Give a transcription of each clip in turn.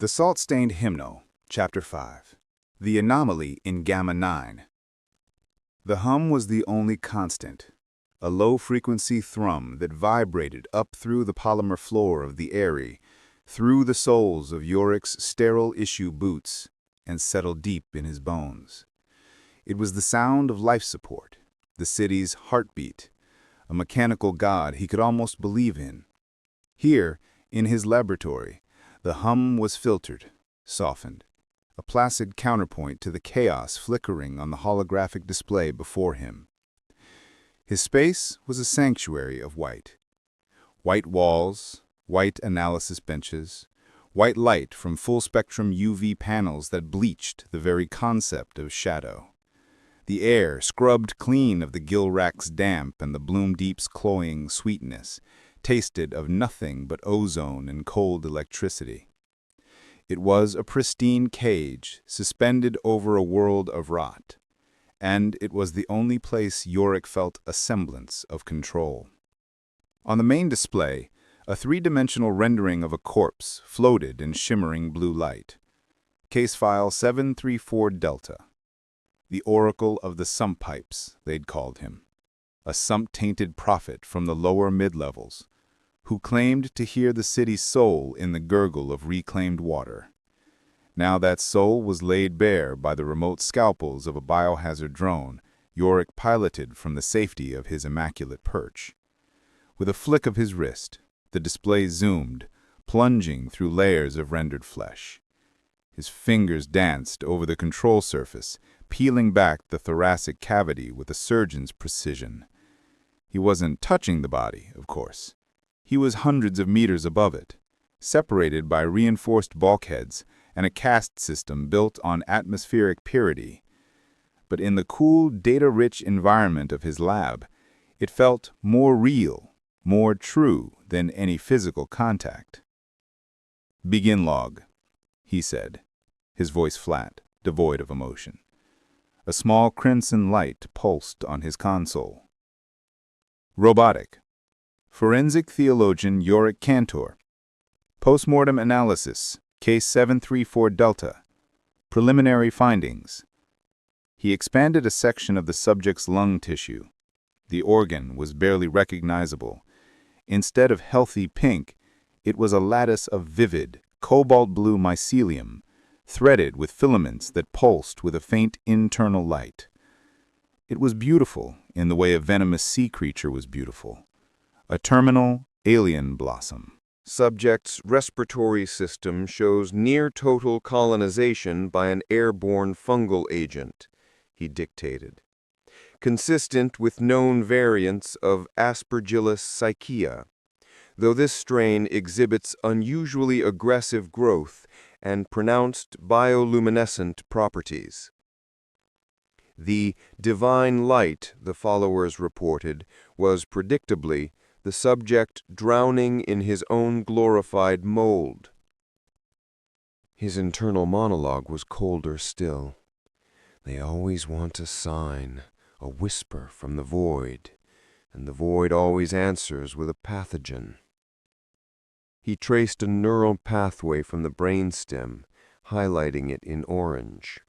The Salt-Stained Hymnal, Chapter 5. The Anomaly in Gamma-9. The hum was the only constant, a low-frequency thrum that vibrated up through the polymer floor of the Aerie, through the soles of Joric's sterile-issue boots, and settled deep in his bones. It was the sound of life support, the city's heartbeat, a mechanical god he could almost believe in. Here, in his laboratory, the hum was filtered, softened, a placid counterpoint to the chaos flickering on the holographic display before him. His space was a sanctuary of white. White walls, white analysis benches, white light from full-spectrum UV panels that bleached the very concept of shadow. The air, scrubbed clean of the Gilrack's damp and the Bloom Deep's cloying sweetness, tasted of nothing but ozone and cold electricity. It was a pristine cage suspended over a world of rot, and it was the only place Joric felt a semblance of control. On the main display, a three-dimensional rendering of a corpse floated in shimmering blue light. Case file 734 Delta. The oracle of the Sump-Pipes, they'd called him. A sump-tainted prophet from the lower mid-levels, who claimed to hear the city's soul in the gurgle of reclaimed water. Now that soul was laid bare by the remote scalpels of a biohazard drone Joric piloted from the safety of his immaculate perch. With a flick of his wrist, the display zoomed, plunging through layers of rendered flesh. His fingers danced over the control surface, peeling back the thoracic cavity with a surgeon's precision. He wasn't touching the body, of course. He was hundreds of meters above it, separated by reinforced bulkheads and a caste system built on atmospheric purity. But in the cool, data-rich environment of his lab, it felt more real, more true than any physical contact. "Begin log," he said, his voice flat, devoid of emotion. A small crimson light pulsed on his console. Robotic. Forensic Theologian Joric Kantor. Postmortem analysis, case 734 Delta. Preliminary findings. He expanded a section of the subject's lung tissue. The organ was barely recognizable. Instead of healthy pink, it was a lattice of vivid, cobalt-blue mycelium, threaded with filaments that pulsed with a faint internal light. It was beautiful in the way a venomous sea creature was beautiful. A terminal alien blossom. Subject's respiratory system shows near-total colonization by an airborne fungal agent, he dictated. Consistent with known variants of Aspergillus psychia, though this strain exhibits unusually aggressive growth and pronounced bioluminescent properties. The divine light, the followers reported, was predictably the subject drowning in his own glorified mold. His internal monologue was colder still. They always want a sign, a whisper from the void, and the void always answers with a pathogen. He traced a neural pathway from the brainstem, highlighting it in orange.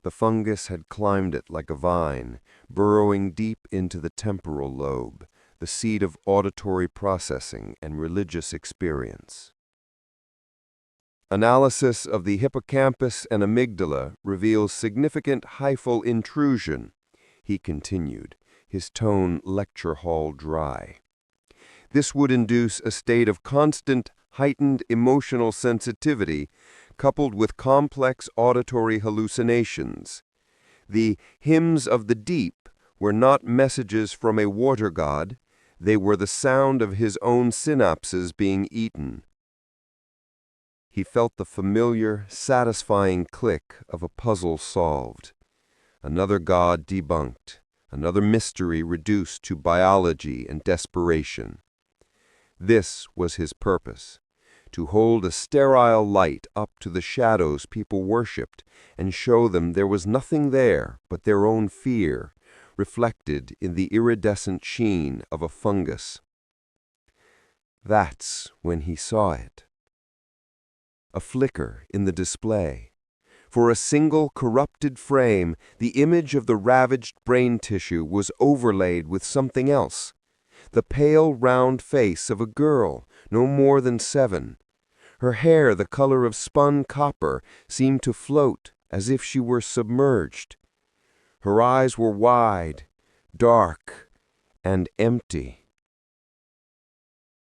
The fungus had climbed it like a vine, burrowing deep into the temporal lobe, the seat of auditory processing and religious experience. Analysis of the hippocampus and amygdala reveals significant hyphal intrusion, he continued, his tone lecture hall dry. This would induce a state of constant, heightened emotional sensitivity coupled with complex auditory hallucinations. The hymns of the deep were not messages from a water god, they were the sound of his own synapses being eaten. He felt the familiar, satisfying click of a puzzle solved. Another god debunked, another mystery reduced to biology and desperation. This was his purpose, to hold a sterile light up to the shadows people worshipped and show them there was nothing there but their own fear, reflected in the iridescent sheen of a fungus. That's when he saw it. a flicker in the display. For a single corrupted frame, the image of the ravaged brain tissue was overlaid with something else. The pale, round face of a girl, no more than 7. Her hair, the color of spun copper, seemed to float as if she were submerged. Her eyes were wide, dark, and empty.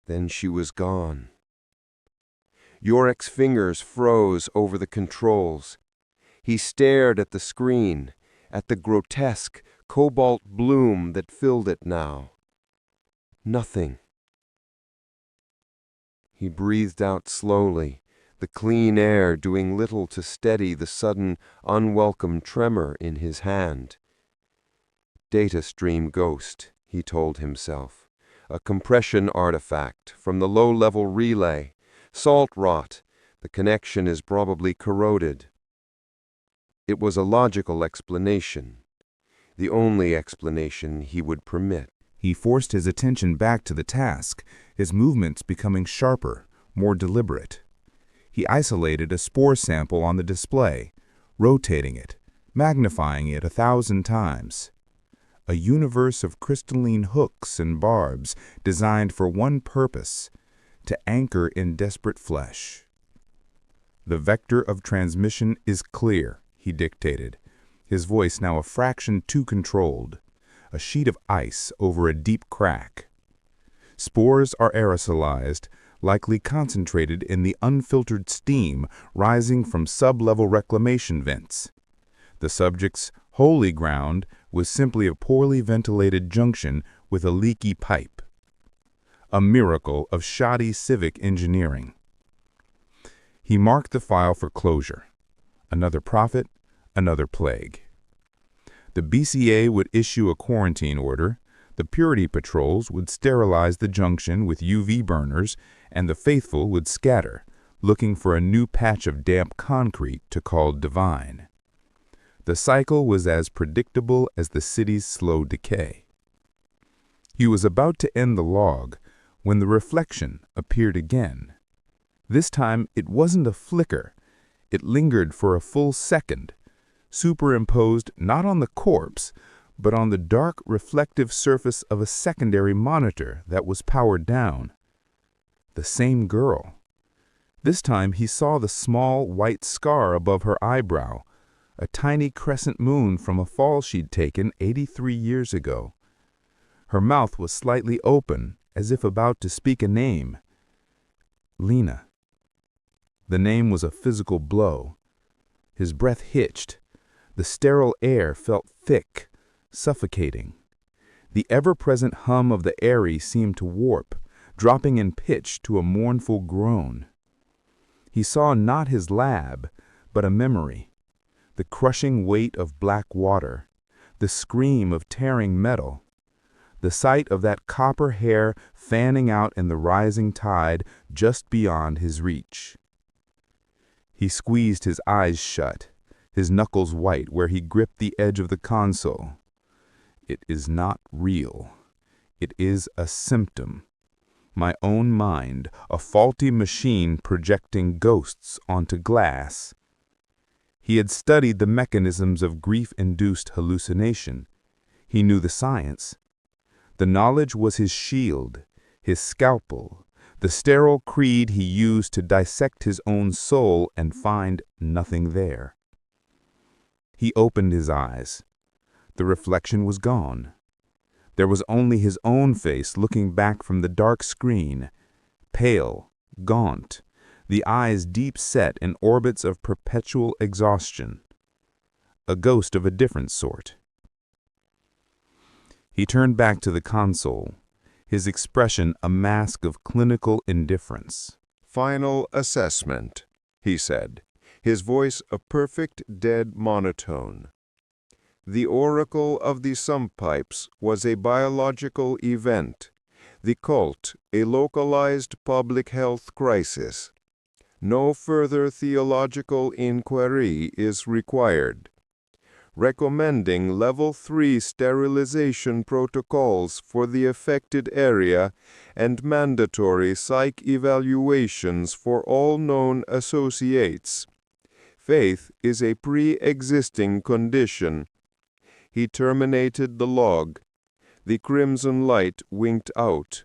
Then she was gone. Joric's fingers froze over the controls. He stared at the screen, at the grotesque cobalt bloom that filled it now. Nothing. He breathed out slowly, the clean air doing little to steady the sudden, unwelcome tremor in his hand. Data stream ghost, he told himself. A compression artifact from the low-level relay. Salt rot. The connection is probably corroded. It was a logical explanation. The only explanation he would permit. He forced his attention back to the task, his movements becoming sharper, more deliberate. He isolated a spore sample on the display, rotating it, magnifying it 1,000 times. A universe of crystalline hooks and barbs designed for one purpose, to anchor in desperate flesh. "The vector of transmission is clear," he dictated, his voice now a fraction too controlled. A sheet of ice over a deep crack. "Spores are aerosolized, likely concentrated in the unfiltered steam rising from sub-level reclamation vents. The subject's holy ground was simply a poorly ventilated junction with a leaky pipe. A miracle of shoddy civic engineering." He marked the file for closure. Another prophet, another plague. The BCA would issue a quarantine order, the purity patrols would sterilize the junction with UV burners, and the faithful would scatter, looking for a new patch of damp concrete to call divine. The cycle was as predictable as the city's slow decay. He was about to end the log when the reflection appeared again. This time it wasn't a flicker. It lingered for a full second, superimposed not on the corpse, but on the dark reflective surface of a secondary monitor that was powered down. The same girl. This time he saw the small white scar above her eyebrow, a tiny crescent moon from a fall she'd taken 83 years ago. Her mouth was slightly open, as if about to speak a name. Lena. The name was a physical blow. His breath hitched. The sterile air felt thick, suffocating. The ever-present hum of the Aerie seemed to warp, dropping in pitch to a mournful groan. He saw not his lab, but a memory. The crushing weight of black water, the scream of tearing metal, the sight of that copper hair fanning out in the rising tide just beyond his reach. He squeezed his eyes shut, his knuckles white where he gripped the edge of the console. It is not real. It is a symptom. My own mind, a faulty machine projecting ghosts onto glass. He had studied the mechanisms of grief-induced hallucination. He knew the science. The knowledge was his shield, his scalpel, the sterile creed he used to dissect his own soul and find nothing there. He opened his eyes. The reflection was gone. There was only his own face looking back from the dark screen, pale, gaunt, the eyes deep set in orbits of perpetual exhaustion. A ghost of a different sort. He turned back to the console, his expression a mask of clinical indifference. "Final assessment," he said, his voice a perfect dead monotone. "The oracle of the Sump-Pipes was a biological event, the cult a localized public health crisis. No further theological inquiry is required. recommending Level 3 sterilization protocols for the affected area and mandatory psych evaluations for all known associates. Faith is a pre-existing condition. He terminated the log. The crimson light winked out.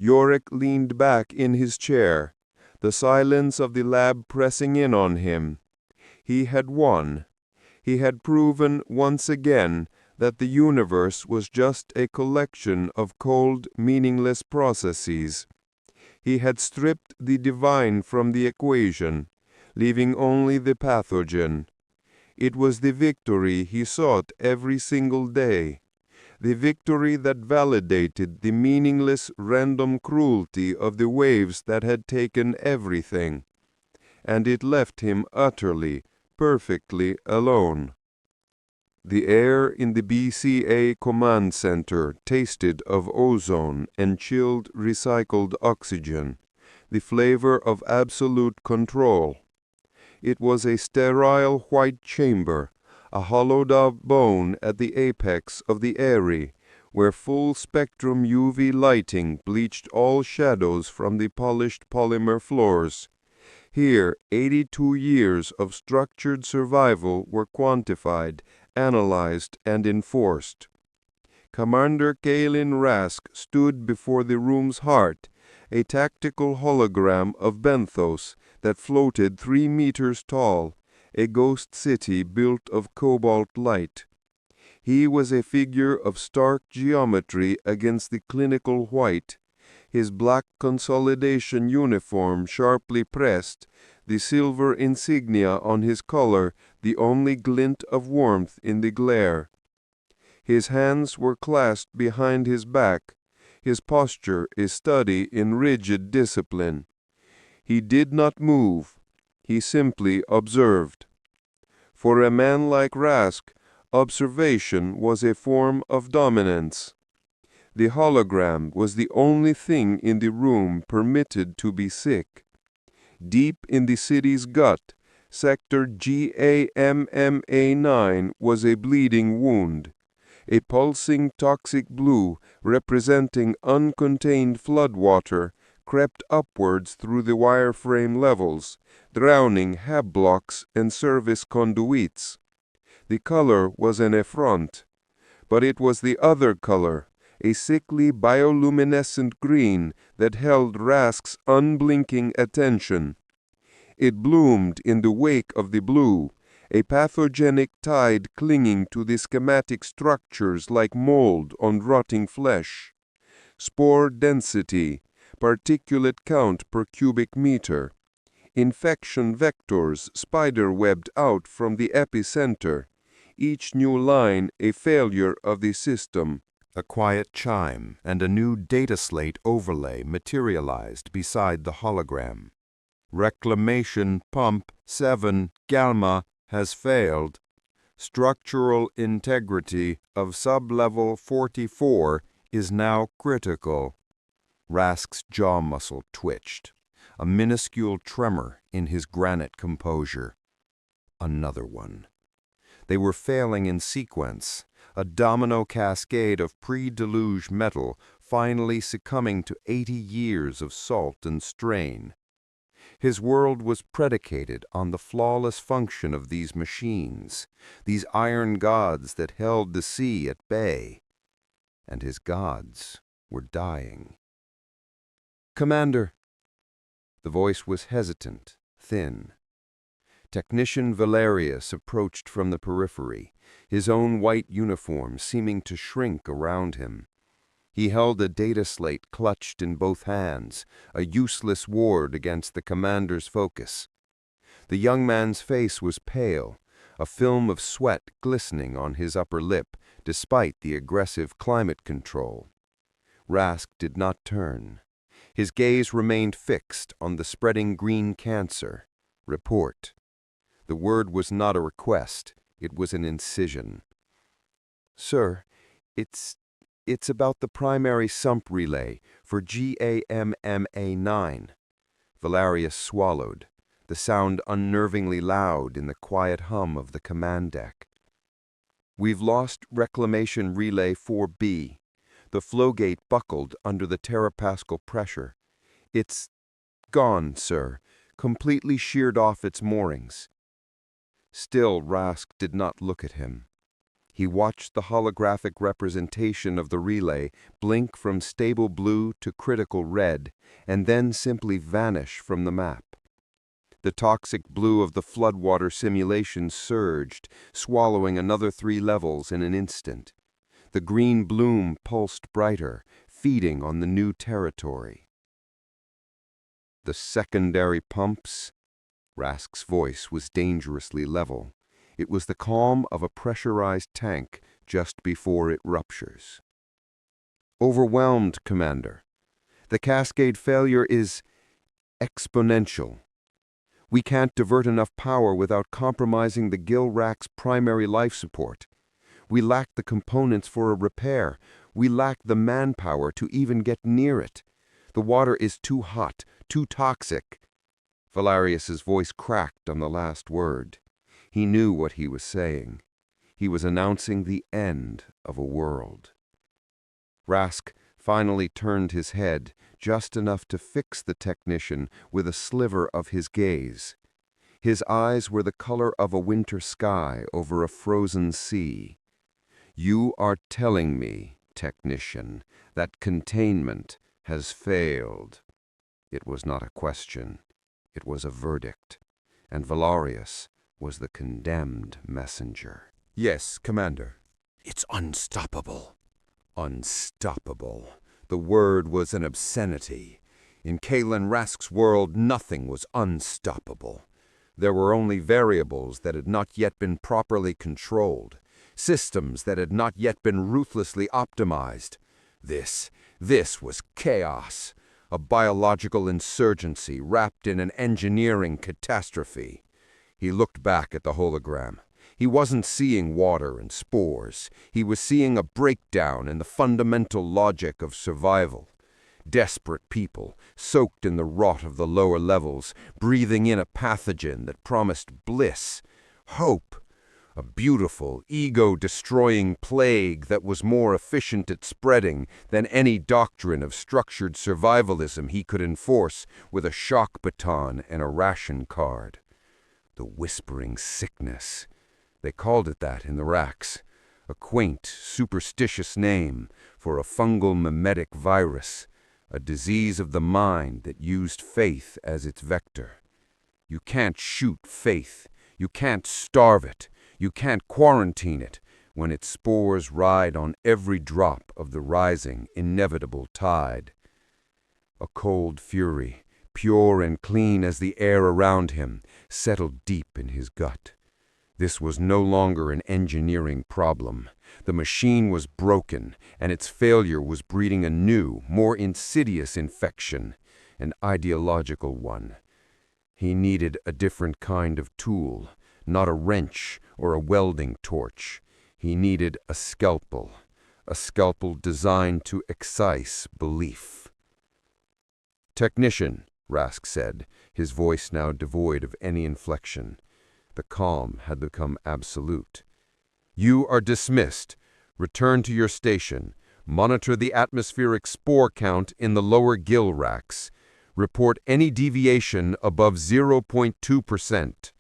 Joric leaned back in his chair, the silence of the lab pressing in on him. He had won. He had proven once again that the universe was just a collection of cold, meaningless processes. He had stripped the divine from the equation, leaving only the pathogen. It was the victory he sought every single day, the victory that validated the meaningless random cruelty of the waves that had taken everything, and it left him utterly, perfectly alone. The air in the BCA command center tasted of ozone and chilled recycled oxygen, the flavor of absolute control. It was a sterile white chamber, a hollowed-out bone at the apex of the Aerie, where full-spectrum UV lighting bleached all shadows from the polished polymer floors. Here, 82 years of structured survival were quantified, analyzed, and enforced. Commander Kaelin Rask stood before the room's heart, a tactical hologram of Benthos that floated 3 meters tall, a ghost city built of cobalt light. He was a figure of stark geometry against the clinical white, his black consolidation uniform sharply pressed, the silver insignia on his collar the only glint of warmth in the glare. His hands were clasped behind his back, his posture a study in rigid discipline. He did not move, he simply observed. For a man like Rask, observation was a form of dominance. The hologram was the only thing in the room permitted to be sick. Deep in the city's gut, sector Gamma-9 was a bleeding wound, a pulsing toxic blue representing uncontained floodwater crept upwards through the wireframe levels, drowning hab blocks and service conduits. The color was an affront, but it was the other color, a sickly bioluminescent green that held Rask's unblinking attention. It bloomed in the wake of the blue, a pathogenic tide clinging to the schematic structures like mold on rotting flesh. Spore density, particulate count per cubic meter. Infection vectors spider-webbed out from the epicenter, each new line a failure of the system. A quiet chime and a new data slate overlay materialized beside the hologram. Reclamation Pump 7 Gamma has failed. Structural integrity of sublevel 44 is now critical. Rask's jaw muscle twitched, a minuscule tremor in his granite composure. Another one. They were failing in sequence, a domino cascade of pre-deluge metal finally succumbing to 80 years of salt and strain. His world was predicated on the flawless function of these machines, these iron gods that held the sea at bay. And his gods were dying. "Commander." The voice was hesitant, thin. Technician Valerius approached from the periphery, his own white uniform seeming to shrink around him. He held a data slate clutched in both hands, a useless ward against the commander's focus. The young man's face was pale, a film of sweat glistening on his upper lip, despite the aggressive climate control. Rask did not turn. His gaze remained fixed on the spreading green cancer. Report. The word was not a request, it was an incision. "Sir, it's about the primary sump relay for Gamma-9. Valerius swallowed, the sound unnervingly loud in the quiet hum of the command deck. We've lost reclamation relay 4B. The flow gate buckled under the terapascal pressure. It's gone, sir, completely sheared off its moorings. Still, Rask did not look at him. He watched the holographic representation of the relay blink from stable blue to critical red, and then simply vanish from the map. The toxic blue of the floodwater simulation surged, swallowing another 3 levels in an instant. The green bloom pulsed brighter, feeding on the new territory. The secondary pumps? Rask's voice was dangerously level. It was the calm of a pressurized tank just before it ruptures. Overwhelmed, Commander. The cascade failure is exponential. We can't divert enough power without compromising the gill rack's primary life support. We lack the components for a repair. We lack the manpower to even get near it. The water is too hot, too toxic. Valerius's voice cracked on the last word. He knew what he was saying. He was announcing the end of a world. Rask finally turned his head, just enough to fix the technician with a sliver of his gaze. His eyes were the color of a winter sky over a frozen sea. You are telling me, technician, that containment has failed. It was not a question. It was a verdict. And Valerius was the condemned messenger. Yes, Commander. It's unstoppable. Unstoppable. The word was an obscenity. In Kalen Rask's world, nothing was unstoppable. There were only variables that had not yet been properly controlled, systems that had not yet been ruthlessly optimized. This was chaos, a biological insurgency wrapped in an engineering catastrophe. He looked back at the hologram. He wasn't seeing water and spores. He was seeing a breakdown in the fundamental logic of survival. Desperate people, soaked in the rot of the lower levels, breathing in a pathogen that promised bliss, hope, a beautiful, ego-destroying plague that was more efficient at spreading than any doctrine of structured survivalism he could enforce with a shock baton and a ration card. The whispering sickness. They called it that in the racks, a quaint, superstitious name for a fungal mimetic virus, a disease of the mind that used faith as its vector. You can't shoot faith. You can't starve it. You can't quarantine it when its spores ride on every drop of the rising, inevitable tide. A cold fury, pure and clean as the air around him, settled deep in his gut. This was no longer an engineering problem. The machine was broken, and its failure was breeding a new, more insidious infection, an ideological one. He needed a different kind of tool, not a wrench or a welding torch. He needed a scalpel designed to excise belief. "Technician," Rask said, his voice now devoid of any inflection. The calm had become absolute. "You are dismissed. Return to your station. Monitor the atmospheric spore count in the lower gill racks. Report any deviation above 0.2%.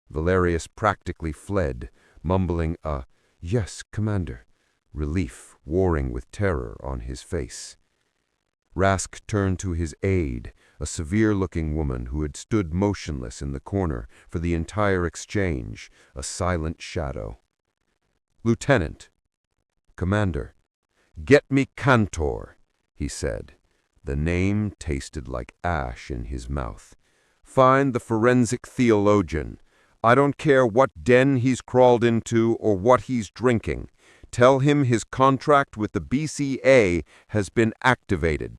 Valerius practically fled, mumbling a "Yes, Commander," relief warring with terror on his face. Rask turned to his aide, a severe-looking woman who had stood motionless in the corner for the entire exchange, a silent shadow. "Lieutenant." "Commander." "Get me Kantor," he said. The name tasted like ash in his mouth. "Find the Forensic Theologian. I don't care what den he's crawled into or what he's drinking. Tell him his contract with the BCA has been activated."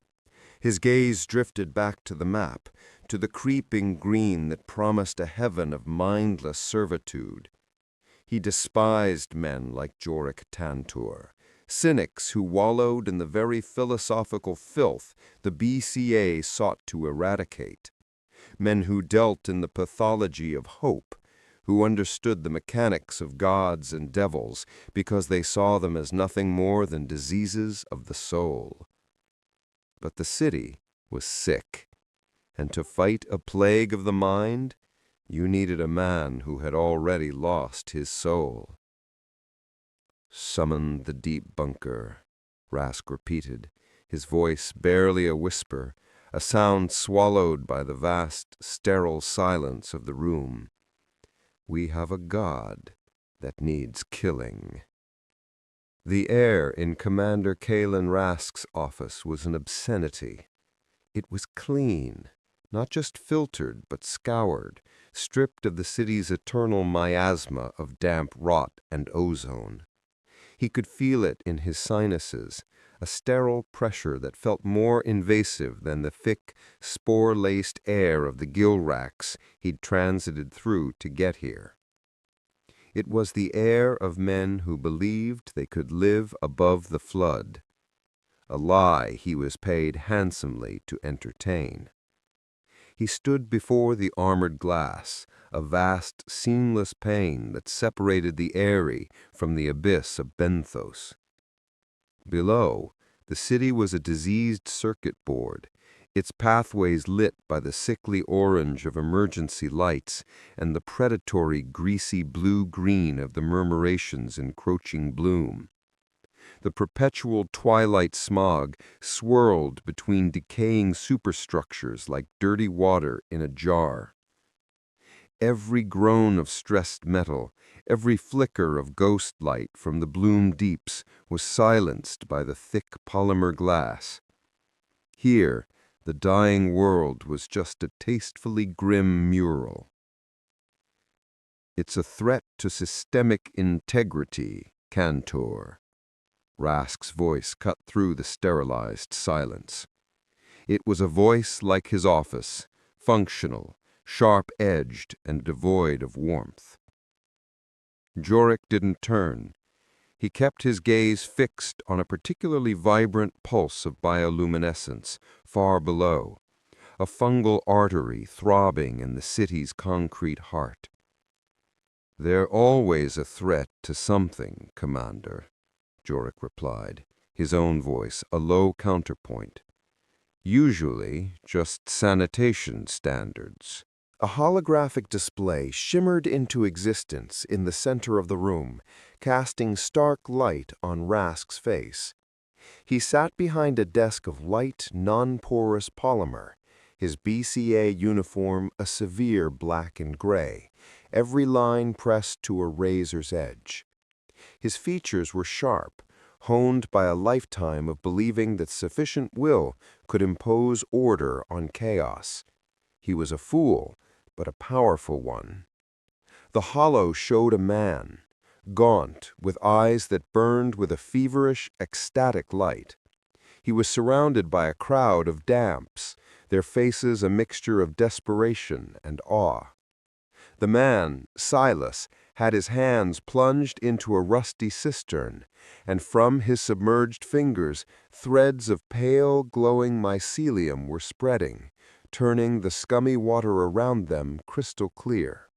His gaze drifted back to the map, to the creeping green that promised a heaven of mindless servitude. He despised men like Joric Kantor, cynics who wallowed in the very philosophical filth the BCA sought to eradicate, men who dealt in the pathology of hope, who understood the mechanics of gods and devils because they saw them as nothing more than diseases of the soul. But the city was sick, and to fight a plague of the mind, you needed a man who had already lost his soul. "Summon the deep bunker," Rask repeated, his voice barely a whisper, a sound swallowed by the vast, sterile silence of the room. "We have a god that needs killing." The air in Commander Kalen Rask's office was an obscenity. It was clean, not just filtered but scoured, stripped of the city's eternal miasma of damp rot and ozone. He could feel it in his sinuses, a sterile pressure that felt more invasive than the thick, spore-laced air of the gill racks he'd transited through to get here. It was the air of men who believed they could live above the flood, a lie he was paid handsomely to entertain. He stood before the armored glass, a vast, seamless pane that separated the Aerie from the abyss of Benthos. Below, the city was a diseased circuit board, its pathways lit by the sickly orange of emergency lights and the predatory, greasy blue-green of the murmuration's encroaching bloom. The perpetual twilight smog swirled between decaying superstructures like dirty water in a jar. Every groan of stressed metal, every flicker of ghost light from the bloom deeps was silenced by the thick polymer glass. Here, the dying world was just a tastefully grim mural. "It's a threat to systemic integrity, Kantor." Rask's voice cut through the sterilized silence. It was a voice like his office, functional, sharp-edged, and devoid of warmth. Joric didn't turn. He kept his gaze fixed on a particularly vibrant pulse of bioluminescence far below, a fungal artery throbbing in the city's concrete heart. "They're always a threat to something, Commander," Joric replied, his own voice a low counterpoint. "Usually just sanitation standards." A holographic display shimmered into existence in the center of the room, casting stark light on Rask's face. He sat behind a desk of light, non-porous polymer, his BCA uniform a severe black and gray, every line pressed to a razor's edge. His features were sharp, honed by a lifetime of believing that sufficient will could impose order on chaos. He was a fool, but a powerful one. The hollow showed a man, gaunt, with eyes that burned with a feverish, ecstatic light. He was surrounded by a crowd of damps, their faces a mixture of desperation and awe. The man, Silas, had his hands plunged into a rusty cistern, and from his submerged fingers, threads of pale, glowing mycelium were spreading, turning the scummy water around them crystal clear.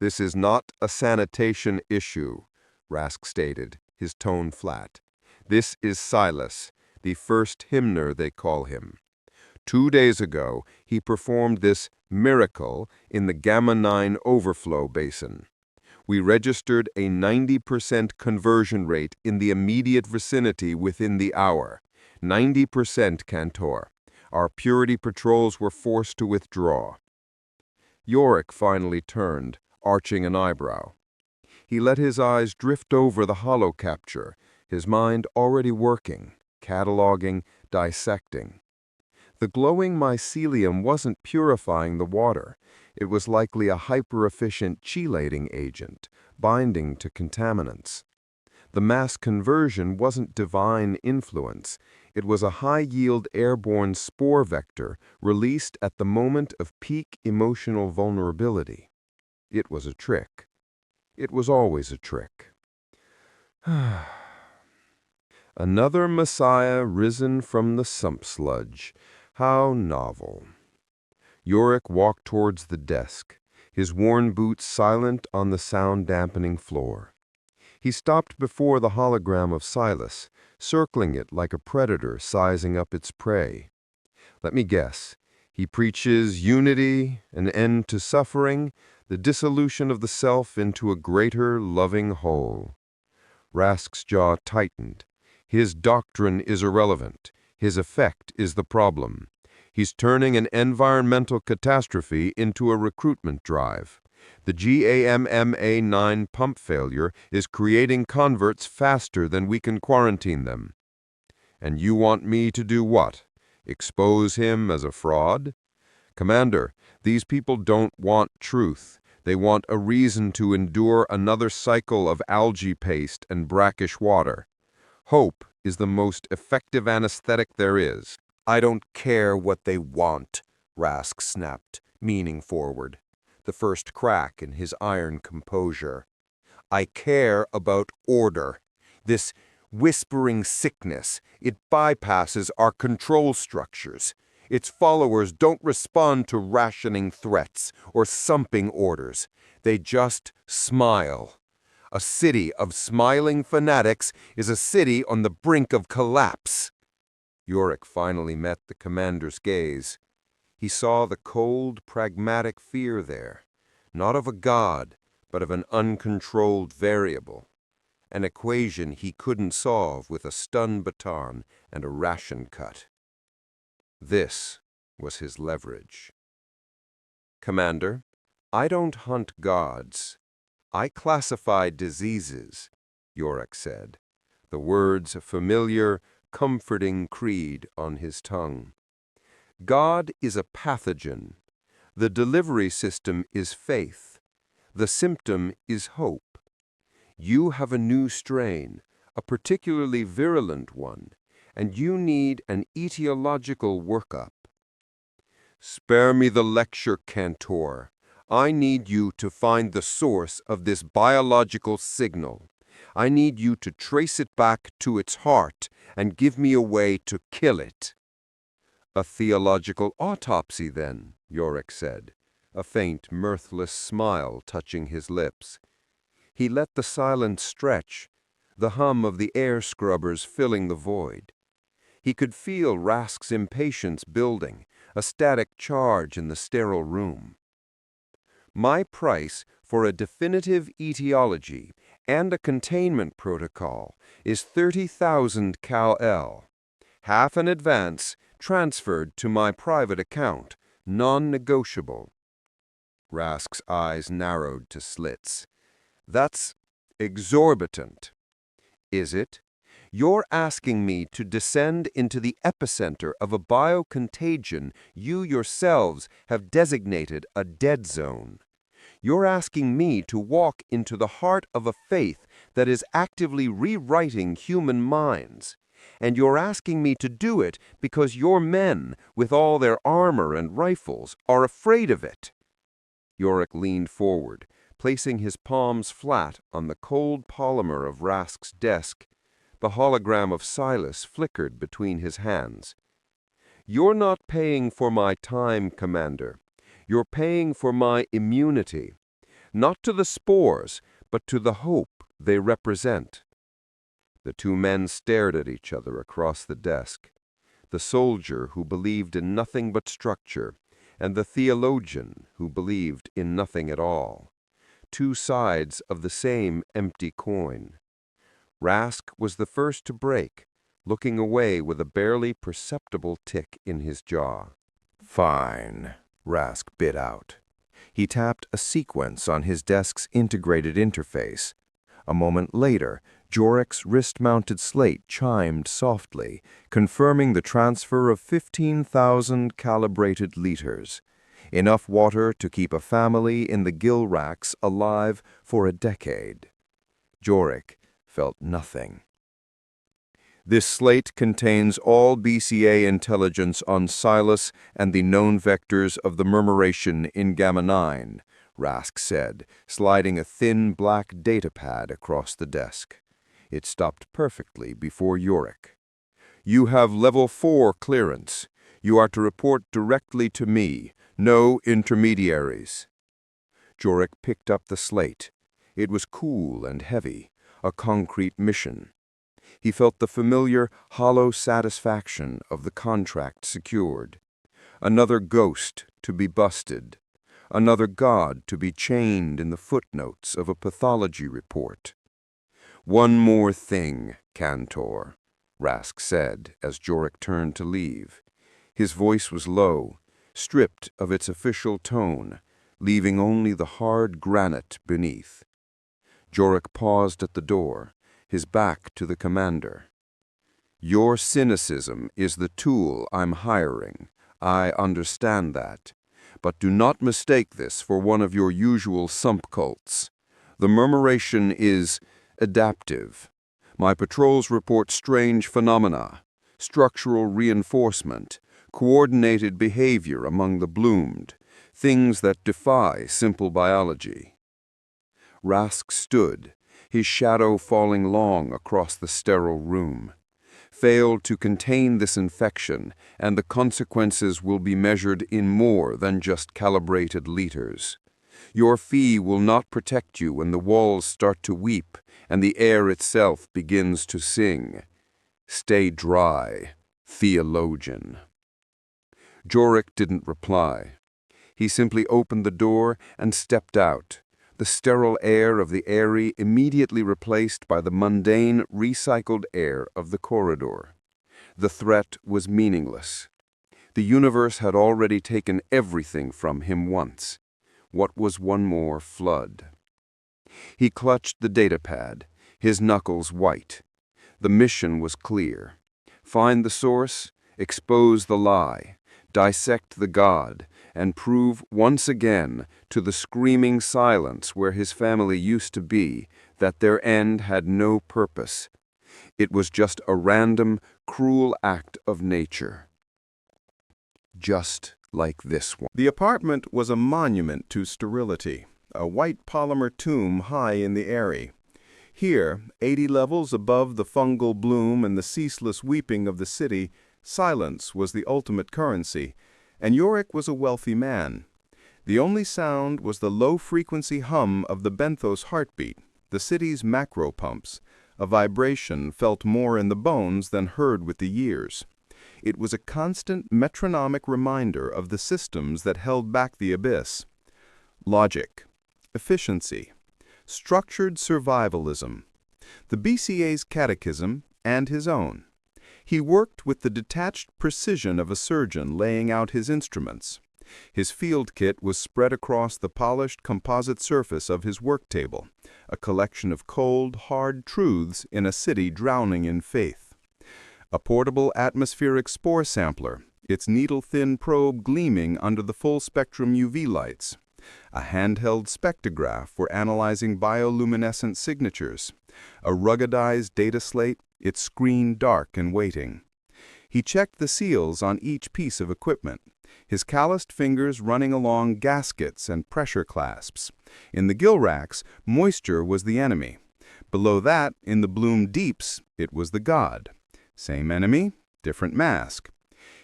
"This is not a sanitation issue," Rask stated, his tone flat. "This is Silas, the first hymner they call him. 2 days ago, he performed this miracle in the Gamma-9 overflow basin. We registered a 90% conversion rate in the immediate vicinity within the hour. 90%, Kantor. Our purity patrols were forced to withdraw." Joric finally turned, arching an eyebrow. He let his eyes drift over the hollow-capture, his mind already working, cataloging, dissecting. The glowing mycelium wasn't purifying the water. It was likely a hyper-efficient chelating agent, binding to contaminants. The mass conversion wasn't divine influence. It was a high-yield airborne spore vector released at the moment of peak emotional vulnerability. It was a trick. It was always a trick. Another Messiah risen from the sump sludge. How novel. Joric walked towards the desk, his worn boots silent on the sound-dampening floor. He stopped before the hologram of Silas, circling it like a predator sizing up its prey. Let me guess. He preaches unity, an end to suffering, the dissolution of the self into a greater, loving whole. Rask's jaw tightened. His doctrine is irrelevant. His effect is the problem. He's turning an environmental catastrophe into a recruitment drive. The Gamma-9 pump failure is creating converts faster than we can quarantine them. And you want me to do what? Expose him as a fraud? Commander, these people don't want truth. They want a reason to endure another cycle of algae paste and brackish water. Hope is the most effective anesthetic there is. I don't care what they want, Rask snapped, leaning forward, the first crack in his iron composure. I care about order. This whispering sickness, it bypasses our control structures. Its followers don't respond to rationing threats or sumping orders. They just smile. A city of smiling fanatics is a city on the brink of collapse. Joric finally met the commander's gaze. He saw the cold, pragmatic fear there, not of a god, but of an uncontrolled variable, an equation he couldn't solve with a stun baton and a ration cut. This was his leverage. Commander, I don't hunt gods. I classify diseases, Joric said, the words a familiar, comforting creed on his tongue. God is a pathogen. The delivery system is faith. The symptom is hope. You have a new strain, a particularly virulent one, and you need an etiological workup. Spare me the lecture, Kantor. I need you to find the source of this biological signal. I need you to trace it back to its heart and give me a way to kill it. A theological autopsy, then, Joric said, a faint, mirthless smile touching his lips. He let the silence stretch, the hum of the air scrubbers filling the void. He could feel Rask's impatience building, a static charge in the sterile room. My price for a definitive etiology and a containment protocol is 30,000 Cal-L, half an advance transferred to my private account, non-negotiable. Rask's eyes narrowed to slits. That's exorbitant. Is it? You're asking me to descend into the epicenter of a biocontagion you yourselves have designated a dead zone. You're asking me to walk into the heart of a faith that is actively rewriting human minds. And you're asking me to do it because your men, with all their armor and rifles, are afraid of it. Joric leaned forward, placing his palms flat on the cold polymer of Rask's desk. The hologram of Silas flickered between his hands. You're not paying for my time, Commander. You're paying for my immunity. Not to the spores, but to the hope they represent. The two men stared at each other across the desk. The soldier who believed in nothing but structure, and the theologian who believed in nothing at all. Two sides of the same empty coin. Rask was the first to break, looking away with a barely perceptible tick in his jaw. Fine, Rask bit out. He tapped a sequence on his desk's integrated interface. A moment later, Joric's wrist-mounted slate chimed softly, confirming the transfer of 15,000 calibrated liters, enough water to keep a family in the gill racks alive for a decade. Joric felt nothing. This slate contains all BCA intelligence on Silas and the known vectors of the murmuration in Gamma-9, Rask said, sliding a thin black datapad across the desk. It stopped perfectly before Joric. You have Level 4 clearance. You are to report directly to me. No intermediaries. Joric picked up the slate. It was cool and heavy, a concrete mission. He felt the familiar, hollow satisfaction of the contract secured. Another ghost to be busted. Another god to be chained in the footnotes of a pathology report. "One more thing, Kantor," Rask said as Joric turned to leave. His voice was low, stripped of its official tone, leaving only the hard granite beneath. Joric paused at the door, his back to the commander. "Your cynicism is the tool I'm hiring. I understand that. But do not mistake this for one of your usual sump cults. The murmuration is adaptive. My patrols report strange phenomena, structural reinforcement, coordinated behavior among the bloomed, things that defy simple biology." Rask stood, his shadow falling long across the sterile room. "Fail to contain this infection, and the consequences will be measured in more than just calibrated liters. Your fee will not protect you when the walls start to weep and the air itself begins to sing. Stay dry, theologian." Joric didn't reply. He simply opened the door and stepped out, the sterile air of the Aerie immediately replaced by the mundane, recycled air of the corridor. The threat was meaningless. The universe had already taken everything from him once. What was one more flood? He clutched the datapad, his knuckles white. The mission was clear. Find the source, expose the lie, dissect the god, and prove once again to the screaming silence where his family used to be that their end had no purpose. It was just a random, cruel act of nature. Just like this one. The apartment was a monument to sterility, a white polymer tomb high in the Aerie. Here, 80 levels above the fungal bloom and the ceaseless weeping of the city, silence was the ultimate currency, and Joric was a wealthy man. The only sound was the low-frequency hum of the benthos heartbeat, the city's macro pumps, a vibration felt more in the bones than heard with the years. It was a constant metronomic reminder of the systems that held back the abyss. Logic, efficiency, structured survivalism, the BCA's catechism and his own. He worked with the detached precision of a surgeon laying out his instruments. His field kit was spread across the polished composite surface of his work table, a collection of cold, hard truths in a city drowning in faith. A portable atmospheric spore sampler, its needle-thin probe gleaming under the full-spectrum UV lights. A handheld spectrograph for analyzing bioluminescent signatures. A ruggedized data slate, its screen dark and waiting. He checked the seals on each piece of equipment, his calloused fingers running along gaskets and pressure clasps. In the gill racks, moisture was the enemy. Below that, in the bloom deeps, it was the god. Same enemy, different mask.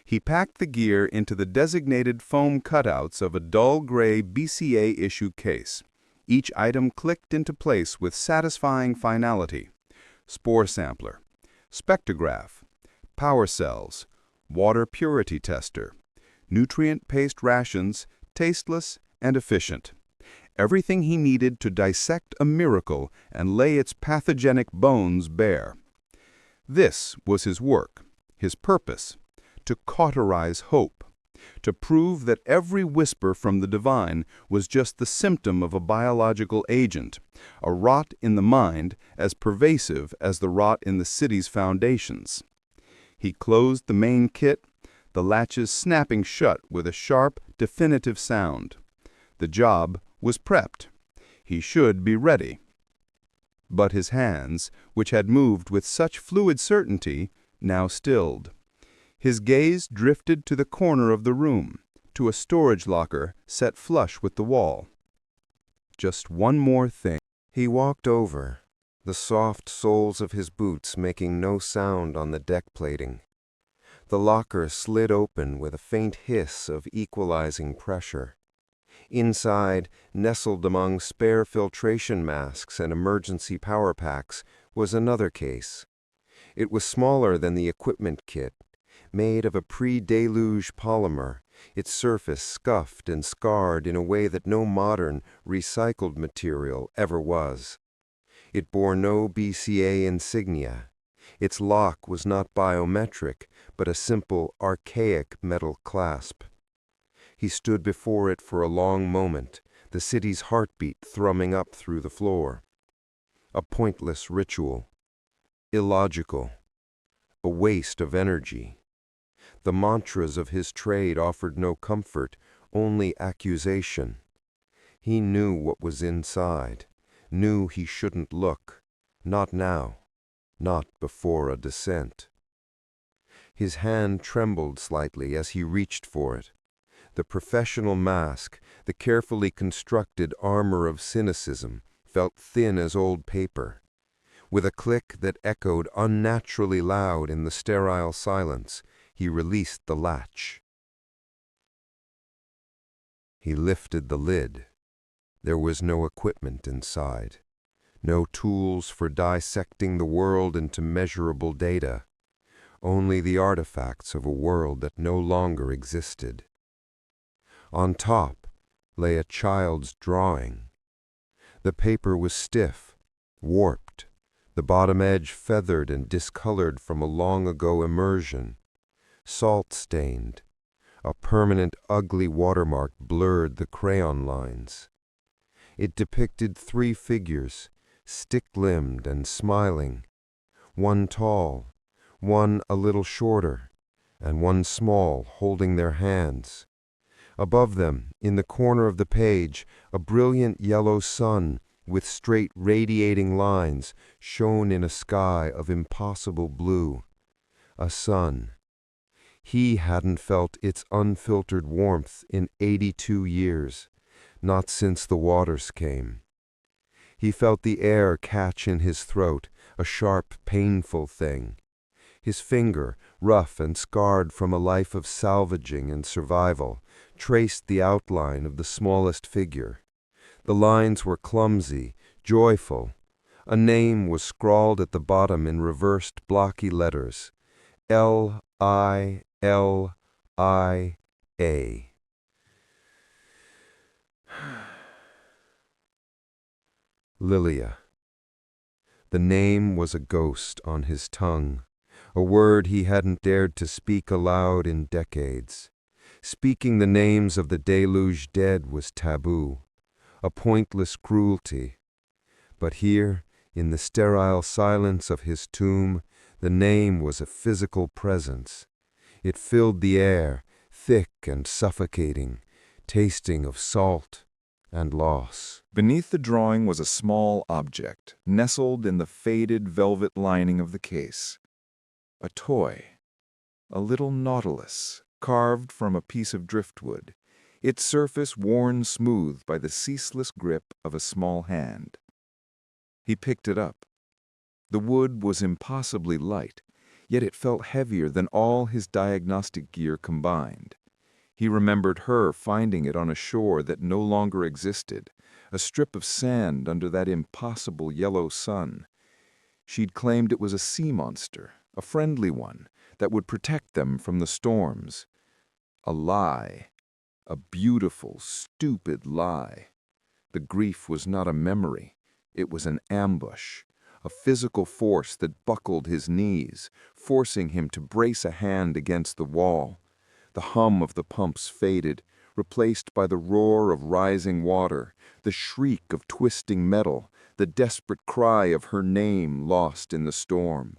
He packed the gear into the designated foam cutouts of a dull gray BCA issue case. Each item clicked into place with satisfying finality. Spore sampler, spectrograph, power cells, water purity tester, nutrient-paced rations, tasteless and efficient. Everything he needed to dissect a miracle and lay its pathogenic bones bare. This was his work, his purpose, to cauterize hope, to prove that every whisper from the divine was just the symptom of a biological agent, a rot in the mind as pervasive as the rot in the city's foundations. He closed the main kit, the latches snapping shut with a sharp, definitive sound. The job was prepped. He should be ready. But his hands, which had moved with such fluid certainty, now stilled. His gaze drifted to the corner of the room, to a storage locker set flush with the wall. Just one more thing. He walked over, the soft soles of his boots making no sound on the deck plating. The locker slid open with a faint hiss of equalizing pressure. Inside, nestled among spare filtration masks and emergency power packs, was another case. It was smaller than the equipment kit, made of a pre-deluge polymer, its surface scuffed and scarred in a way that no modern, recycled material ever was. It bore no BCA insignia. Its lock was not biometric, but a simple, archaic metal clasp. He stood before it for a long moment, the city's heartbeat thrumming up through the floor. A pointless ritual. Illogical. A waste of energy. The mantras of his trade offered no comfort, only accusation. He knew what was inside, knew he shouldn't look, not now, not before a descent. His hand trembled slightly as he reached for it. The professional mask, the carefully constructed armor of cynicism, felt thin as old paper. With a click that echoed unnaturally loud in the sterile silence, he released the latch. He lifted the lid. There was no equipment inside, no tools for dissecting the world into measurable data, only the artifacts of a world that no longer existed. On top lay a child's drawing. The paper was stiff, warped, the bottom edge feathered and discolored from a long-ago immersion, salt-stained. A permanent ugly watermark blurred the crayon lines. It depicted 3 figures, stick-limbed and smiling, one tall, one a little shorter, and one small, holding their hands. Above them, in the corner of the page, a brilliant yellow sun with straight radiating lines shone in a sky of impossible blue. A sun. He hadn't felt its unfiltered warmth in 82 years, not since the waters came. He felt the air catch in his throat, a sharp, painful thing. His finger, rough and scarred from a life of salvaging and survival, traced the outline of the smallest figure. The lines were clumsy, joyful. A name was scrawled at the bottom in reversed, blocky letters. L-I-L-I-A. Lilia. The name was a ghost on his tongue, a word he hadn't dared to speak aloud in decades. Speaking the names of the deluge dead was taboo, a pointless cruelty. But here, in the sterile silence of his tomb, the name was a physical presence. It filled the air, thick and suffocating, tasting of salt and loss. Beneath the drawing was a small object, nestled in the faded velvet lining of the case. A toy. A little nautilus, carved from a piece of driftwood, its surface worn smooth by the ceaseless grip of a small hand. He picked it up. The wood was impossibly light, yet it felt heavier than all his diagnostic gear combined. He remembered her finding it on a shore that no longer existed, a strip of sand under that impossible yellow sun. She'd claimed it was a sea monster, a friendly one, that would protect them from the storms. A lie. A beautiful, stupid lie. The grief was not a memory. It was an ambush, a physical force that buckled his knees, forcing him to brace a hand against the wall. The hum of the pumps faded, replaced by the roar of rising water, the shriek of twisting metal, the desperate cry of her name lost in the storm.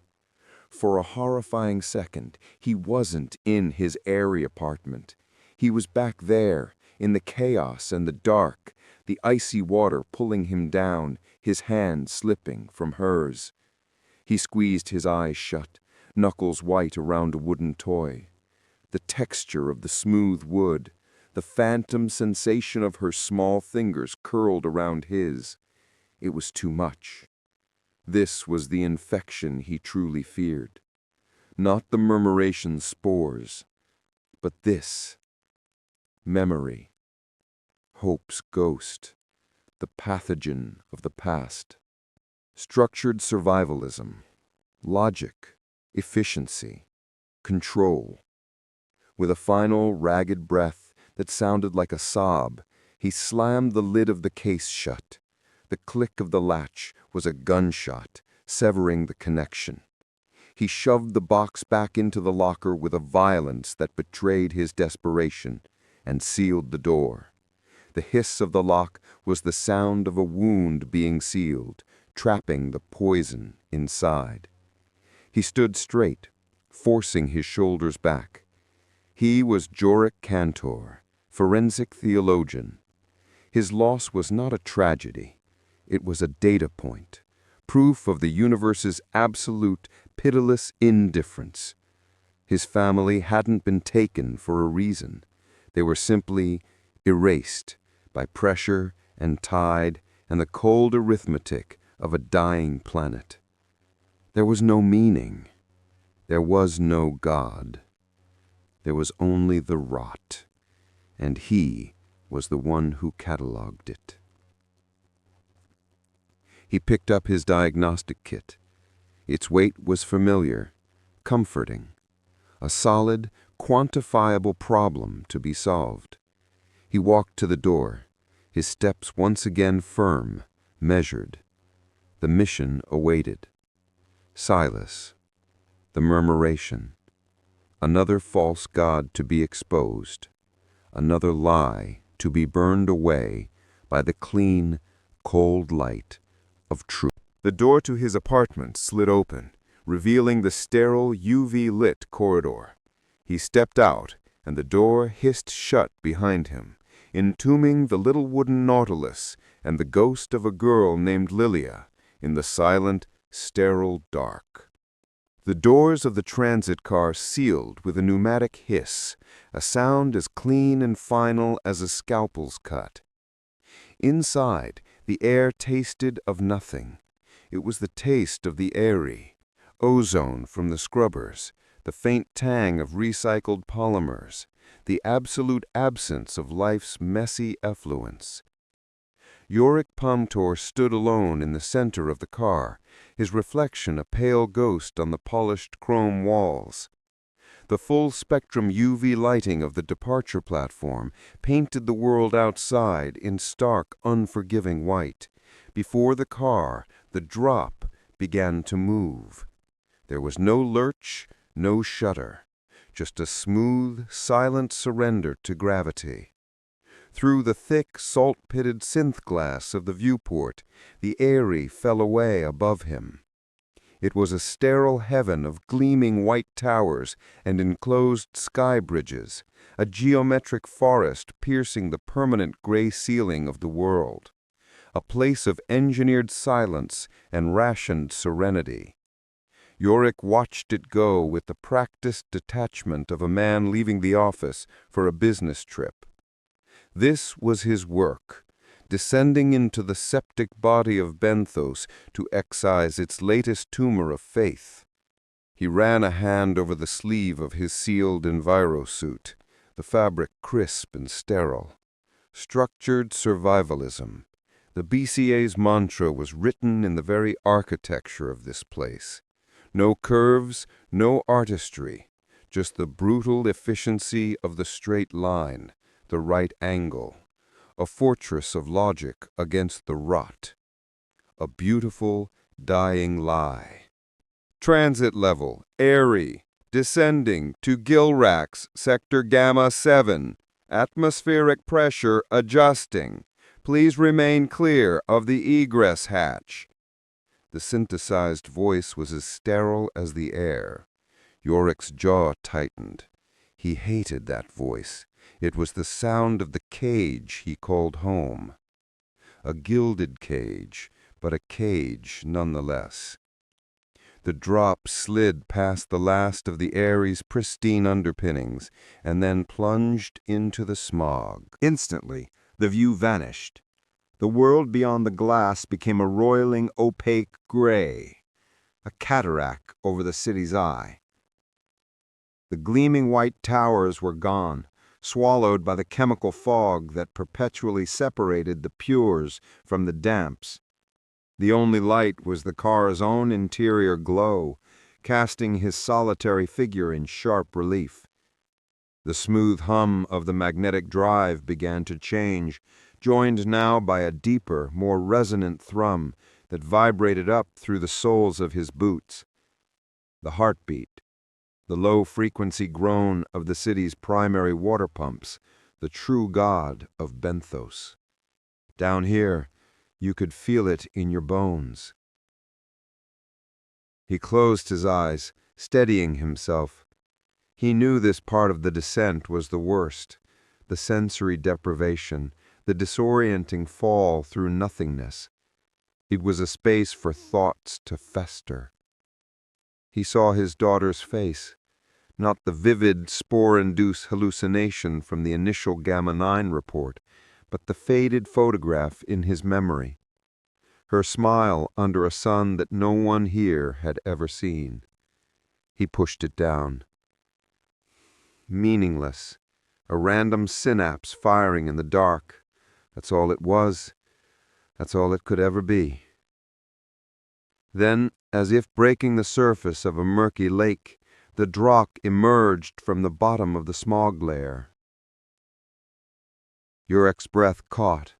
For a horrifying second, he wasn't in his Aerie apartment. He was back there, in the chaos and the dark, the icy water pulling him down, his hand slipping from hers. He squeezed his eyes shut, knuckles white around a wooden toy. The texture of the smooth wood, the phantom sensation of her small fingers curled around his. It was too much. This was the infection he truly feared. Not the murmuration spores, but this. Memory. hope's ghost, the pathogen of the past. Structured survivalism, logic, efficiency, control. With a final, ragged breath that sounded like a sob, he slammed the lid of the case shut. The click of the latch was a gunshot, severing the connection. He shoved the box back into the locker with a violence that betrayed his desperation, and sealed the door. The hiss of the lock was the sound of a wound being sealed, trapping the poison inside. He stood straight, forcing his shoulders back. He was Joric Kantor, Forensic Theologian. His loss was not a tragedy. It was a data point, proof of the universe's absolute, pitiless indifference. His family hadn't been taken for a reason. They were simply erased by pressure and tide and the cold arithmetic of a dying planet. There was no meaning. There was no God. There was only the rot, and he was the one who catalogued it. He picked up his diagnostic kit. Its weight was familiar, comforting. A solid, quantifiable problem to be solved. He walked to the door, his steps once again firm, measured. The mission awaited. Silas. The murmuration. Another false god to be exposed. Another lie to be burned away by the clean, cold light of truth. The door to his apartment slid open, revealing the sterile, UV-lit corridor. He stepped out, and the door hissed shut behind him, entombing the little wooden nautilus and the ghost of a girl named Lilia in the silent, sterile dark. The doors of the transit car sealed with a pneumatic hiss, a sound as clean and final as a scalpel's cut. Inside, the air tasted of nothing. It was the taste of the Aerie, ozone from the scrubbers, the faint tang of recycled polymers, the absolute absence of life's messy effluence. Joric Kantor stood alone in the center of the car, his reflection a pale ghost on the polished chrome walls. The full-spectrum UV lighting of the departure platform painted the world outside in stark, unforgiving white. Before the car, the drop began to move. There was no lurch, no shudder, just a smooth, silent surrender to gravity. Through the thick, salt-pitted synth glass of the viewport, the Aerie fell away above him. It was a sterile heaven of gleaming white towers and enclosed sky bridges, a geometric forest piercing the permanent gray ceiling of the world, a place of engineered silence and rationed serenity. Joric watched it go with the practiced detachment of a man leaving the office for a business trip. This was his work, descending into the septic body of Benthos to excise its latest tumor of faith. He ran a hand over the sleeve of his sealed envirosuit, the fabric crisp and sterile. Structured survivalism. The BCA's mantra was written in the very architecture of this place. No curves, no artistry, just the brutal efficiency of the straight line, the right angle, a fortress of logic against the rot. A beautiful, dying lie. Transit level, Aerie, descending to Gilrax, sector Gamma-9. Atmospheric pressure adjusting. Please remain clear of the egress hatch. The synthesized voice was as sterile as the air. Joric's jaw tightened. He hated that voice. It was the sound of the cage he called home. A gilded cage, but a cage nonetheless. The drop slid past the last of the Aerie's pristine underpinnings and then plunged into the smog. Instantly, the view vanished. The world beyond the glass became a roiling, opaque gray, a cataract over the city's eye. The gleaming white towers were gone. swallowed by the chemical fog that perpetually separated the pures from the damps. The only light was the car's own interior glow, casting his solitary figure in sharp relief. The smooth hum of the magnetic drive began to change, joined now by a deeper, more resonant thrum that vibrated up through the soles of his boots. The heartbeat, the low-frequency groan of the city's primary water pumps, the true god of Benthos. Down here, you could feel it in your bones. He closed his eyes, steadying himself. He knew this part of the descent was the worst, the sensory deprivation, the disorienting fall through nothingness. It was a space for thoughts to fester. He saw his daughter's face, not the vivid, spore-induced hallucination from the initial Gamma-9 report, but the faded photograph in his memory. Her smile under a sun that no one here had ever seen. He pushed it down. Meaningless, a random synapse firing in the dark. That's all it was. That's all it could ever be. Then, as if breaking the surface of a murky lake, the Drock emerged from the bottom of the smog layer. Jorich's breath caught.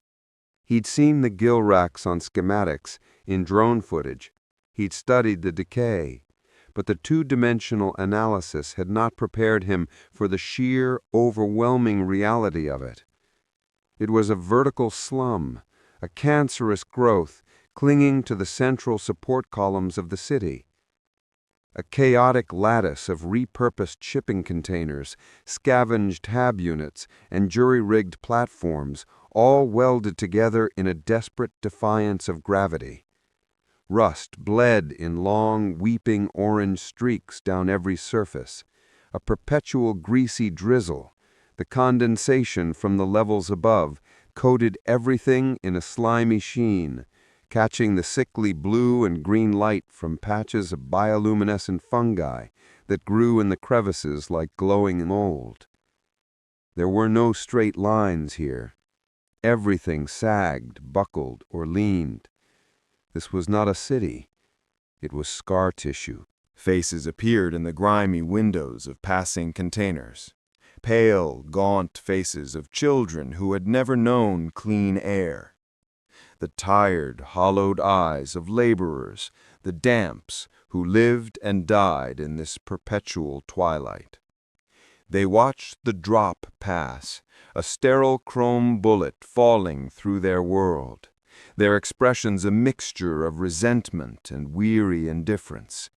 He'd seen the gill racks on schematics, in drone footage. He'd studied the decay. But the two-dimensional analysis had not prepared him for the sheer, overwhelming reality of it. It was a vertical slum, a cancerous growth clinging to the central support columns of the city. A chaotic lattice of repurposed shipping containers, scavenged hab units, and jury-rigged platforms, all welded together in a desperate defiance of gravity. Rust bled in long, weeping orange streaks down every surface, a perpetual greasy drizzle. The condensation from the levels above coated everything in a slimy sheen, catching the sickly blue and green light from patches of bioluminescent fungi that grew in the crevices like glowing mold. There were no straight lines here. Everything sagged, buckled, or leaned. This was not a city. It was scar tissue. Faces appeared in the grimy windows of passing containers. Pale, gaunt faces of children who had never known clean air. The tired, hollowed eyes of laborers, the damps who lived and died in this perpetual twilight. They watched the drop pass, a sterile chrome bullet falling through their world, their expressions a mixture of resentment and weary indifference.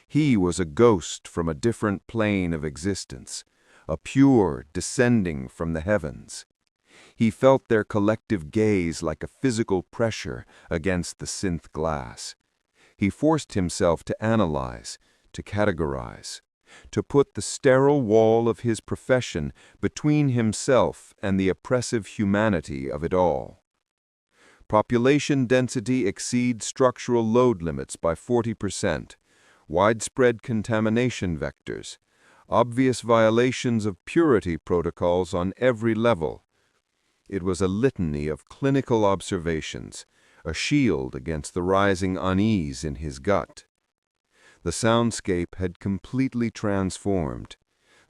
He was a ghost from a different plane of existence, a pure descending from the heavens. He felt their collective gaze like a physical pressure against the synth glass. He forced himself to analyze, to categorize, to put the sterile wall of his profession between himself and the oppressive humanity of it all. Population density exceeds structural load limits by 40%, widespread contamination vectors, obvious violations of purity protocols on every level. It was a litany of clinical observations, a shield against the rising unease in his gut. The soundscape had completely transformed.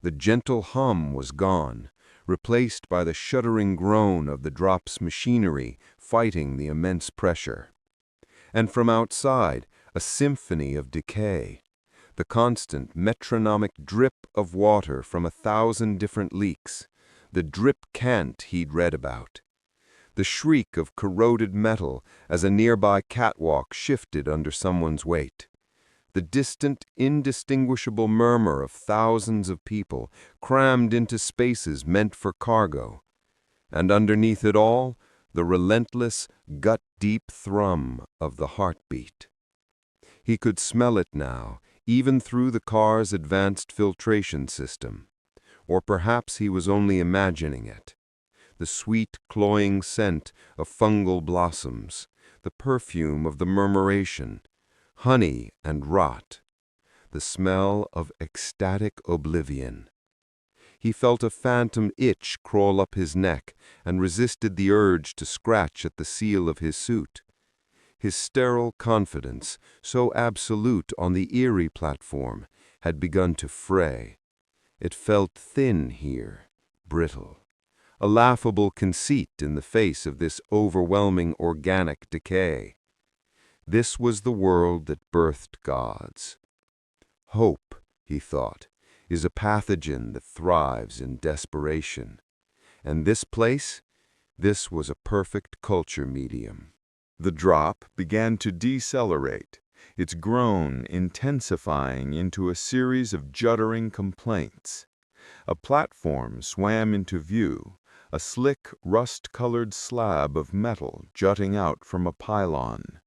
The gentle hum was gone, replaced by the shuddering groan of the drop's machinery fighting the immense pressure. And from outside, a symphony of decay, the constant metronomic drip of water from 1,000 different leaks, the drip cant he'd read about, the shriek of corroded metal as a nearby catwalk shifted under someone's weight, the distant, indistinguishable murmur of thousands of people crammed into spaces meant for cargo, and underneath it all, the relentless, gut-deep thrum of the heartbeat. He could smell it now, even through the car's advanced filtration system. Or perhaps he was only imagining it. The sweet, cloying scent of fungal blossoms, the perfume of the murmuration, honey and rot, the smell of ecstatic oblivion. He felt a phantom itch crawl up his neck and resisted the urge to scratch at the seal of his suit. His sterile confidence, so absolute on the Aerie platform, had begun to fray. It felt thin here, brittle, a laughable conceit in the face of this overwhelming organic decay. This was the world that birthed gods. Hope, he thought, is a pathogen that thrives in desperation. And this place, this was a perfect culture medium. The drop began to decelerate, its groan intensifying into a series of juddering complaints. A platform swam into view, a slick, rust-colored slab of metal jutting out from a pylon.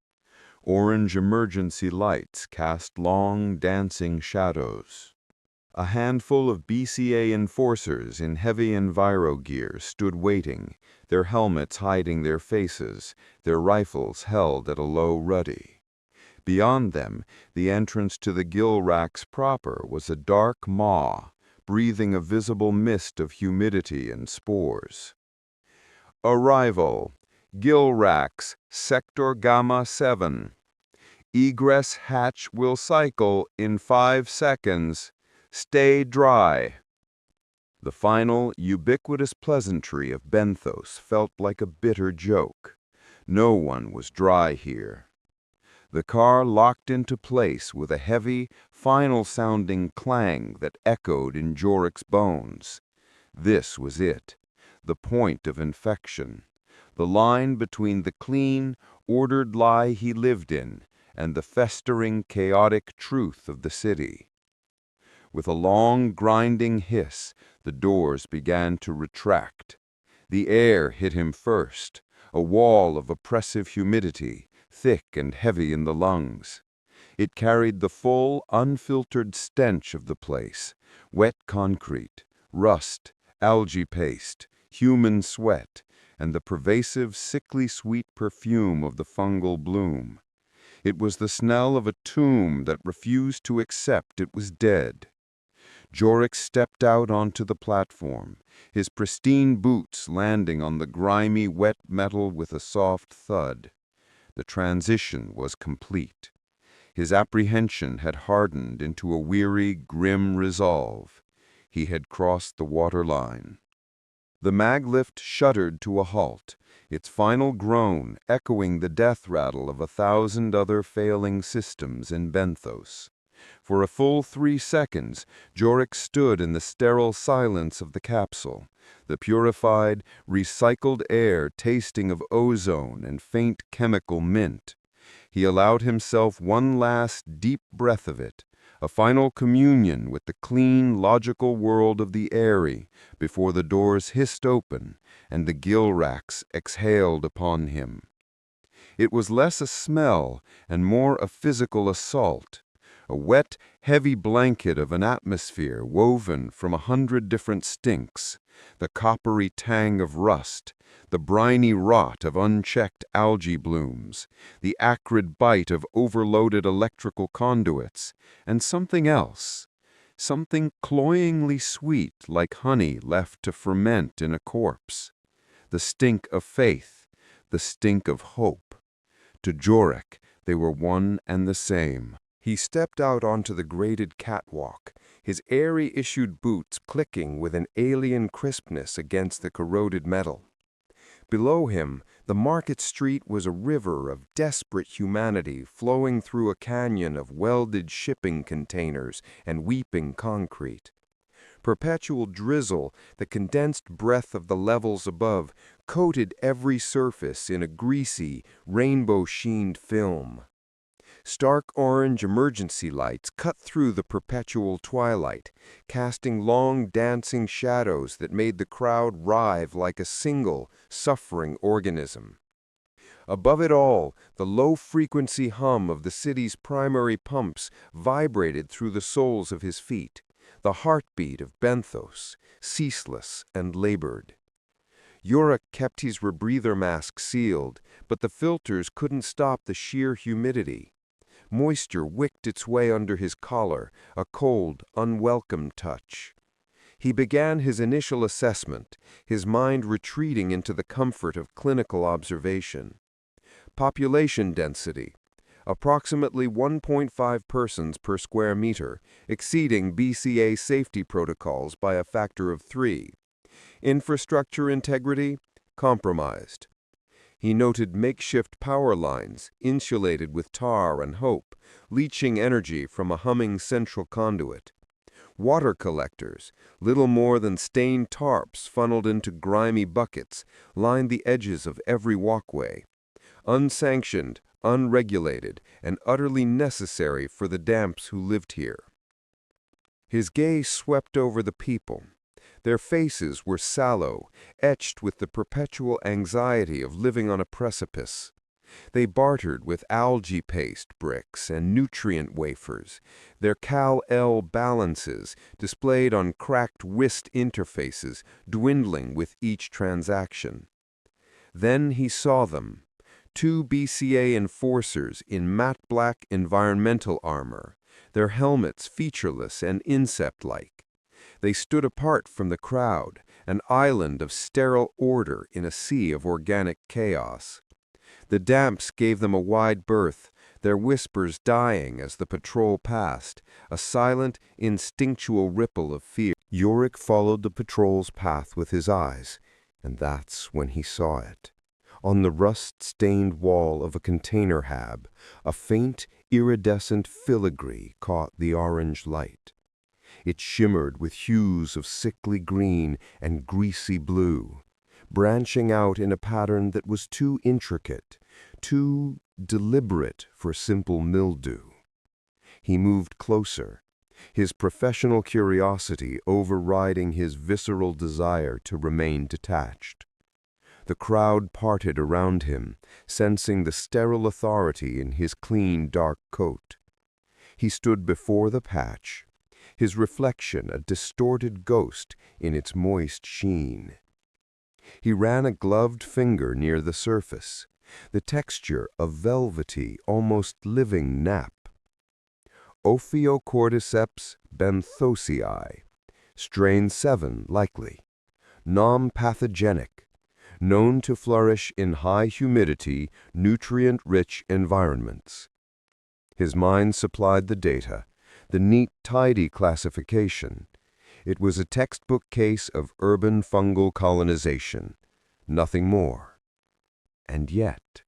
Orange emergency lights cast long, dancing shadows. A handful of BCA enforcers in heavy enviro gear stood waiting, their helmets hiding their faces, their rifles held at a low ruddy. Beyond them, the entrance to the gill racks proper was a dark maw, breathing a visible mist of humidity and spores. Arrival. Gill racks, Sector Gamma-9. Egress hatch will cycle in 5 seconds. Stay dry. The final, ubiquitous pleasantry of benthos felt like a bitter joke. No one was dry here. The car locked into place with a heavy, final-sounding clang that echoed in Joric's bones. This was it, the point of infection, the line between the clean, ordered lie he lived in and the festering, chaotic truth of the city. With a long, grinding hiss, the doors began to retract. The air hit him first, a wall of oppressive humidity, thick and heavy in the lungs. It carried the full, unfiltered stench of the place, wet concrete, rust, algae paste, human sweat, and the pervasive, sickly sweet perfume of the fungal bloom. It was the smell of a tomb that refused to accept it was dead. Joric stepped out onto the platform, his pristine boots landing on the grimy, wet metal with a soft thud. The transition was complete. His apprehension had hardened into a weary, grim resolve. He had crossed the waterline. The maglift shuddered to a halt, its final groan echoing the death rattle of 1,000 other failing systems in benthos. For a full 3 seconds, Joric stood in the sterile silence of the capsule, the purified, recycled air tasting of ozone and faint chemical mint. He allowed himself one last deep breath of it, a final communion with the clean, logical world of the Aerie, before the doors hissed open and the gill racks exhaled upon him. It was less a smell and more a physical assault. A wet, heavy blanket of an atmosphere woven from 100 different stinks, the coppery tang of rust, the briny rot of unchecked algae blooms, the acrid bite of overloaded electrical conduits, and something else, something cloyingly sweet like honey left to ferment in a corpse. The stink of faith, the stink of hope. To Joric, they were one and the same. He stepped out onto the graded catwalk, his Aerie-issued boots clicking with an alien crispness against the corroded metal. Below him, the market street was a river of desperate humanity flowing through a canyon of welded shipping containers and weeping concrete. Perpetual drizzle, the condensed breath of the levels above, coated every surface in a greasy, rainbow-sheened film. Stark orange emergency lights cut through the perpetual twilight, casting long dancing shadows that made the crowd writhe like a single, suffering organism. Above it all, the low-frequency hum of the city's primary pumps vibrated through the soles of his feet, the heartbeat of benthos, ceaseless and labored. Joric kept his rebreather mask sealed, but the filters couldn't stop the sheer humidity. Moisture wicked its way under his collar, a cold, unwelcome touch. He began his initial assessment, his mind retreating into the comfort of clinical observation. Population density: approximately 1.5 persons per square meter, exceeding BCA safety protocols by a factor of 3. Infrastructure integrity: compromised. He noted makeshift power lines, insulated with tar and hope, leaching energy from a humming central conduit. Water collectors, little more than stained tarps funneled into grimy buckets, lined the edges of every walkway. Unsanctioned, unregulated, and utterly necessary for the damps who lived here. His gaze swept over the people. Their faces were sallow, etched with the perpetual anxiety of living on a precipice. They bartered with algae paste bricks and nutrient wafers, their Cal-L balances displayed on cracked wrist interfaces, dwindling with each transaction. Then he saw them, 2 BCA enforcers in matte black environmental armor, their helmets featureless and insect-like. They stood apart from the crowd, an island of sterile order in a sea of organic chaos. The damps gave them a wide berth, their whispers dying as the patrol passed, a silent, instinctual ripple of fear. Joric followed the patrol's path with his eyes, and that's when he saw it. On the rust-stained wall of a container hab, a faint, iridescent filigree caught the orange light. It shimmered with hues of sickly green and greasy blue, branching out in a pattern that was too intricate, too deliberate for simple mildew. He moved closer, his professional curiosity overriding his visceral desire to remain detached. The crowd parted around him, sensing the sterile authority in his clean, dark coat. He stood before the patch, his reflection a distorted ghost in its moist sheen. He ran a gloved finger near the surface, the texture of velvety, almost living nap. Ophiocordyceps benthosii, strain 7 likely, non-pathogenic, known to flourish in high-humidity, nutrient-rich environments. His mind supplied the data, the neat, tidy classification. It was a textbook case of urban fungal colonization, nothing more. And yet,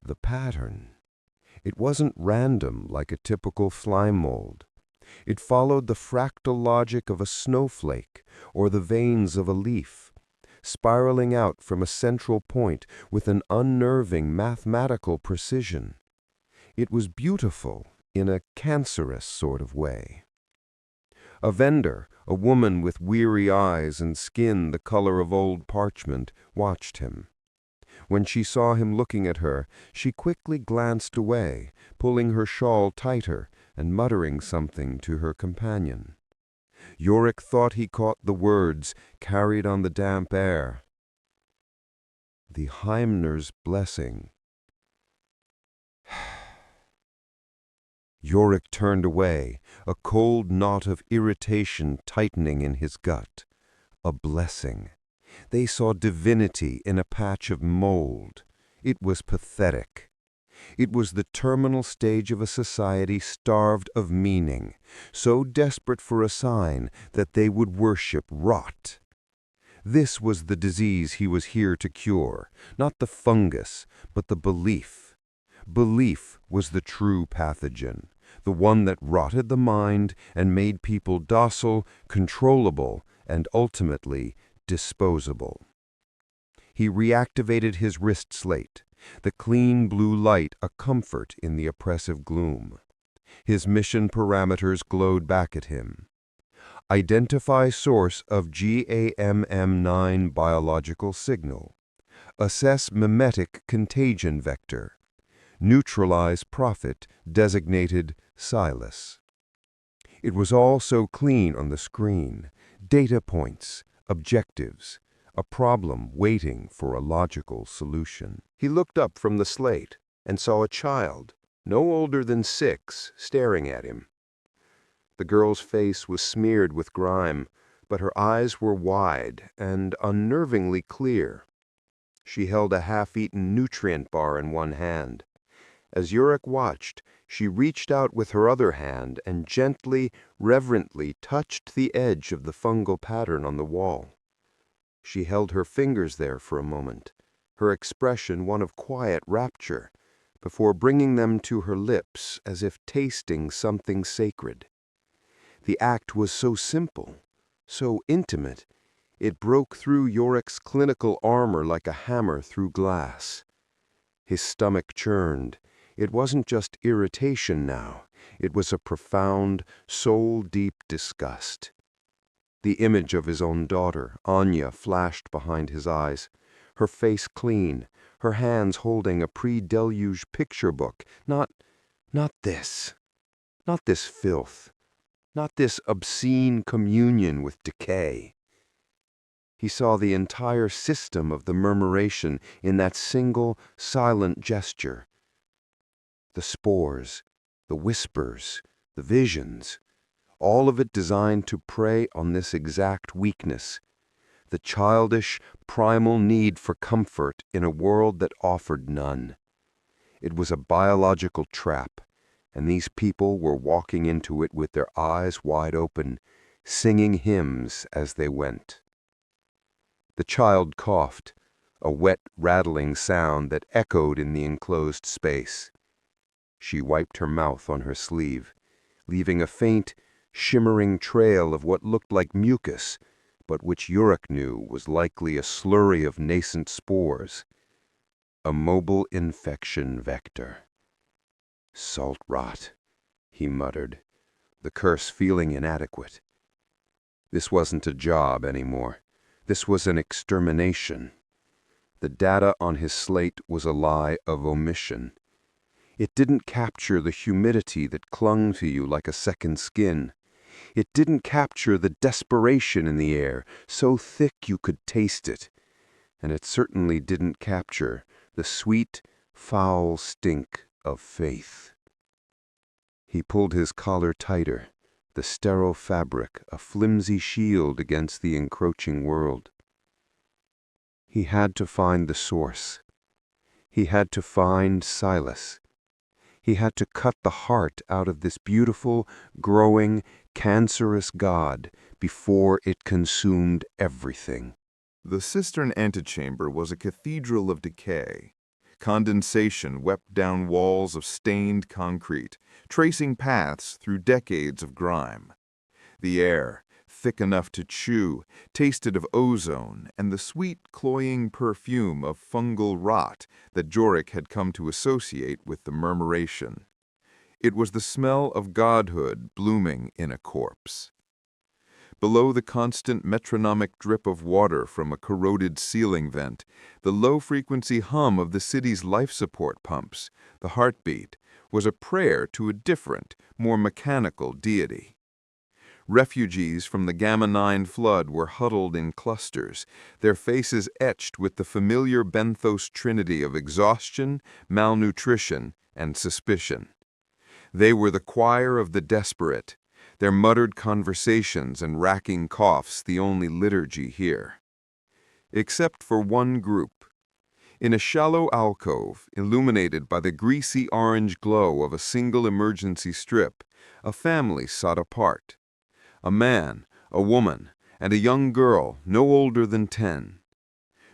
the pattern. It wasn't random like a typical fly mold. It followed the fractal logic of a snowflake or the veins of a leaf, spiraling out from a central point with an unnerving mathematical precision. It was beautiful in a cancerous sort of way. A vendor, a woman with weary eyes and skin the color of old parchment, watched him. When she saw him looking at her, she quickly glanced away, pulling her shawl tighter and muttering something to her companion. Joric thought he caught the words carried on the damp air. The Hymnal's blessing. Joric turned away, a cold knot of irritation tightening in his gut. A blessing. They saw divinity in a patch of mold. It was pathetic. It was the terminal stage of a society starved of meaning, so desperate for a sign that they would worship rot. This was the disease he was here to cure, not the fungus, but the belief. Belief was the true pathogen, the one that rotted the mind and made people docile, controllable, and ultimately disposable. He reactivated his wrist slate, the clean blue light a comfort in the oppressive gloom. His mission parameters glowed back at him. Identify source of Gamma-9 biological signal. Assess mimetic contagion vector. Neutralize prophet designated Silas. It was all so clean on the screen. Data points, objectives, a problem waiting for a logical solution. He looked up from the slate and saw a child, no older than 6, staring at him. The girl's face was smeared with grime, but her eyes were wide and unnervingly clear. She held a half-eaten nutrient bar in one hand. As Joric watched, she reached out with her other hand and gently, reverently touched the edge of the fungal pattern on the wall. She held her fingers there for a moment, her expression one of quiet rapture, before bringing them to her lips as if tasting something sacred. The act was so simple, so intimate, it broke through Joric's clinical armor like a hammer through glass. His stomach churned. It wasn't just irritation now. It was a profound, soul-deep disgust. The image of his own daughter, Anya, flashed behind his eyes, her face clean, her hands holding a pre-deluge picture book. Not this filth, not this obscene communion with decay. He saw the entire system of the murmuration in that single, silent gesture. The spores, the whispers, the visions, all of it designed to prey on this exact weakness, the childish, primal need for comfort in a world that offered none. It was a biological trap, and these people were walking into it with their eyes wide open, singing hymns as they went. The child coughed, a wet, rattling sound that echoed in the enclosed space. She wiped her mouth on her sleeve, leaving a faint, shimmering trail of what looked like mucus, but which Joric knew was likely a slurry of nascent spores. A mobile infection vector. Salt rot, he muttered, the curse feeling inadequate. This wasn't a job anymore. This was an extermination. The data on his slate was a lie of omission. It didn't capture the humidity that clung to you like a second skin. It didn't capture the desperation in the air, so thick you could taste it. And it certainly didn't capture the sweet, foul stink of faith. He pulled his collar tighter, the sterile fabric a flimsy shield against the encroaching world. He had to find the source. He had to find Silas. He had to cut the heart out of this beautiful, growing, cancerous god before it consumed everything. The cistern antechamber was a cathedral of decay. Condensation wept down walls of stained concrete, tracing paths through decades of grime. The air, thick enough to chew, tasted of ozone and the sweet, cloying perfume of fungal rot that Joric had come to associate with the murmuration. It was the smell of godhood blooming in a corpse. Below the constant metronomic drip of water from a corroded ceiling vent, the low-frequency hum of the city's life support pumps, the heartbeat, was a prayer to a different, more mechanical deity. Refugees from the Gamma-9 flood were huddled in clusters, their faces etched with the familiar benthos trinity of exhaustion, malnutrition, and suspicion. They were the choir of the desperate, their muttered conversations and racking coughs the only liturgy here. Except for one group. In a shallow alcove, illuminated by the greasy orange glow of a single emergency strip, a family sat apart. A man, a woman, and a young girl no older than 10.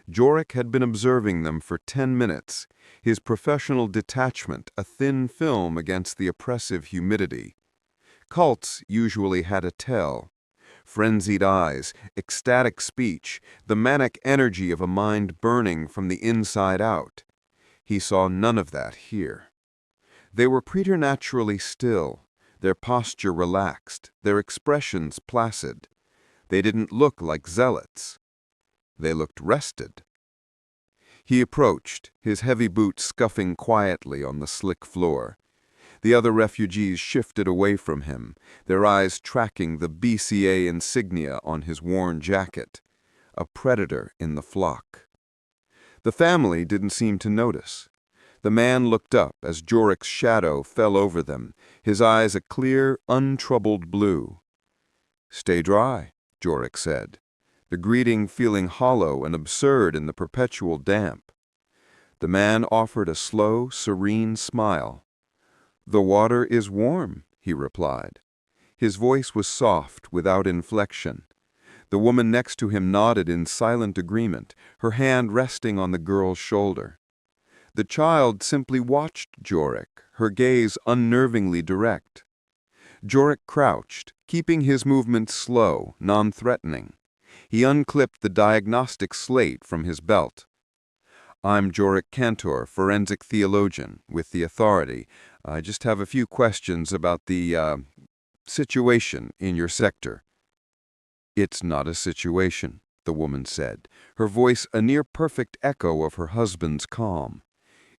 Joric had been observing them for 10 minutes, his professional detachment a thin film against the oppressive humidity. Cults usually had a tell. Frenzied eyes, ecstatic speech, the manic energy of a mind burning from the inside out. He saw none of that here. They were preternaturally still, their posture relaxed, their expressions placid. They didn't look like zealots. They looked rested. He approached, his heavy boots scuffing quietly on the slick floor. The other refugees shifted away from him, their eyes tracking the BCA insignia on his worn jacket, a predator in the flock. The family didn't seem to notice. The man looked up as Joric's shadow fell over them, his eyes a clear, untroubled blue. "Stay dry," Joric said, the greeting feeling hollow and absurd in the perpetual damp. The man offered a slow, serene smile. "The water is warm," he replied. His voice was soft, without inflection. The woman next to him nodded in silent agreement, her hand resting on the girl's shoulder. The child simply watched Joric, her gaze unnervingly direct. Joric crouched, keeping his movements slow, non-threatening. He unclipped the diagnostic slate from his belt. "I'm Joric Kantor, Forensic Theologian, with the Authority. I just have a few questions about the, situation in your sector." "It's not a situation," the woman said, her voice a near-perfect echo of her husband's calm.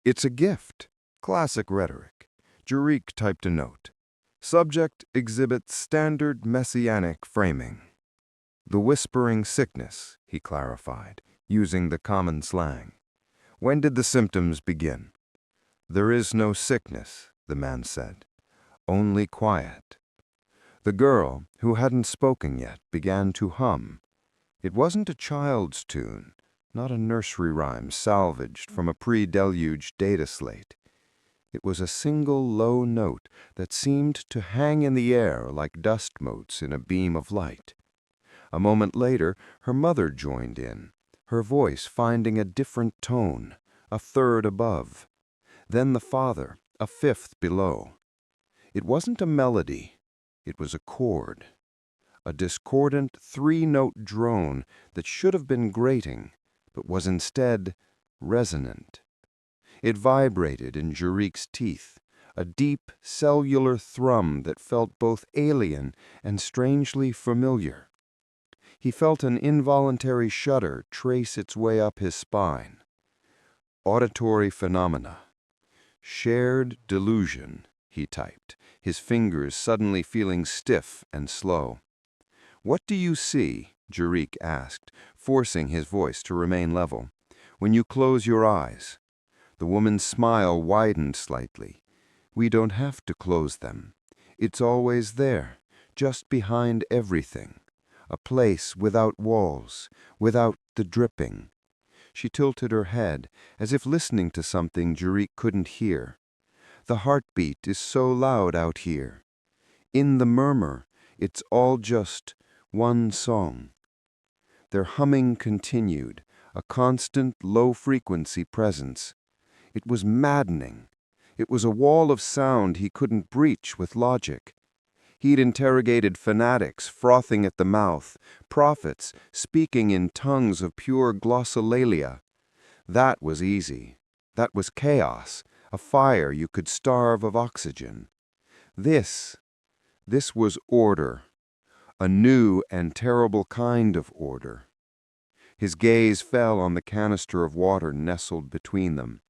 "It's a gift." Classic rhetoric. Joric typed a note. Subject exhibits standard messianic framing. "The whispering sickness," he clarified, using the common slang. "When did the symptoms begin?" "There is no sickness," the man said. "Only quiet." The girl, who hadn't spoken yet, began to hum. It wasn't a child's tune, not a nursery rhyme salvaged from a pre-deluge data slate. It was a single low note that seemed to hang in the air like dust motes in a beam of light. A moment later, her mother joined in, her voice finding a different tone, a third above. Then the father, a fifth below. It wasn't a melody. It was a chord, a discordant three-note drone that should have been grating, but was instead resonant. It vibrated in Joric's teeth, a deep cellular thrum that felt both alien and strangely familiar. He felt an involuntary shudder trace its way up his spine. Auditory phenomena. Shared delusion, he typed, his fingers suddenly feeling stiff and slow. "What do you see?" Joric asked, forcing his voice to remain level. "When you close your eyes?" The woman's smile widened slightly. "We don't have to close them. It's always there, just behind everything. A place without walls, without the dripping." She tilted her head, as if listening to something Joric couldn't hear. "The heartbeat is so loud out here. In the murmur, it's all just one song." Their humming continued, a constant low-frequency presence. It was maddening. It was a wall of sound he couldn't breach with logic. He'd interrogated fanatics frothing at the mouth, prophets speaking in tongues of pure glossolalia. That was easy. That was chaos, a fire you could starve of oxygen. This was order, a new and terrible kind of order. His gaze fell on the canister of water nestled between them.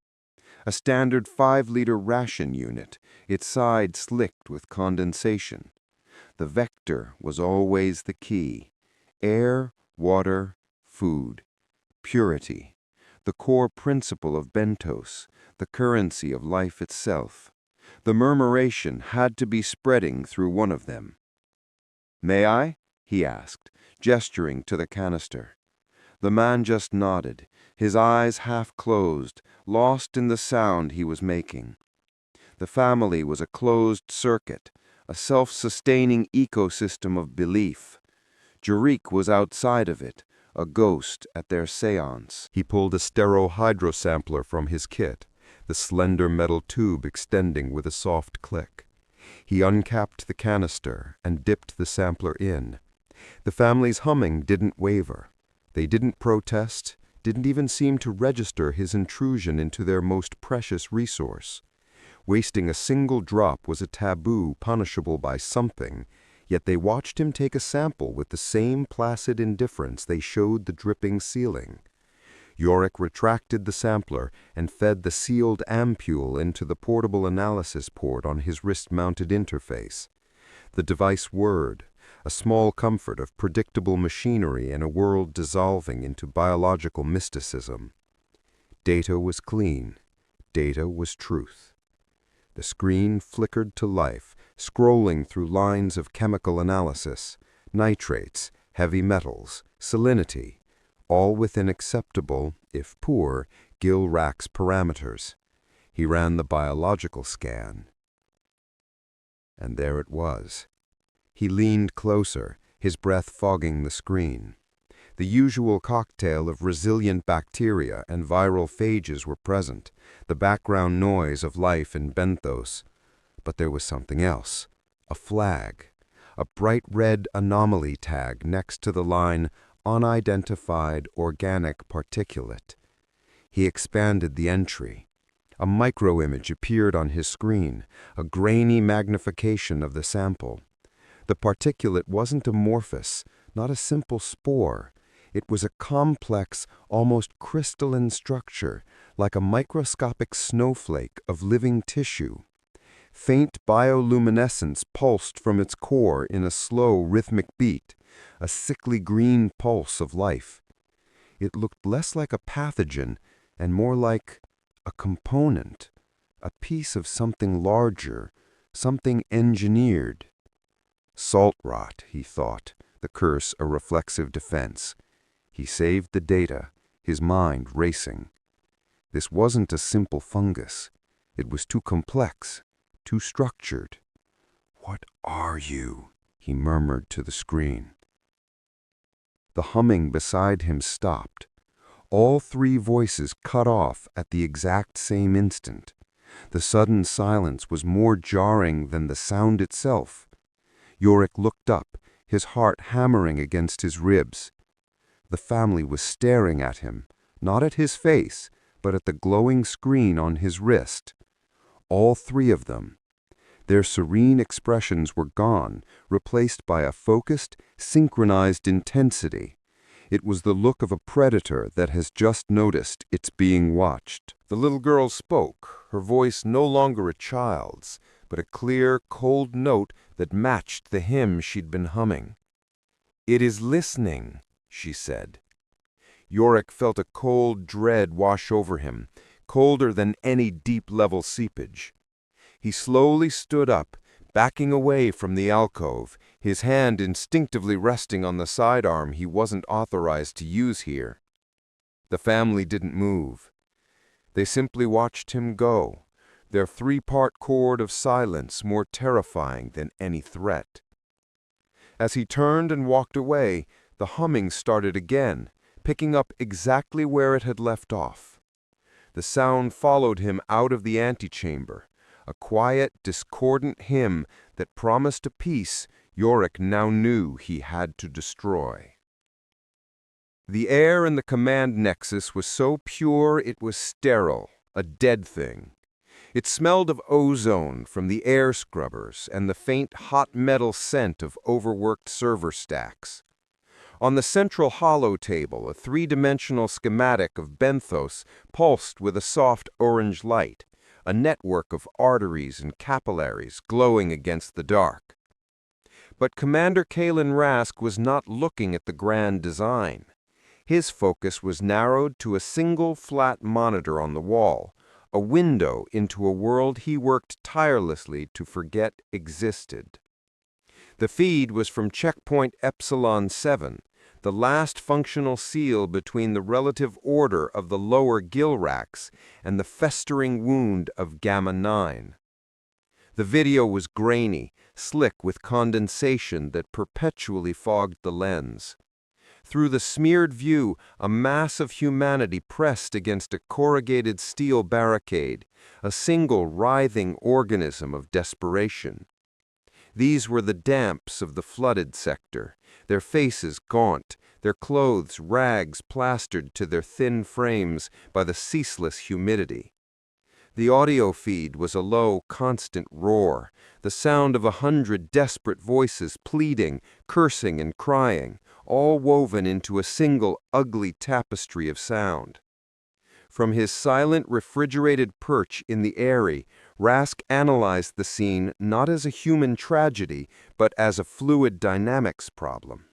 A standard 5-liter ration unit, its side slicked with condensation. The vector was always the key. Air, water, food. Purity. The core principle of bentos, the currency of life itself. The murmuration had to be spreading through one of them. "May I?" he asked, gesturing to the canister. The man just nodded, his eyes half closed, lost in the sound he was making. The family was a closed circuit, a self-sustaining ecosystem of belief. Joric was outside of it, a ghost at their séance. He pulled a stereo hydrosampler from his kit, the slender metal tube extending with a soft click. He uncapped the canister and dipped the sampler in. The family's humming didn't waver. They didn't protest, didn't even seem to register his intrusion into their most precious resource. Wasting a single drop was a taboo punishable by something, yet they watched him take a sample with the same placid indifference they showed the dripping ceiling. Joric retracted the sampler and fed the sealed ampule into the portable analysis port on his wrist-mounted interface. The device whirred, a small comfort of predictable machinery in a world dissolving into biological mysticism. Data was clean. Data was truth. The screen flickered to life, scrolling through lines of chemical analysis, nitrates, heavy metals, salinity, all within acceptable, if poor, Gilrax parameters. He ran the biological scan. And there it was. He leaned closer, his breath fogging the screen. The usual cocktail of resilient bacteria and viral phages were present, the background noise of life in benthos. But there was something else, a flag, a bright red anomaly tag next to the line unidentified organic particulate. He expanded the entry. A microimage appeared on his screen, a grainy magnification of the sample. The particulate wasn't amorphous, not a simple spore. It was a complex, almost crystalline structure, like a microscopic snowflake of living tissue. Faint bioluminescence pulsed from its core in a slow, rhythmic beat, a sickly green pulse of life. It looked less like a pathogen and more like a component, a piece of something larger, something engineered. Salt rot, he thought, the curse a reflexive defense. He saved the data, his mind racing. This wasn't a simple fungus. It was too complex, too structured. "What are you?" he murmured to the screen. The humming beside him stopped. All three voices cut off at the exact same instant. The sudden silence was more jarring than the sound itself. Joric looked up, his heart hammering against his ribs. The family was staring at him, not at his face, but at the glowing screen on his wrist. All three of them. Their serene expressions were gone, replaced by a focused, synchronized intensity. It was the look of a predator that has just noticed it's being watched. The little girl spoke, her voice no longer a child's, but a clear, cold note that matched the hymn she'd been humming. "It is listening," she said. Joric felt a cold dread wash over him, colder than any deep-level seepage. He slowly stood up, backing away from the alcove, his hand instinctively resting on the sidearm he wasn't authorized to use here. The family didn't move. They simply watched him go, their three-part cord of silence more terrifying than any threat. As he turned and walked away, the humming started again, picking up exactly where it had left off. The sound followed him out of the antechamber, a quiet, discordant hymn that promised a peace Joric now knew he had to destroy. The air in the command nexus was so pure it was sterile, a dead thing. It smelled of ozone from the air scrubbers and the faint hot metal scent of overworked server stacks. On the central hollow table, a three-dimensional schematic of benthos pulsed with a soft orange light, a network of arteries and capillaries glowing against the dark. But Commander Kalen Rask was not looking at the grand design. His focus was narrowed to a single flat monitor on the wall, a window into a world he worked tirelessly to forget existed. The feed was from checkpoint Epsilon 7, the last functional seal between the relative order of the lower Gilrax and the festering wound of Gamma-9. The video was grainy, slick with condensation that perpetually fogged the lens. Through the smeared view, a mass of humanity pressed against a corrugated steel barricade, a single writhing organism of desperation. These were the damps of the flooded sector, their faces gaunt, their clothes rags plastered to their thin frames by the ceaseless humidity. The audio feed was a low, constant roar, the sound of 100 desperate voices pleading, cursing, and crying, all woven into a single ugly tapestry of sound. From his silent, refrigerated perch in the Aerie, Rask analyzed the scene not as a human tragedy, but as a fluid dynamics problem.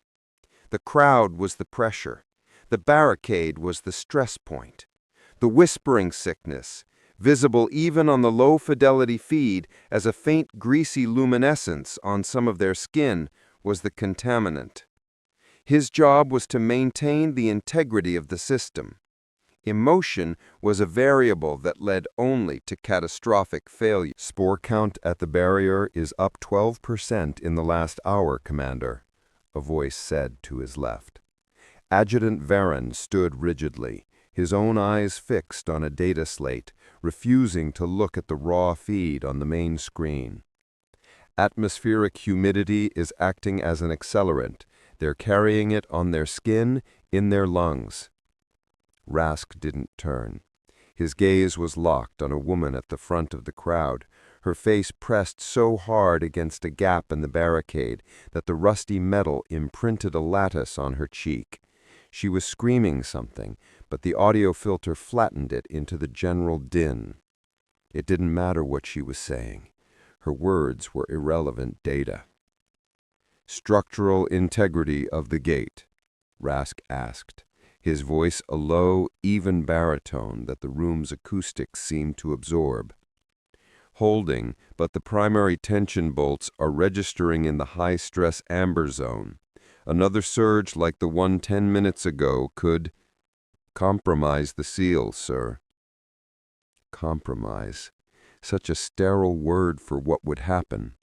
The crowd was the pressure. The barricade was the stress point. The whispering sickness, visible even on the low-fidelity feed as a faint greasy luminescence on some of their skin, was the contaminant. His job was to maintain the integrity of the system. Emotion was a variable that led only to catastrophic failure. Spore count at the barrier is up 12% in the last hour, Commander, a voice said to his left. Adjutant Varen stood rigidly, his own eyes fixed on a data slate, refusing to look at the raw feed on the main screen. Atmospheric humidity is acting as an accelerant. They're carrying it on their skin, in their lungs. Rask didn't turn. His gaze was locked on a woman at the front of the crowd, her face pressed so hard against a gap in the barricade that the rusty metal imprinted a lattice on her cheek. She was screaming something, but the audio filter flattened it into the general din. It didn't matter what she was saying. Her words were irrelevant data. "Structural integrity of the gate," Rask asked, his voice a low, even baritone that the room's acoustics seemed to absorb. "Holding, but the primary tension bolts are registering in the high-stress amber zone. Another surge like the one 10 minutes ago could compromise the seal, sir." Compromise. Such a sterile word for what would happen.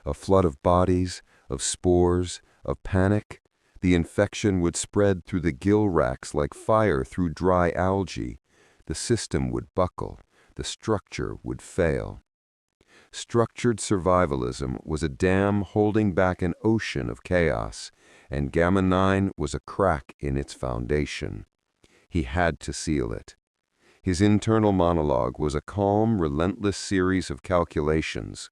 A flood of bodies, of spores, of panic. The infection would spread through the gill racks like fire through dry algae. The system would buckle. The structure would fail. Structured survivalism was a dam holding back an ocean of chaos, and Gamma-9 was a crack in its foundation. He had to seal it. His internal monologue was a calm, relentless series of calculations.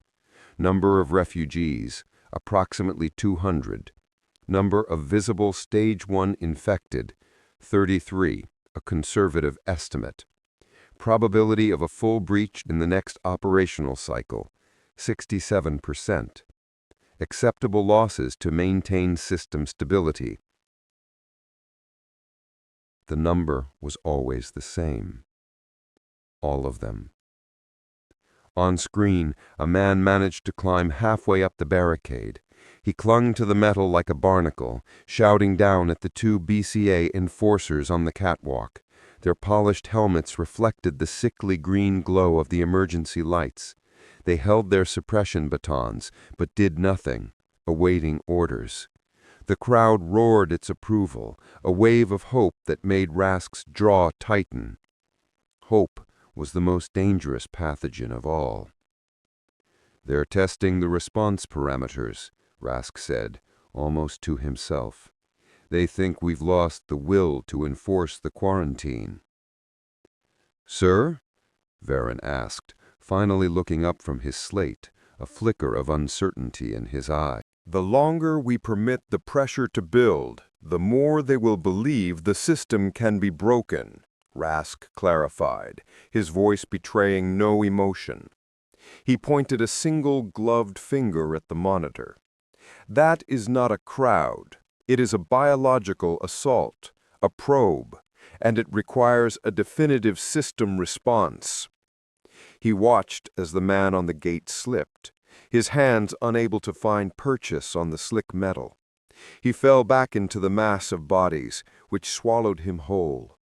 Number of refugees, approximately 200. Number of visible Stage 1 infected, 33, a conservative estimate. Probability of a full breach in the next operational cycle, 67%. Acceptable losses to maintain system stability. The number was always the same. All of them. On screen, a man managed to climb halfway up the barricade. He clung to the metal like a barnacle, shouting down at the 2 BCA enforcers on the catwalk. Their polished helmets reflected the sickly green glow of the emergency lights. They held their suppression batons, but did nothing, awaiting orders. The crowd roared its approval, a wave of hope that made Rask's jaw tighten. Hope was the most dangerous pathogen of all. "They're testing the response parameters," Rask said, almost to himself. "They think we've lost the will to enforce the quarantine." "Sir?" Varen asked, finally looking up from his slate, a flicker of uncertainty in his eye. The longer we permit the pressure to build, the more they will believe the system can be broken, Rask clarified, his voice betraying no emotion. He pointed a single gloved finger at the monitor. "That is not a crowd. It is a biological assault, a probe, and it requires a definitive system response." He watched as the man on the gate slipped, his hands unable to find purchase on the slick metal. He fell back into the mass of bodies, which swallowed him whole.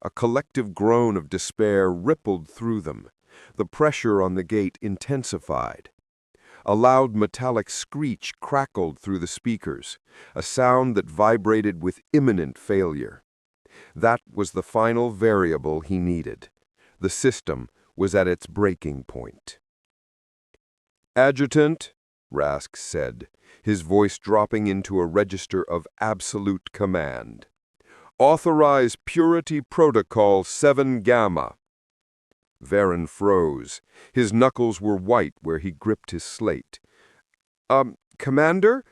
A collective groan of despair rippled through them. The pressure on the gate intensified. A loud metallic screech crackled through the speakers, a sound that vibrated with imminent failure. That was the final variable he needed. The system was at its breaking point. "Adjutant," Rask said, his voice dropping into a register of absolute command. "Authorize Purity Protocol 7 Gamma." Varen froze. His knuckles were white where he gripped his slate. Commander,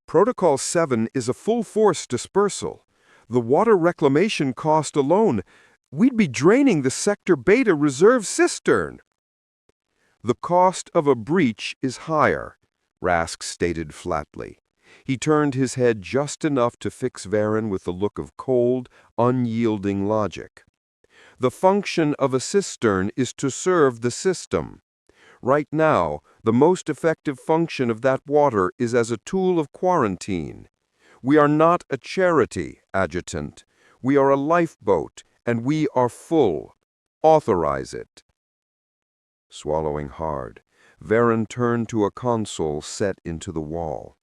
Protocol 7 is a full-force dispersal. The water reclamation cost alone, we'd be draining the Sector Beta reserve cistern." "The cost of a breach is higher," Rask stated flatly. He turned his head just enough to fix Varen with a look of cold, unyielding logic. "The function of a cistern is to serve the system. Right now, the most effective function of that water is as a tool of quarantine. We are not a charity, Adjutant. We are a lifeboat, and we are full. Authorize it." Swallowing hard, Varen turned to a console set into the wall.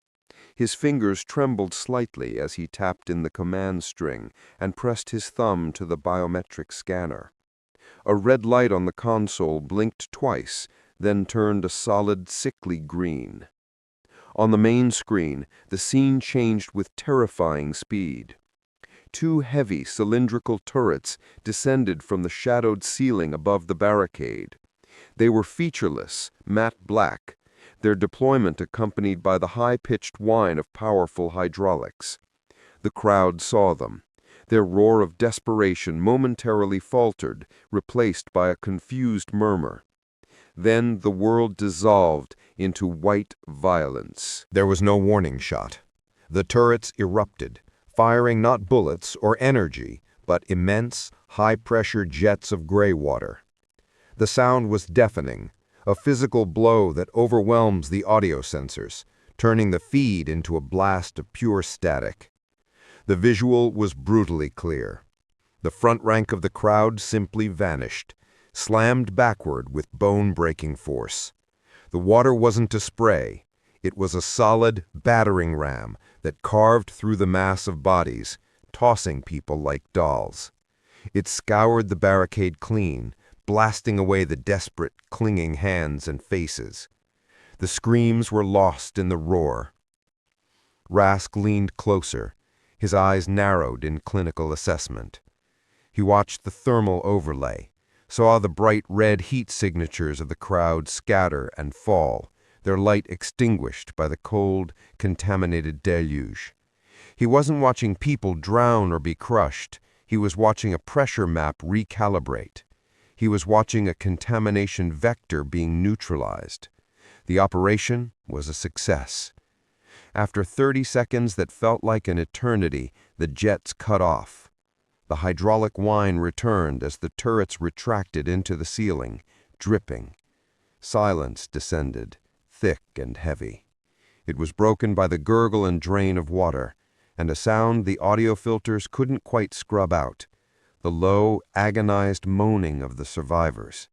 His fingers trembled slightly as he tapped in the command string and pressed his thumb to the biometric scanner. A red light on the console blinked twice, then turned a solid, sickly green. On the main screen, the scene changed with terrifying speed. Two heavy, cylindrical turrets descended from the shadowed ceiling above the barricade. They were featureless, matte black, their deployment accompanied by the high-pitched whine of powerful hydraulics. The crowd saw them. Their roar of desperation momentarily faltered, replaced by a confused murmur. Then the world dissolved into white violence. There was no warning shot. The turrets erupted, firing not bullets or energy, but immense, high-pressure jets of gray water. The sound was deafening, a physical blow that overwhelms the audio sensors, turning the feed into a blast of pure static. The visual was brutally clear. The front rank of the crowd simply vanished, slammed backward with bone-breaking force. The water wasn't a spray. It was a solid battering ram that carved through the mass of bodies, tossing people like dolls. It scoured the barricade clean, blasting away the desperate, clinging hands and faces. The screams were lost in the roar. Rask leaned closer, his eyes narrowed in clinical assessment. He watched the thermal overlay, saw the bright red heat signatures of the crowd scatter and fall, their light extinguished by the cold, contaminated deluge. He wasn't watching people drown or be crushed. He was watching a pressure map recalibrate. He was watching a contamination vector being neutralized. The operation was a success. After 30 seconds that felt like an eternity, the jets cut off. The hydraulic whine returned as the turrets retracted into the ceiling, dripping. Silence descended, thick and heavy. It was broken by the gurgle and drain of water, and a sound the audio filters couldn't quite scrub out, the low, agonized moaning of the survivors.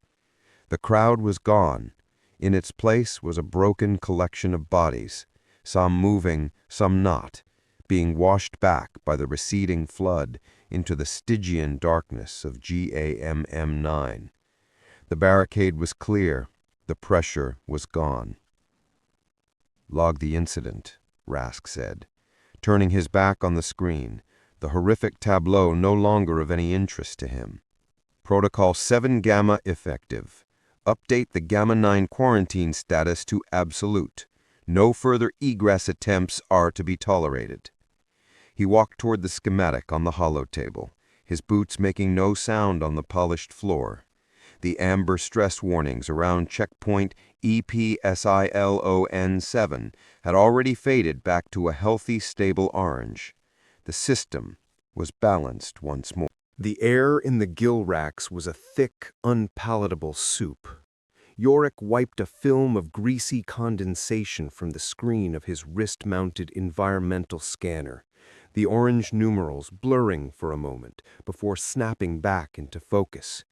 The crowd was gone. In its place was a broken collection of bodies, some moving, some not, being washed back by the receding flood into the Stygian darkness of Gamm-9. The barricade was clear. The pressure was gone. "Log the incident," Rask said, turning his back on the screen, the horrific tableau no longer of any interest to him. "Protocol 7 Gamma effective. Update the Gamma-9 quarantine status to absolute. No further egress attempts are to be tolerated." He walked toward the schematic on the holotable, his boots making no sound on the polished floor. The amber stress warnings around checkpoint EPSILON7 had already faded back to a healthy, stable orange. The system was balanced once more. The air in the gill racks was a thick, unpalatable soup. Joric wiped a film of greasy condensation from the screen of his wrist-mounted environmental scanner, the orange numerals blurring for a moment before snapping back into focus.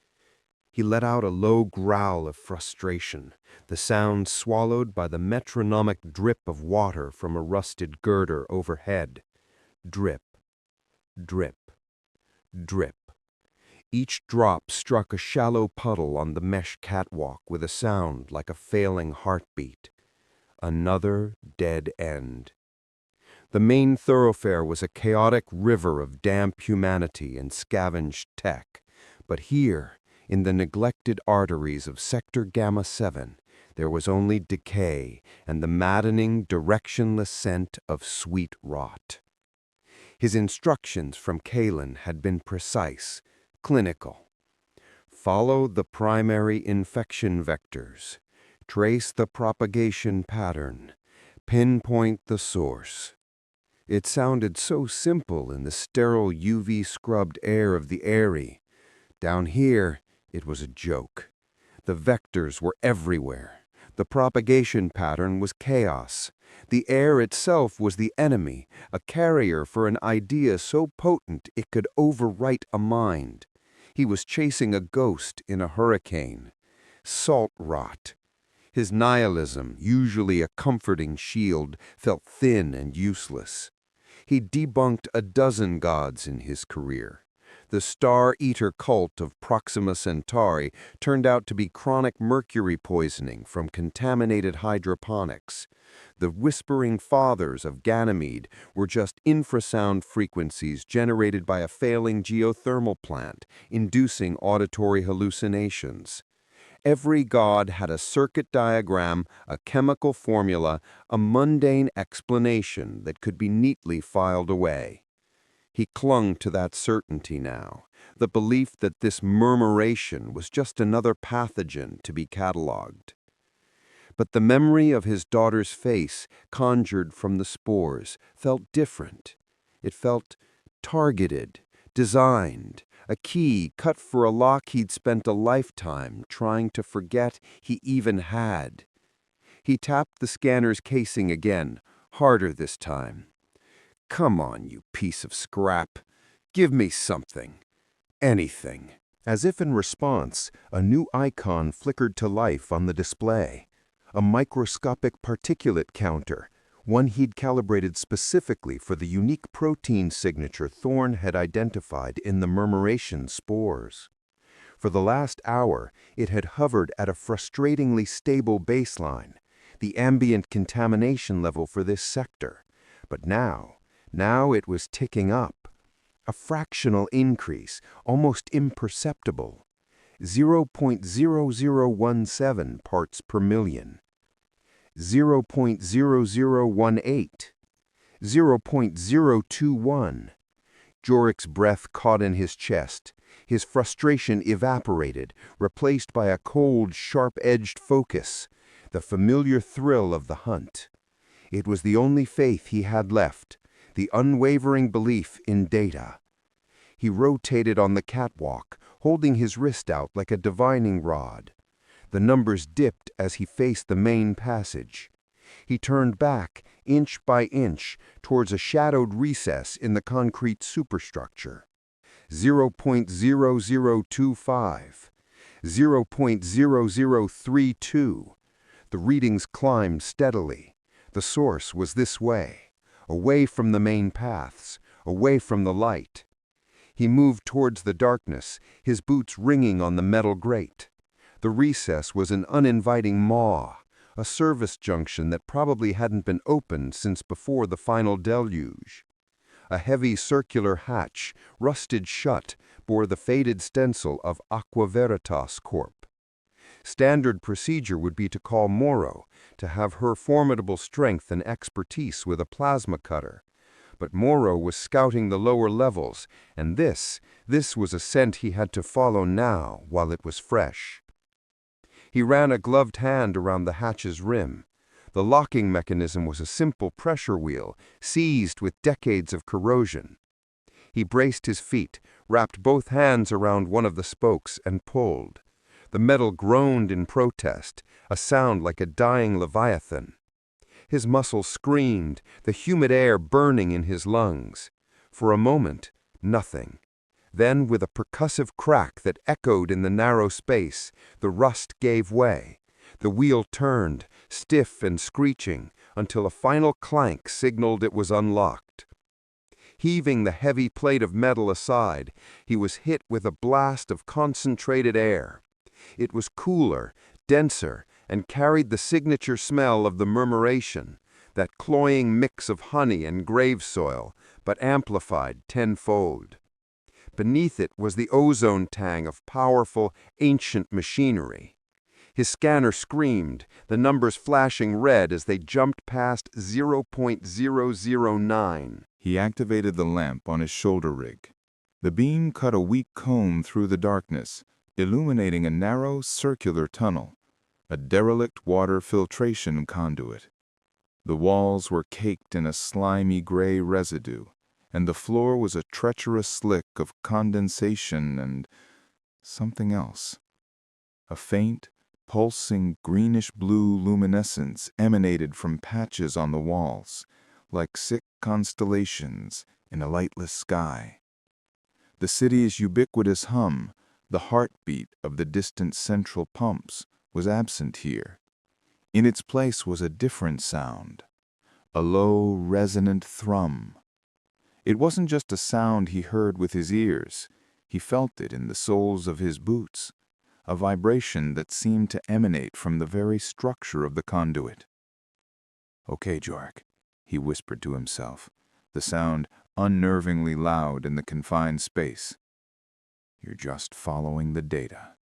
He let out a low growl of frustration, the sound swallowed by the metronomic drip of water from a rusted girder overhead. Drip, drip, drip. Each drop struck a shallow puddle on the mesh catwalk with a sound like a failing heartbeat. Another dead end. The main thoroughfare was a chaotic river of damp humanity and scavenged tech, but here, in the neglected arteries of Sector Gamma-7, there was only decay and the maddening, directionless scent of sweet rot. His instructions from Kalen had been precise, clinical. Follow the primary infection vectors. Trace the propagation pattern. Pinpoint the source. It sounded so simple in the sterile UV-scrubbed air of the Aerie. Down here, it was a joke. The vectors were everywhere. The propagation pattern was chaos. The air itself was the enemy, a carrier for an idea so potent it could overwrite a mind. He was chasing a ghost in a hurricane. Salt rot. His nihilism, usually a comforting shield, felt thin and useless. He debunked a dozen gods in his career. The Star-Eater cult of Proxima Centauri turned out to be chronic mercury poisoning from contaminated hydroponics. The Whispering Fathers of Ganymede were just infrasound frequencies generated by a failing geothermal plant, inducing auditory hallucinations. Every god had a circuit diagram, a chemical formula, a mundane explanation that could be neatly filed away. He clung to that certainty now, the belief that this murmuration was just another pathogen to be catalogued. But the memory of his daughter's face, conjured from the spores, felt different. It felt targeted, designed, a key cut for a lock he'd spent a lifetime trying to forget he even had. He tapped the scanner's casing again, harder this time. "Come on, you piece of scrap. Give me something. Anything." As if in response, a new icon flickered to life on the display. A microscopic particulate counter, one he'd calibrated specifically for the unique protein signature Thorne had identified in the murmuration spores. For the last hour, it had hovered at a frustratingly stable baseline, the ambient contamination level for this sector. But now it was ticking up. A fractional increase, almost imperceptible. 0.0017 parts per million. 0.0018. 0.021. Joric's breath caught in his chest. His frustration evaporated, replaced by a cold, sharp-edged focus, the familiar thrill of the hunt. It was the only faith he had left, the unwavering belief in data. He rotated on the catwalk, holding his wrist out like a divining rod. The numbers dipped as he faced the main passage. He turned back, inch by inch, towards a shadowed recess in the concrete superstructure. 0.0025. 0.0032. The readings climbed steadily. The source was this way, away from the main paths, away from the light. He moved towards the darkness, his boots ringing on the metal grate. The recess was an uninviting maw, a service junction that probably hadn't been opened since before the final deluge. A heavy circular hatch, rusted shut, bore the faded stencil of Aqua Veritas Corp. Standard procedure would be to call Morrow, to have her formidable strength and expertise with a plasma cutter. But Morrow was scouting the lower levels, and this was a scent he had to follow now while it was fresh. He ran a gloved hand around the hatch's rim. The locking mechanism was a simple pressure wheel, seized with decades of corrosion. He braced his feet, wrapped both hands around one of the spokes, and pulled. The metal groaned in protest, a sound like a dying leviathan. His muscles screamed, the humid air burning in his lungs. For a moment, nothing. Then, with a percussive crack that echoed in the narrow space, the rust gave way. The wheel turned, stiff and screeching, until a final clank signaled it was unlocked. Heaving the heavy plate of metal aside, he was hit with a blast of concentrated air. It was cooler, denser, and carried the signature smell of the murmuration, that cloying mix of honey and grave soil, but amplified tenfold. Beneath it was the ozone tang of powerful, ancient machinery. His scanner screamed, the numbers flashing red as they jumped past 0.009. He activated the lamp on his shoulder rig. The beam cut a weak cone through the darkness, illuminating a narrow, circular tunnel, a derelict water filtration conduit. The walls were caked in a slimy gray residue, and the floor was a treacherous slick of condensation and something else. A faint, pulsing greenish-blue luminescence emanated from patches on the walls, like sick constellations in a lightless sky. The city's ubiquitous hum, the heartbeat of the distant central pumps, was absent here. In its place was a different sound, a low, resonant thrum. It wasn't just a sound he heard with his ears. He felt it in the soles of his boots, a vibration that seemed to emanate from the very structure of the conduit. "Okay, Joric," he whispered to himself, the sound unnervingly loud in the confined space. "You're just following the data."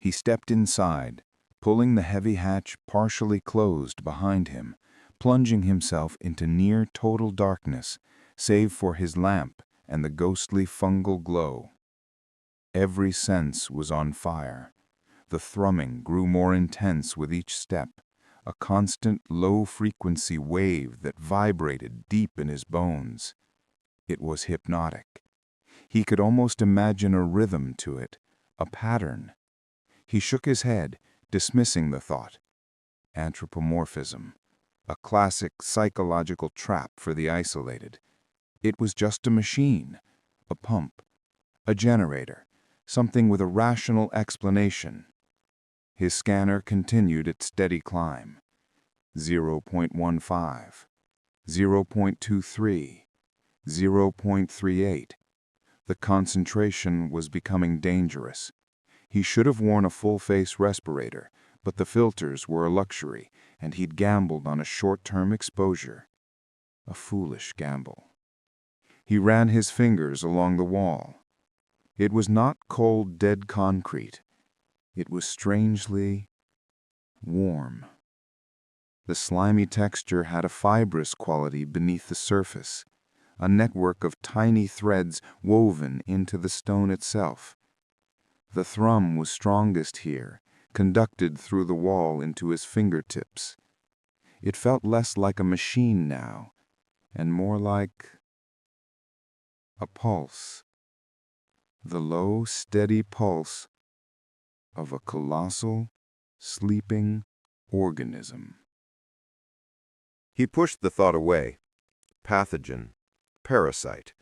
He stepped inside, pulling the heavy hatch partially closed behind him, plunging himself into near total darkness, save for his lamp and the ghostly fungal glow. Every sense was on fire. The thrumming grew more intense with each step, a constant low-frequency wave that vibrated deep in his bones. It was hypnotic. He could almost imagine a rhythm to it, a pattern. He shook his head, dismissing the thought. Anthropomorphism, a classic psychological trap for the isolated. It was just a machine, a pump, a generator, something with a rational explanation. His scanner continued its steady climb. 0.15, 0.23, 0.38. The concentration was becoming dangerous. He should have worn a full-face respirator, but the filters were a luxury, and he'd gambled on a short-term exposure. A foolish gamble. He ran his fingers along the wall. It was not cold, dead concrete. It was strangely warm. The slimy texture had a fibrous quality beneath the surface, a network of tiny threads woven into the stone itself. The thrum was strongest here, conducted through the wall into his fingertips. It felt less like a machine now, and more like a pulse. The low, steady pulse of a colossal, sleeping organism. He pushed the thought away. Pathogen. Parasite.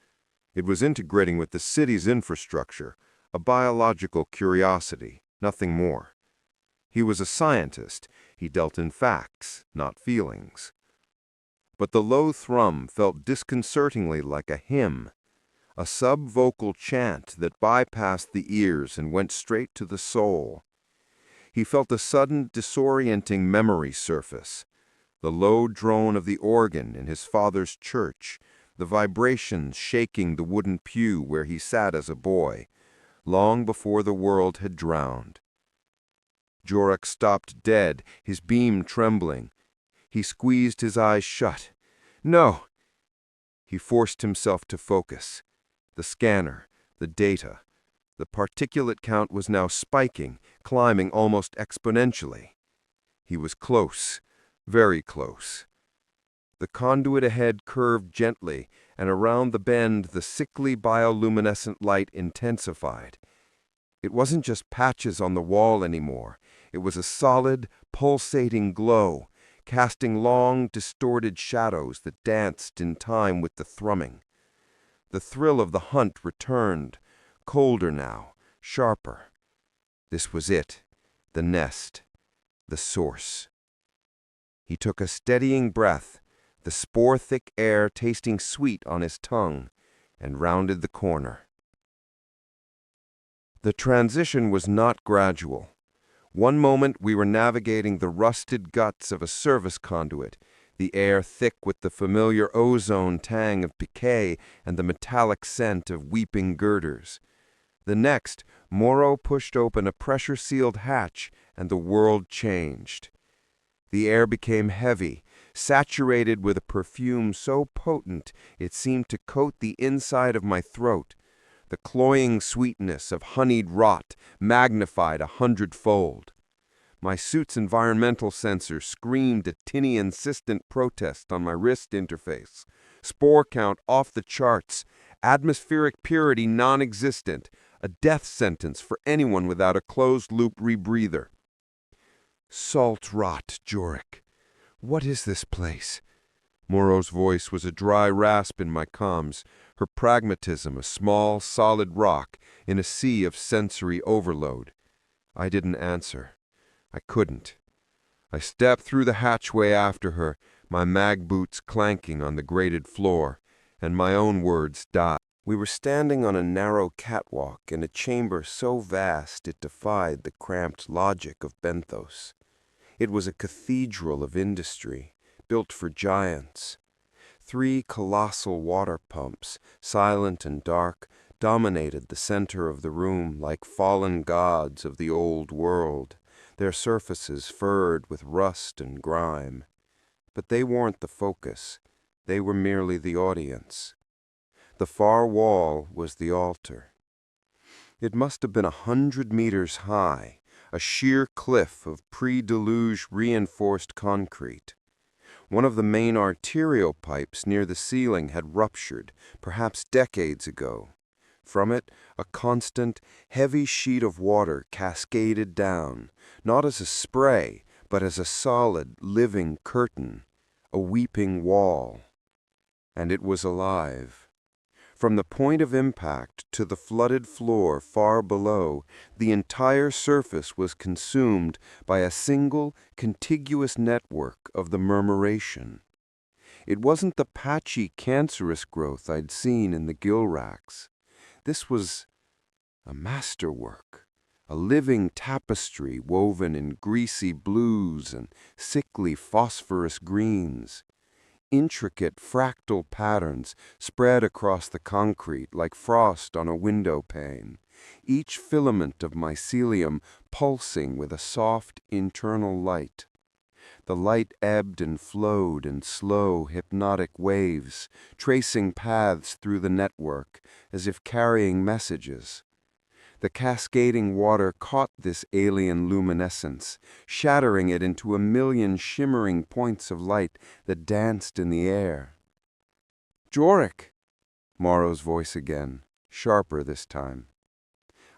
It was integrating with the city's infrastructure, a biological curiosity, nothing more. He was a scientist. He dealt in facts, not feelings. But the low thrum felt disconcertingly like a hymn, a sub-vocal chant that bypassed the ears and went straight to the soul. He felt a sudden disorienting memory surface, the low drone of the organ in his father's church, the vibrations shaking the wooden pew where he sat as a boy, long before the world had drowned. Joric stopped dead, his beam trembling. He squeezed his eyes shut. No! He forced himself to focus. The scanner, the data. The particulate count was now spiking, climbing almost exponentially. He was close, very close. The conduit ahead curved gently, and around the bend the sickly bioluminescent light intensified. It wasn't just patches on the wall anymore. It was a solid, pulsating glow, casting long, distorted shadows that danced in time with the thrumming. The thrill of the hunt returned, colder now, sharper. This was it, the nest, the source. He took a steadying breath, the spore-thick air tasting sweet on his tongue, and rounded the corner. The transition was not gradual. One moment we were navigating the rusted guts of a service conduit, the air thick with the familiar ozone tang of decay and the metallic scent of weeping girders. The next, Morrow pushed open a pressure-sealed hatch, and the world changed. The air became heavy, saturated with a perfume so potent it seemed to coat the inside of my throat, the cloying sweetness of honeyed rot magnified 100-fold. My suit's environmental sensor screamed a tinny insistent protest on my wrist interface. Spore count off the charts, atmospheric purity non-existent, a death sentence for anyone without a closed-loop rebreather. Salt rot, Joric. What is this place? Morrow's voice was a dry rasp in my comms, her pragmatism a small, solid rock in a sea of sensory overload. I didn't answer. I couldn't. I stepped through the hatchway after her, my mag boots clanking on the grated floor, and my own words died. We were standing on a narrow catwalk in a chamber so vast it defied the cramped logic of Benthos. It was a cathedral of industry, built for giants. 3 colossal water pumps, silent and dark, dominated the center of the room like fallen gods of the old world, their surfaces furred with rust and grime. But they weren't the focus. They were merely the audience. The far wall was the altar. It must have been 100 meters high, a sheer cliff of pre-deluge reinforced concrete. One of the main arterial pipes near the ceiling had ruptured, perhaps decades ago. From it, a constant, heavy sheet of water cascaded down, not as a spray, but as a solid, living curtain, a weeping wall. And it was alive. From the point of impact to the flooded floor far below, the entire surface was consumed by a single, contiguous network of the murmuration. It wasn't the patchy, cancerous growth I'd seen in the gill racks. This was a masterwork, a living tapestry woven in greasy blues and sickly phosphorus greens. Intricate fractal patterns spread across the concrete like frost on a window pane, each filament of mycelium pulsing with a soft internal light. The light ebbed and flowed in slow, hypnotic waves, tracing paths through the network, as if carrying messages. The cascading water caught this alien luminescence, shattering it into a million shimmering points of light that danced in the air. "Joric!" Morrow's voice again, sharper this time.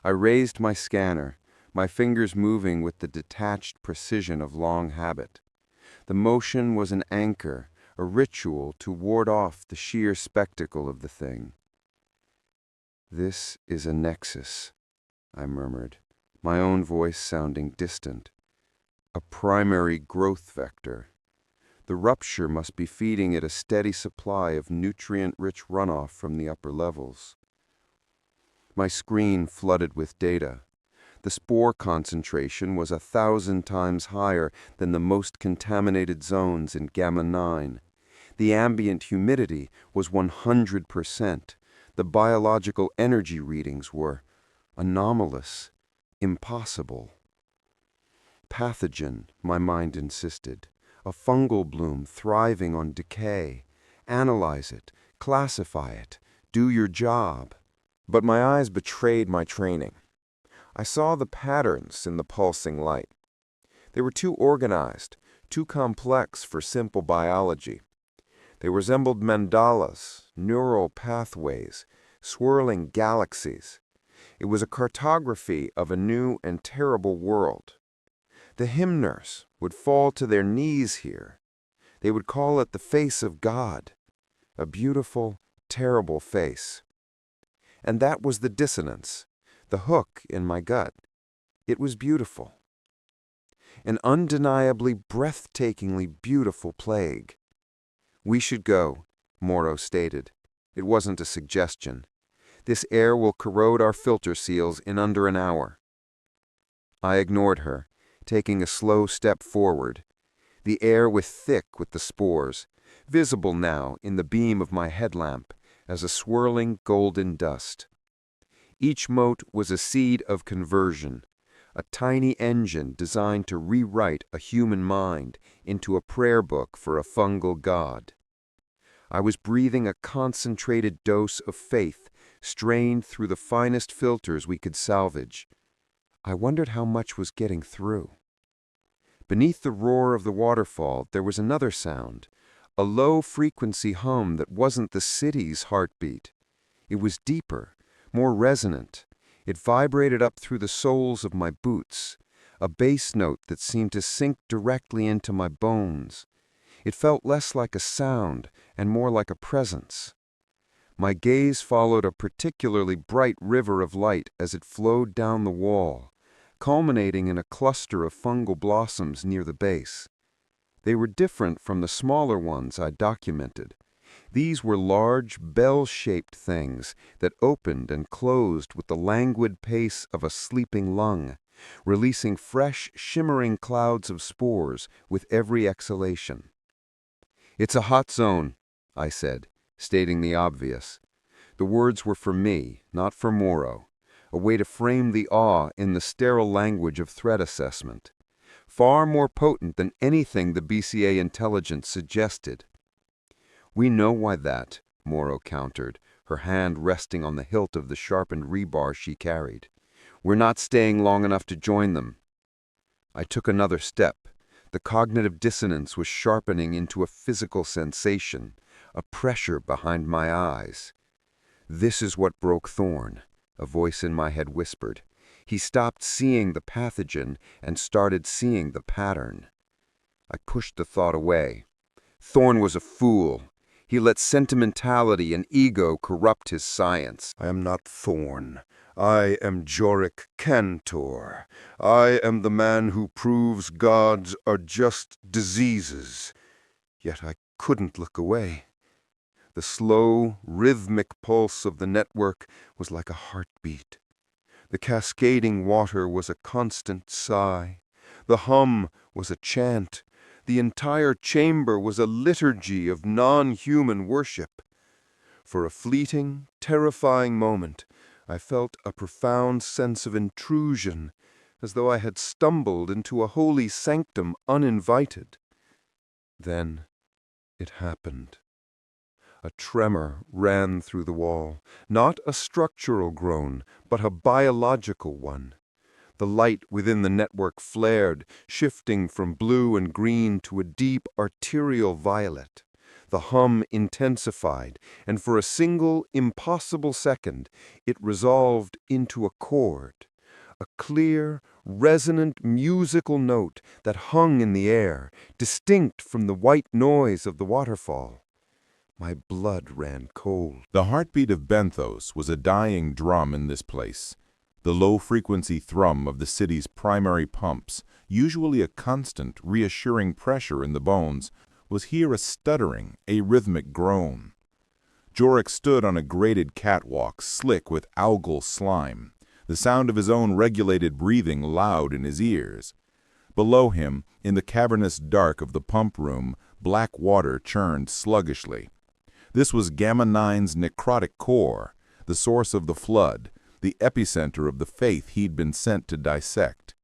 I raised my scanner, my fingers moving with the detached precision of long habit. The motion was an anchor, a ritual to ward off the sheer spectacle of the thing. "This is a nexus," I murmured, my own voice sounding distant. "A primary growth vector. The rupture must be feeding it a steady supply of nutrient-rich runoff from the upper levels." My screen flooded with data. The spore concentration was 1,000 times higher than the most contaminated zones in Gamma-9. The ambient humidity was 100%. The biological energy readings were anomalous, impossible. "Pathogen," my mind insisted. "A fungal bloom thriving on decay. Analyze it, classify it, do your job." But my eyes betrayed my training. I saw the patterns in the pulsing light. They were too organized, too complex for simple biology. They resembled mandalas, neural pathways, swirling galaxies. It was a cartography of a new and terrible world. The hymners would fall to their knees here. They would call it the face of God, a beautiful, terrible face. And that was the dissonance, the hook in my gut. It was beautiful. An undeniably, breathtakingly beautiful plague. "We should go," Morrow stated. It wasn't a suggestion. "This air will corrode our filter seals in under an hour." I ignored her, taking a slow step forward. The air was thick with the spores, visible now in the beam of my headlamp as a swirling golden dust. Each mote was a seed of conversion, a tiny engine designed to rewrite a human mind into a prayer book for a fungal god. I was breathing a concentrated dose of faith, strained through the finest filters we could salvage. I wondered how much was getting through. Beneath the roar of the waterfall, there was another sound, a low-frequency hum that wasn't the city's heartbeat. It was deeper, more resonant. It vibrated up through the soles of my boots, a bass note that seemed to sink directly into my bones. It felt less like a sound and more like a presence. My gaze followed a particularly bright river of light as it flowed down the wall, culminating in a cluster of fungal blossoms near the base. They were different from the smaller ones I documented. These were large, bell-shaped things that opened and closed with the languid pace of a sleeping lung, releasing fresh, shimmering clouds of spores with every exhalation. "It's a hot zone," I said, stating the obvious. The words were for me, not for Morrow, a way to frame the awe in the sterile language of threat assessment, far more potent than anything the BCA intelligence suggested. "We know why that," Morrow countered, her hand resting on the hilt of the sharpened rebar she carried. "We're not staying long enough to join them." I took another step. The cognitive dissonance was sharpening into a physical sensation, a pressure behind my eyes. "This is what broke Thorne," a voice in my head whispered. "He stopped seeing the pathogen and started seeing the pattern." I pushed the thought away. Thorne was a fool. He let sentimentality and ego corrupt his science. "I am not Thorne. I am Joric Kantor. I am the man who proves gods are just diseases." Yet I couldn't look away. The slow, rhythmic pulse of the network was like a heartbeat. The cascading water was a constant sigh. The hum was a chant. The entire chamber was a liturgy of non-human worship. For a fleeting, terrifying moment, I felt a profound sense of intrusion, as though I had stumbled into a holy sanctum uninvited. Then it happened. A tremor ran through the wall, not a structural groan, but a biological one. The light within the network flared, shifting from blue and green to a deep arterial violet. The hum intensified, and for a single, impossible second, it resolved into a chord, a clear, resonant musical note that hung in the air, distinct from the white noise of the waterfall. My blood ran cold. The heartbeat of Benthos was a dying drum in this place. The low-frequency thrum of the city's primary pumps, usually a constant, reassuring pressure in the bones, was here a stuttering, arrhythmic groan. Joric stood on a grated catwalk, slick with algal slime, the sound of his own regulated breathing loud in his ears. Below him, in the cavernous dark of the pump room, black water churned sluggishly. This was Gamma-9's necrotic core, the source of the flood, the epicenter of the faith he'd been sent to dissect.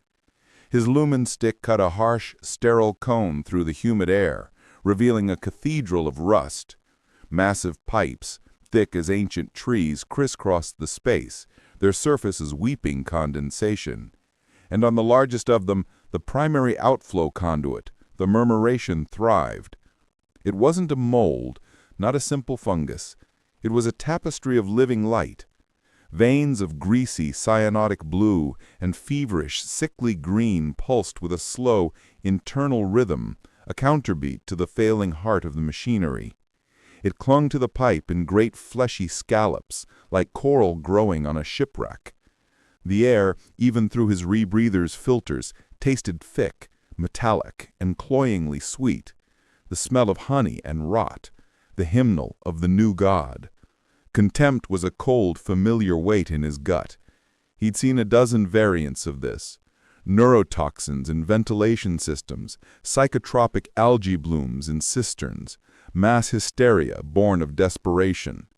His lumen stick cut a harsh, sterile cone through the humid air, revealing a cathedral of rust. Massive pipes, thick as ancient trees, crisscrossed the space, their surfaces weeping condensation. And on the largest of them, the primary outflow conduit, the murmuration, thrived. It wasn't a mold, not a simple fungus. It was a tapestry of living light. Veins of greasy, cyanotic blue and feverish, sickly green pulsed with a slow, internal rhythm, a counterbeat to the failing heart of the machinery. It clung to the pipe in great fleshy scallops, like coral growing on a shipwreck. The air, even through his rebreather's filters, tasted thick, metallic, and cloyingly sweet, the smell of honey and rot, the hymnal of the new god. Contempt was a cold, familiar weight in his gut. He'd seen a dozen variants of this. Neurotoxins in ventilation systems, psychotropic algae blooms in cisterns, mass hysteria born of desperation.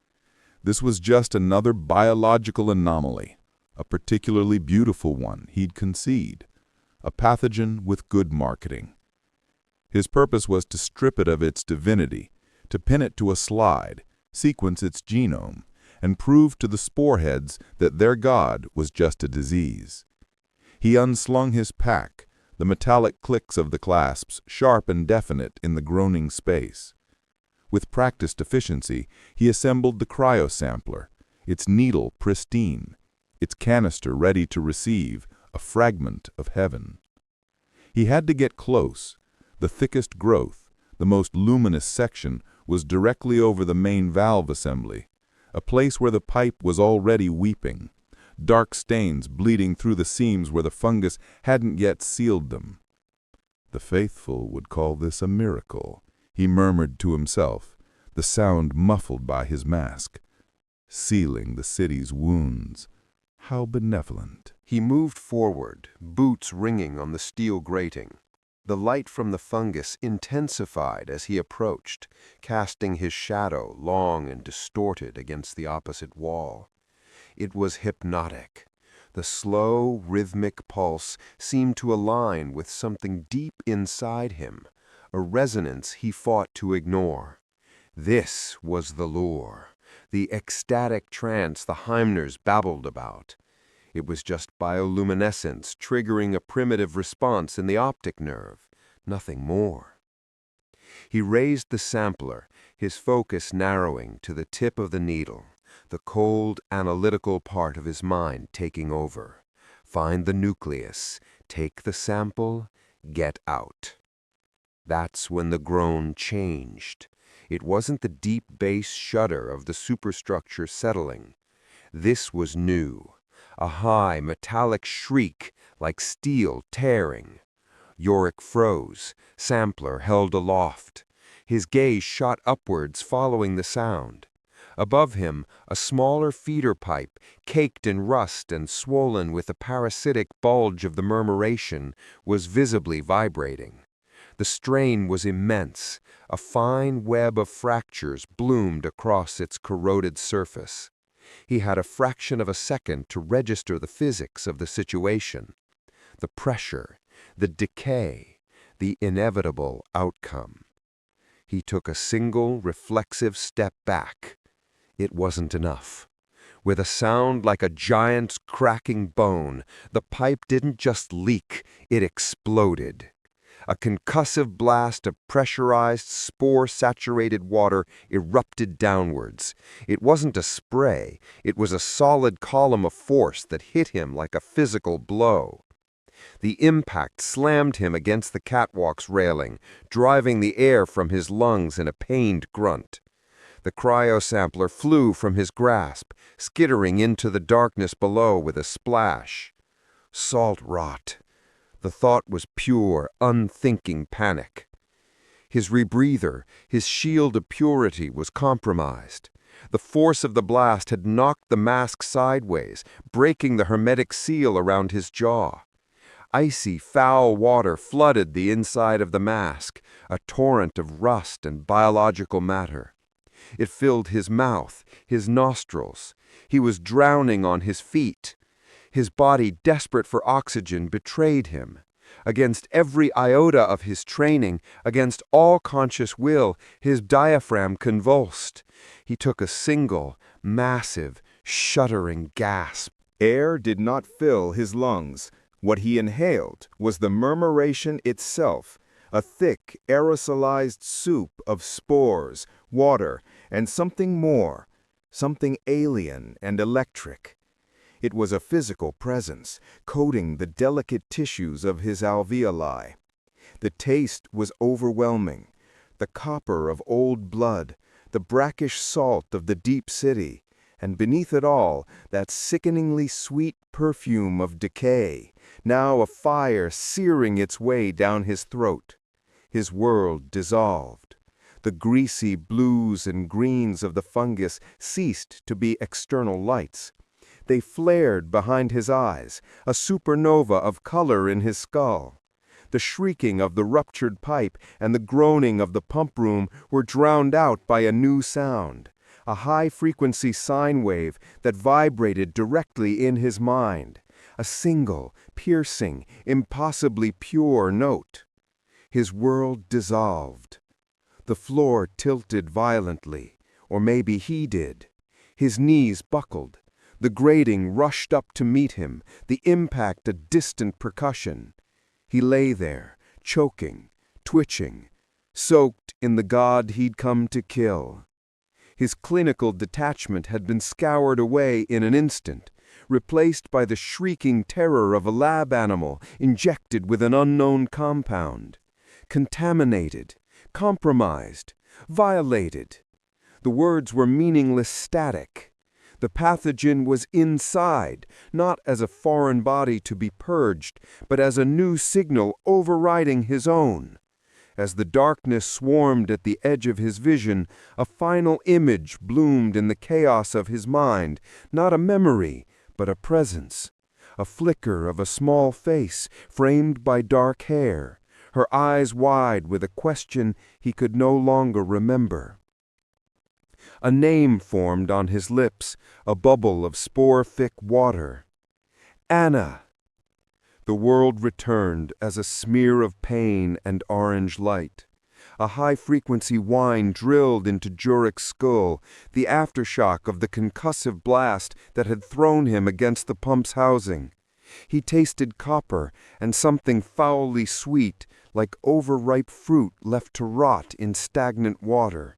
This was just another biological anomaly, a particularly beautiful one, he'd concede, a pathogen with good marketing. His purpose was to strip it of its divinity, to pin it to a slide, sequence its genome, and prove to the sporeheads that their god was just a disease. He unslung his pack, the metallic clicks of the clasps sharp and definite in the groaning space. With practiced efficiency, he assembled the cryosampler, its needle pristine, its canister ready to receive a fragment of heaven. He had to get close. The thickest growth, the most luminous section, was directly over the main valve assembly, a place where the pipe was already weeping, dark stains bleeding through the seams where the fungus hadn't yet sealed them. The faithful would call this a miracle, he murmured to himself, the sound muffled by his mask. Sealing the city's wounds. How benevolent. He moved forward, boots ringing on the steel grating. The light from the fungus intensified as he approached, casting his shadow long and distorted against the opposite wall. It was hypnotic. The slow, rhythmic pulse seemed to align with something deep inside him, a resonance he fought to ignore. This was the lure, the ecstatic trance the Hymners babbled about. It was just bioluminescence triggering a primitive response in the optic nerve, nothing more. He raised the sampler, his focus narrowing to the tip of the needle, the cold, analytical part of his mind taking over. Find the nucleus, take the sample, get out. That's when the groan changed. It wasn't the deep bass shudder of the superstructure settling. This was new. A high, metallic shriek, like steel tearing. Joric froze, sampler held aloft. His gaze shot upwards following the sound. Above him, a smaller feeder pipe, caked in rust and swollen with the parasitic bulge of the murmuration, was visibly vibrating. The strain was immense. A fine web of fractures bloomed across its corroded surface. He had a fraction of a second to register the physics of the situation. The pressure, the decay, the inevitable outcome. He took a single, reflexive step back. It wasn't enough. With a sound like a giant's cracking bone, the pipe didn't just leak, it exploded. A concussive blast of pressurized, spore-saturated water erupted downwards. It wasn't a spray, it was a solid column of force that hit him like a physical blow. The impact slammed him against the catwalk's railing, driving the air from his lungs in a pained grunt. The cryosampler flew from his grasp, skittering into the darkness below with a splash. Salt rot. The thought was pure, unthinking panic. His rebreather, his shield of purity, was compromised. The force of the blast had knocked the mask sideways, breaking the hermetic seal around his jaw. Icy, foul water flooded the inside of the mask, a torrent of rust and biological matter. It filled his mouth, his nostrils. He was drowning on his feet. His body, desperate for oxygen, betrayed him. Against every iota of his training, against all conscious will, his diaphragm convulsed. He took a single, massive, shuddering gasp. Air did not fill his lungs. What he inhaled was the murmuration itself, a thick, aerosolized soup of spores, water, and something more, something alien and electric. It was a physical presence, coating the delicate tissues of his alveoli. The taste was overwhelming, the copper of old blood, the brackish salt of the deep city, and beneath it all, that sickeningly sweet perfume of decay, now a fire searing its way down his throat. His world dissolved. The greasy blues and greens of the fungus ceased to be external lights. They flared behind his eyes, a supernova of color in his skull. The shrieking of the ruptured pipe and the groaning of the pump room were drowned out by a new sound, a high-frequency sine wave that vibrated directly in his mind, a single, piercing, impossibly pure note. His world dissolved. The floor tilted violently, or maybe he did. His knees buckled. The grating rushed up to meet him, the impact a distant percussion. He lay there, choking, twitching, soaked in the god he'd come to kill. His clinical detachment had been scoured away in an instant, replaced by the shrieking terror of a lab animal injected with an unknown compound. Contaminated, compromised, violated. The words were meaningless static. The pathogen was inside, not as a foreign body to be purged, but as a new signal overriding his own. As the darkness swarmed at the edge of his vision, a final image bloomed in the chaos of his mind, not a memory, but a presence. A flicker of a small face, framed by dark hair, her eyes wide with a question he could no longer remember. A name formed on his lips, a bubble of spore-thick water. Anna. The world returned as a smear of pain and orange light. A high-frequency whine drilled into Joric's skull, the aftershock of the concussive blast that had thrown him against the pump's housing. He tasted copper and something foully sweet, like overripe fruit left to rot in stagnant water.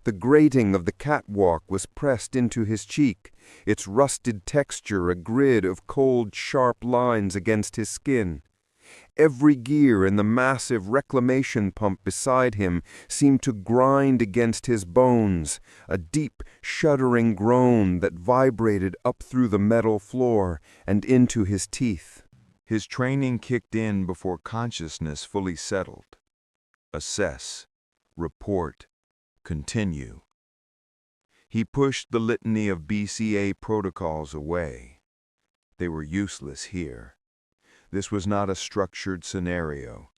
The grating of the catwalk was pressed into his cheek, its rusted texture a grid of cold, sharp lines against his skin. Every gear in the massive reclamation pump beside him seemed to grind against his bones, a deep, shuddering groan that vibrated up through the metal floor and into his teeth. His training kicked in before consciousness fully settled. Assess, report, continue. He pushed the litany of BCA protocols away. They were useless here. This was not a structured scenario.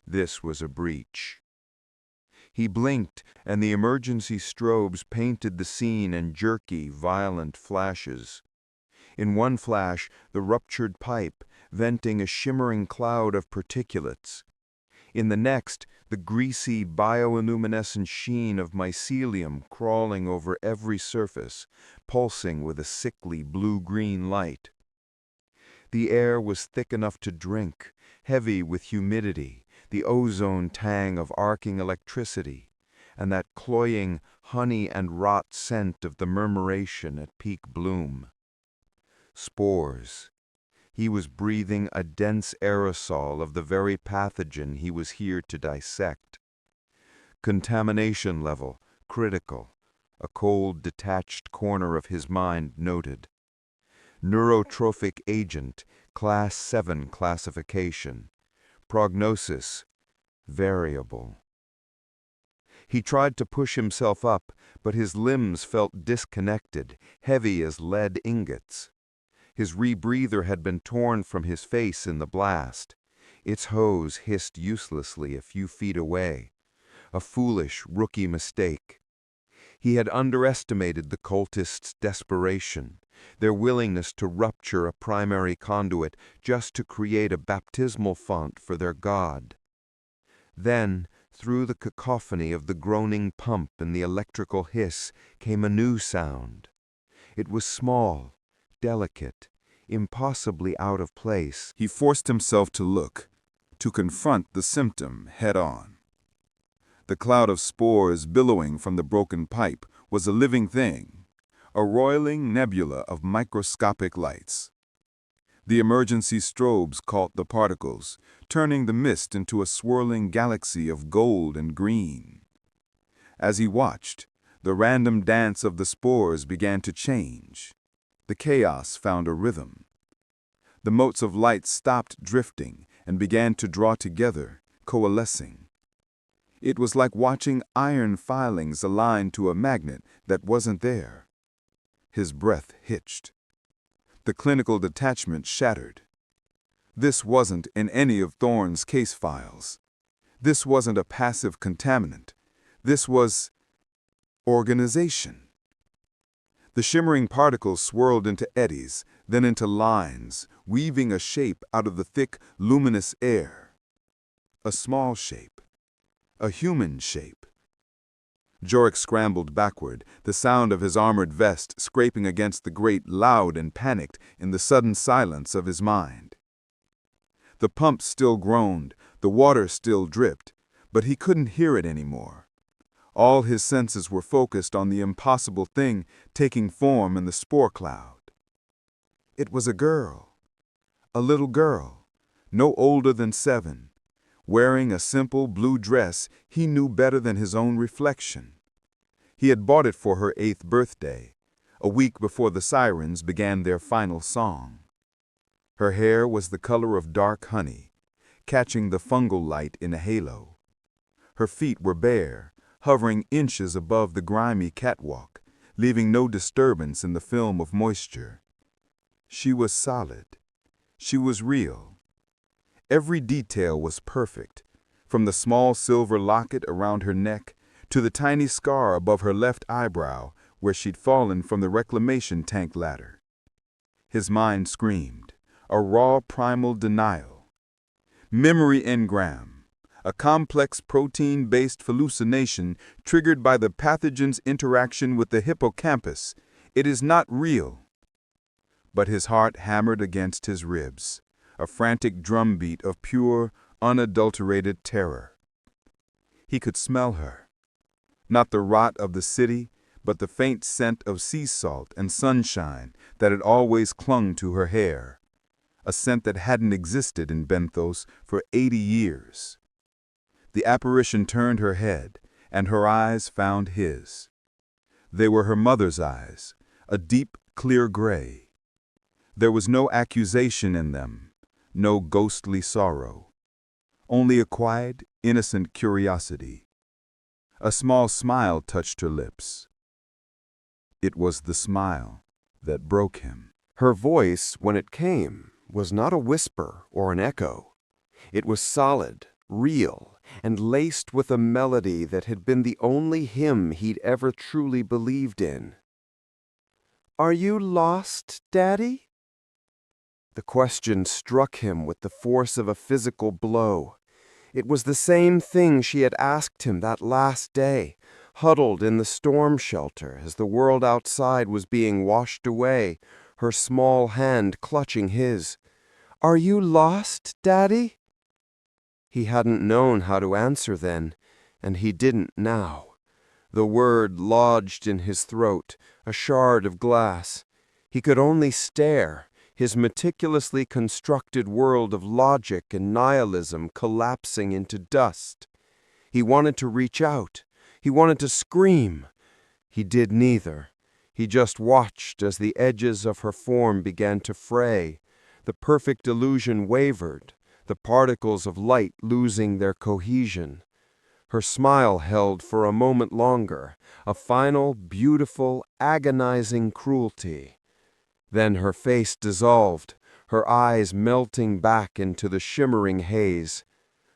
This was a breach. He blinked, and the emergency strobes painted the scene in jerky, violent flashes. In one flash, the ruptured pipe, venting a shimmering cloud of particulates. In the next, the greasy, bioluminescent sheen of mycelium crawling over every surface, pulsing with a sickly blue-green light. The air was thick enough to drink, heavy with humidity, the ozone tang of arcing electricity, and that cloying honey and rot scent of the murmuration at peak bloom. Spores. He was breathing a dense aerosol of the very pathogen he was here to dissect. Contamination level, critical, a cold, detached corner of his mind noted. Neurotrophic agent, Class 7 classification. Prognosis, variable. He tried to push himself up, but his limbs felt disconnected, heavy as lead ingots. His rebreather had been torn from his face in the blast. Its hose hissed uselessly a few feet away. A foolish, rookie mistake. He had underestimated the cultists' desperation, their willingness to rupture a primary conduit just to create a baptismal font for their god. Then, through the cacophony of the groaning pump and the electrical hiss, came a new sound. It was small, delicate, impossibly out of place. He forced himself to look, to confront the symptom head-on. The cloud of spores billowing from the broken pipe was a living thing, a roiling nebula of microscopic lights. The emergency strobes caught the particles, turning the mist into a swirling galaxy of gold and green. As he watched, the random dance of the spores began to change. The chaos found a rhythm. The motes of light stopped drifting and began to draw together, coalescing. It was like watching iron filings align to a magnet that wasn't there. His breath hitched. The clinical detachment shattered. This wasn't in any of Thorne's case files. This wasn't a passive contaminant. This was organization. The shimmering particles swirled into eddies, then into lines, weaving a shape out of the thick, luminous air. A small shape. A human shape. Joric scrambled backward, the sound of his armored vest scraping against the grate loud and panicked in the sudden silence of his mind. The pump still groaned, the water still dripped, but he couldn't hear it anymore. All his senses were focused on the impossible thing taking form in the spore cloud. It was a girl. A little girl, no older than 7, wearing a simple blue dress he knew better than his own reflection. He had bought it for her 8th birthday, a week before the sirens began their final song. Her hair was the color of dark honey, catching the fungal light in a halo. Her feet were bare, hovering inches above the grimy catwalk, leaving no disturbance in the film of moisture. She was solid. She was real. Every detail was perfect, from the small silver locket around her neck to the tiny scar above her left eyebrow where she'd fallen from the reclamation tank ladder. His mind screamed, a raw primal denial. Memory engram, a complex protein-based hallucination triggered by the pathogen's interaction with the hippocampus. It is not real. But his heart hammered against his ribs, a frantic drumbeat of pure, unadulterated terror. He could smell her. Not the rot of the city, but the faint scent of sea salt and sunshine that had always clung to her hair, a scent that hadn't existed in Benthos for 80 years. The apparition turned her head, and her eyes found his. They were her mother's eyes, a deep, clear gray. There was no accusation in them, no ghostly sorrow, only a quiet, innocent curiosity. A small smile touched her lips. It was the smile that broke him. Her voice, when it came, was not a whisper or an echo. It was solid, real, and laced with a melody that had been the only hymn he'd ever truly believed in. "Are you lost, Daddy?" The question struck him with the force of a physical blow. It was the same thing she had asked him that last day, huddled in the storm shelter as the world outside was being washed away, her small hand clutching his. "Are you lost, Daddy?" He hadn't known how to answer then, and he didn't now. The word lodged in his throat, a shard of glass. He could only stare, his meticulously constructed world of logic and nihilism collapsing into dust. He wanted to reach out. He wanted to scream. He did neither. He just watched as the edges of her form began to fray. The perfect illusion wavered, the particles of light losing their cohesion. Her smile held for a moment longer, a final, beautiful, agonizing cruelty. Then her face dissolved, her eyes melting back into the shimmering haze.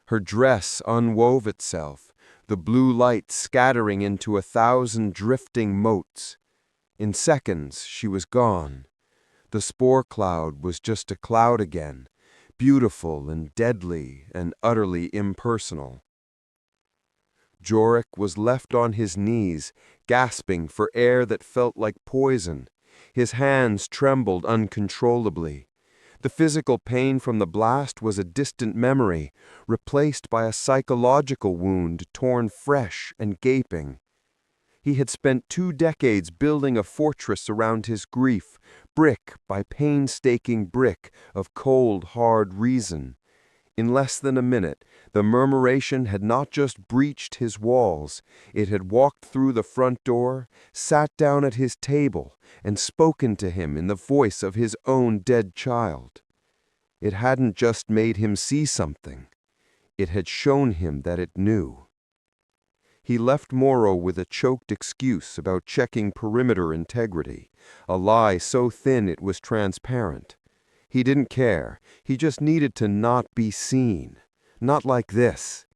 Her dress unwove itself, the blue light scattering into 1,000 drifting motes. In seconds, she was gone. The spore cloud was just a cloud again, beautiful and deadly and utterly impersonal. Joric was left on his knees, gasping for air that felt like poison. His hands trembled uncontrollably. The physical pain from the blast was a distant memory, replaced by a psychological wound torn fresh and gaping. He had spent 2 decades building a fortress around his grief, brick by painstaking brick of cold, hard reason. In less than a minute, the murmuration had not just breached his walls, it had walked through the front door, sat down at his table, and spoken to him in the voice of his own dead child. It hadn't just made him see something. It had shown him that it knew. He left Morrow with a choked excuse about checking perimeter integrity, a lie so thin it was transparent. He didn't care. He just needed to not be seen. Not like this.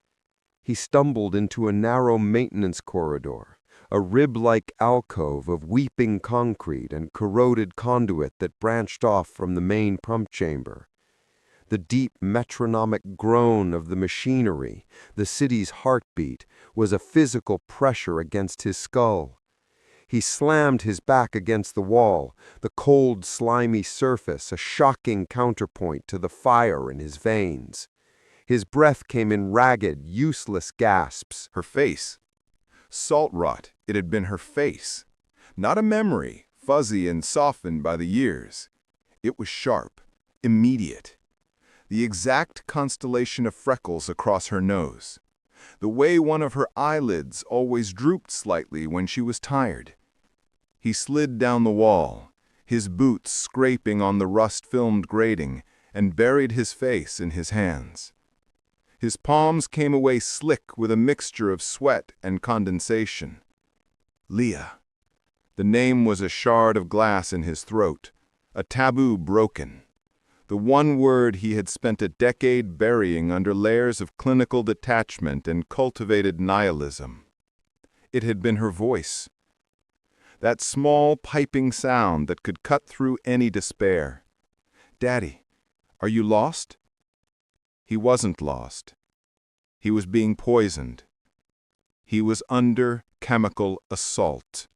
He stumbled into a narrow maintenance corridor, a rib-like alcove of weeping concrete and corroded conduit that branched off from the main pump chamber. The deep metronomic groan of the machinery, the city's heartbeat, was a physical pressure against his skull. He slammed his back against the wall, the cold, slimy surface a shocking counterpoint to the fire in his veins. His breath came in ragged, useless gasps. Her face. Salt rot, it had been her face. Not a memory, fuzzy and softened by the years. It was sharp, immediate. The exact constellation of freckles across her nose. The way one of her eyelids always drooped slightly when she was tired. He slid down the wall, his boots scraping on the rust-filmed grating, and buried his face in his hands. His palms came away slick with a mixture of sweat and condensation. Leah. The name was a shard of glass in his throat, a taboo broken. The one word he had spent a decade burying under layers of clinical detachment and cultivated nihilism. It had been her voice. That small, piping sound that could cut through any despair. "Daddy, are you lost?" He wasn't lost. He was being poisoned. He was under chemical assault.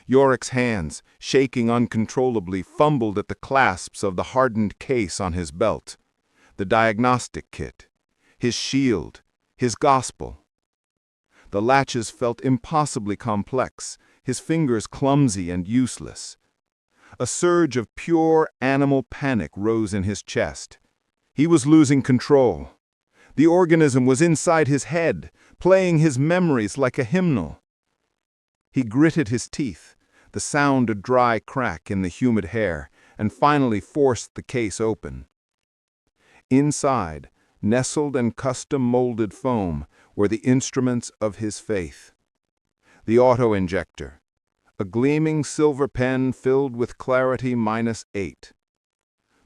Joric's hands, shaking uncontrollably, fumbled at the clasps of the hardened case on his belt, the diagnostic kit, his shield, his gospel. The latches felt impossibly complex, his fingers clumsy and useless. A surge of pure animal panic rose in his chest. He was losing control. The organism was inside his head, playing his memories like a hymnal. He gritted his teeth, the sound a dry crack in the humid hair, and finally forced the case open. Inside, nestled and custom-molded foam, were the instruments of his faith. The auto-injector, a gleaming silver pen filled with clarity -8.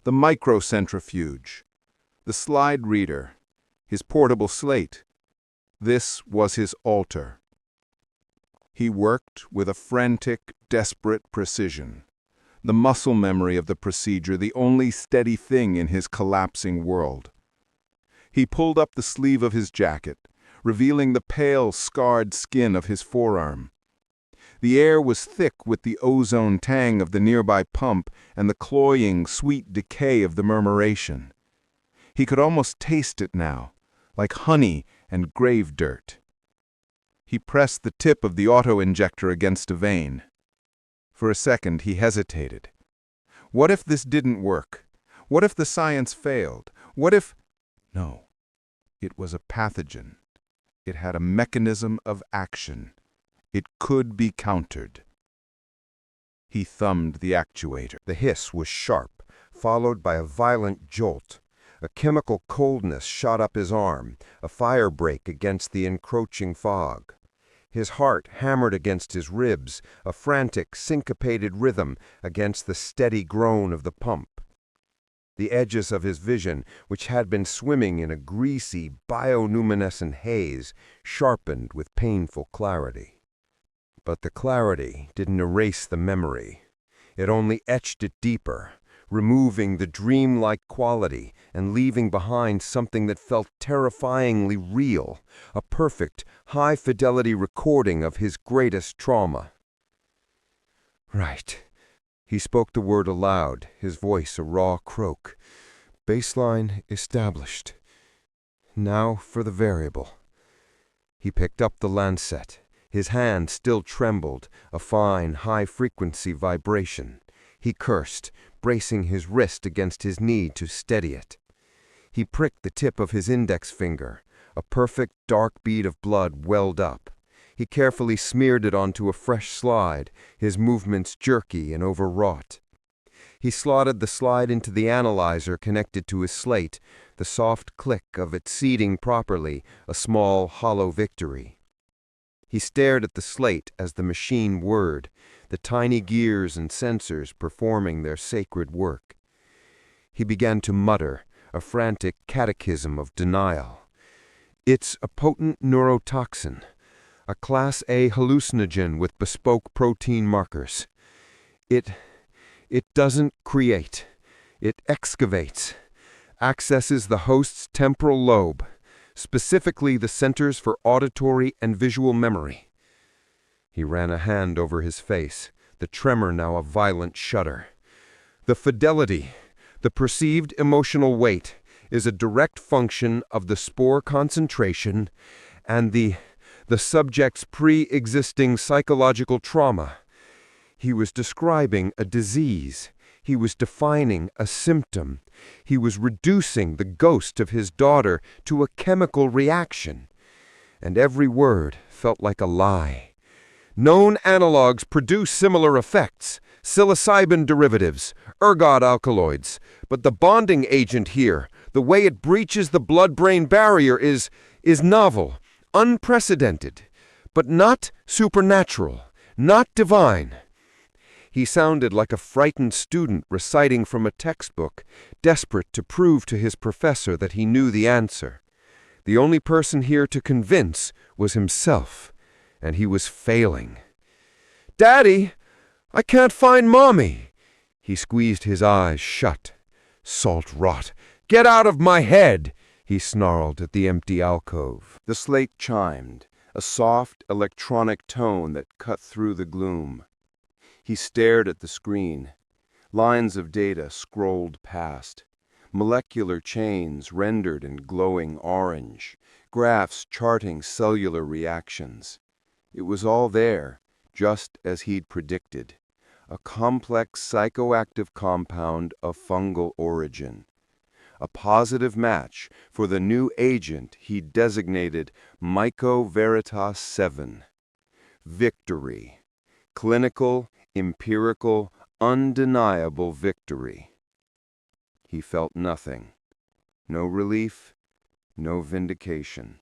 The microcentrifuge, the slide reader, his portable slate. This was his altar. He worked with a frantic, desperate precision, the muscle memory of the procedure the only steady thing in his collapsing world. He pulled up the sleeve of his jacket, revealing the pale, scarred skin of his forearm. The air was thick with the ozone tang of the nearby pump and the cloying, sweet decay of the murmuration. He could almost taste it now, like honey and grave dirt. He pressed the tip of the auto-injector against a vein. For a second, he hesitated. What if this didn't work? What if the science failed? What if... No. It was a pathogen. It had a mechanism of action. It could be countered. He thumbed the actuator. The hiss was sharp, followed by a violent jolt. A chemical coldness shot up his arm, a fire break against the encroaching fog. His heart hammered against his ribs, a frantic, syncopated rhythm against the steady groan of the pump. The edges of his vision, which had been swimming in a greasy, bioluminescent haze, sharpened with painful clarity. But the clarity didn't erase the memory. It only etched it deeper, removing the dreamlike quality and leaving behind something that felt terrifyingly real, a perfect, high-fidelity recording of his greatest trauma. Right. He spoke the word aloud, his voice a raw croak. Baseline established. Now for the variable. He picked up the lancet. His hand still trembled, a fine, high-frequency vibration. He cursed, bracing his wrist against his knee to steady it. He pricked the tip of his index finger. A perfect dark bead of blood welled up. He carefully smeared it onto a fresh slide, his movements jerky and overwrought. He slotted the slide into the analyzer connected to his slate, the soft click of it seating properly, a small, hollow victory. He stared at the slate as the machine whirred, the tiny gears and sensors performing their sacred work. He began to mutter, a frantic catechism of denial. It's a potent neurotoxin, a Class A hallucinogen with bespoke protein markers. It doesn't create. It excavates, accesses the host's temporal lobe, specifically the centers for auditory and visual memory. He ran a hand over his face, the tremor now a violent shudder. The fidelity, the perceived emotional weight, is a direct function of the spore concentration and the subject's pre-existing psychological trauma. He was describing a disease. He was defining a symptom. He was reducing the ghost of his daughter to a chemical reaction. And every word felt like a lie. Known analogs produce similar effects, psilocybin derivatives, ergot alkaloids, but the bonding agent here, the way it breaches the blood-brain barrier is novel, unprecedented, but not supernatural, not divine. He sounded like a frightened student reciting from a textbook, desperate to prove to his professor that he knew the answer. The only person here to convince was himself, and he was failing. "Daddy, I can't find Mommy." He squeezed his eyes shut. "Salt rot. Get out of my head," he snarled at the empty alcove. The slate chimed, a soft electronic tone that cut through the gloom. He stared at the screen. Lines of data scrolled past. Molecular chains rendered in glowing orange. Graphs charting cellular reactions. It was all there, just as he'd predicted. A complex psychoactive compound of fungal origin. A positive match for the new agent he'd designated Myco Veritas 7. Victory. Clinical, empirical, undeniable victory. He felt nothing. No relief, no vindication.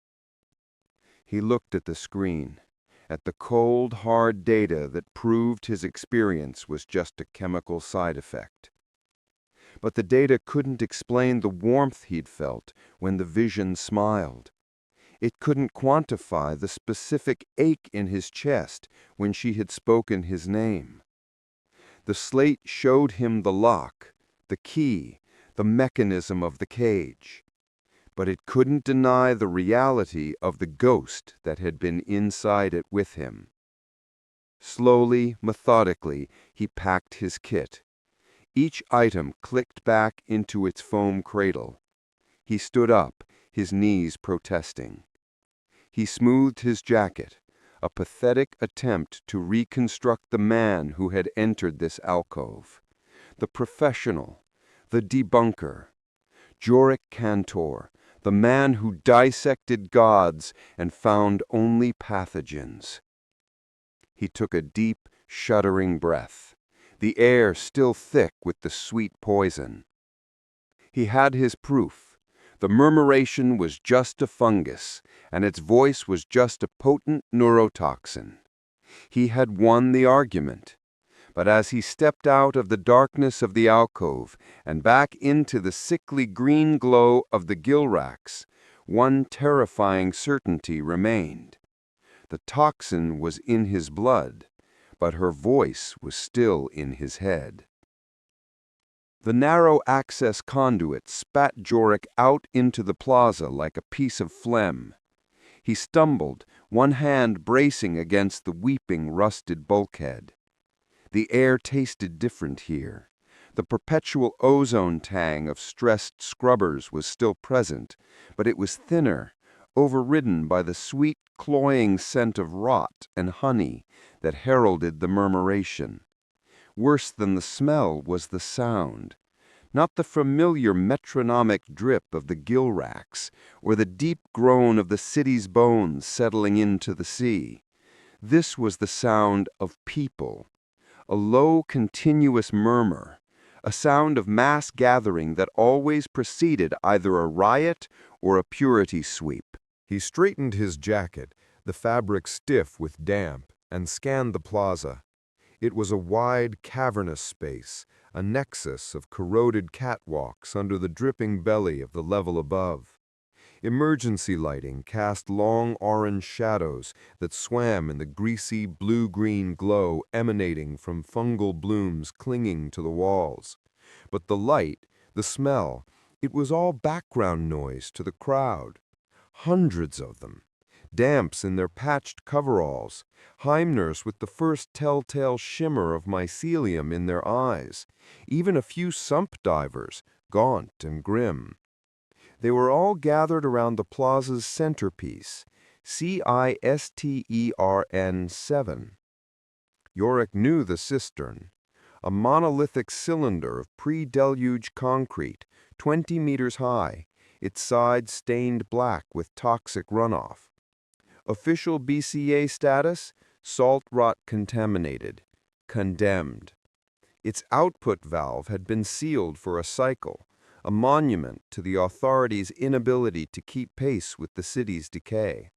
He looked at the screen, at the cold, hard data that proved his experience was just a chemical side effect. But the data couldn't explain the warmth he'd felt when the vision smiled. It couldn't quantify the specific ache in his chest when she had spoken his name. The slate showed him the lock, the key, the mechanism of the cage. But it couldn't deny the reality of the ghost that had been inside it with him. Slowly, methodically, he packed his kit. Each item clicked back into its foam cradle. He stood up, his knees protesting. He smoothed his jacket, a pathetic attempt to reconstruct the man who had entered this alcove. The professional, the debunker. Joric Kantor, the man who dissected gods and found only pathogens. He took a deep, shuddering breath, the air still thick with the sweet poison. He had his proof. The murmuration was just a fungus, and its voice was just a potent neurotoxin. He had won the argument. But as he stepped out of the darkness of the alcove and back into the sickly green glow of the gill racks, one terrifying certainty remained. The toxin was in his blood, but her voice was still in his head. The narrow access conduit spat Joric out into the plaza like a piece of phlegm. He stumbled, one hand bracing against the weeping, rusted bulkhead. The air tasted different here. The perpetual ozone tang of stressed scrubbers was still present, but it was thinner, overridden by the sweet, cloying scent of rot and honey that heralded the murmuration. Worse than the smell was the sound. Not the familiar metronomic drip of the gill racks, or the deep groan of the city's bones settling into the sea. This was the sound of people. A low, continuous murmur, a sound of mass gathering that always preceded either a riot or a purity sweep. He straightened his jacket, the fabric stiff with damp, and scanned the plaza. It was a wide, cavernous space, a nexus of corroded catwalks under the dripping belly of the level above. Emergency lighting cast long orange shadows that swam in the greasy blue-green glow emanating from fungal blooms clinging to the walls. But the light, the smell, it was all background noise to the crowd. Hundreds of them. Damps in their patched coveralls, Hymners with the first telltale shimmer of mycelium in their eyes, even a few sump divers, gaunt and grim. They were all gathered around the plaza's centerpiece, CISTERN 7. Joric knew the cistern, a monolithic cylinder of pre-deluge concrete, 20 meters high, its sides stained black with toxic runoff. Official BCA status: salt rot contaminated, condemned. Its output valve had been sealed for a cycle, a monument to the authorities' inability to keep pace with the city's decay.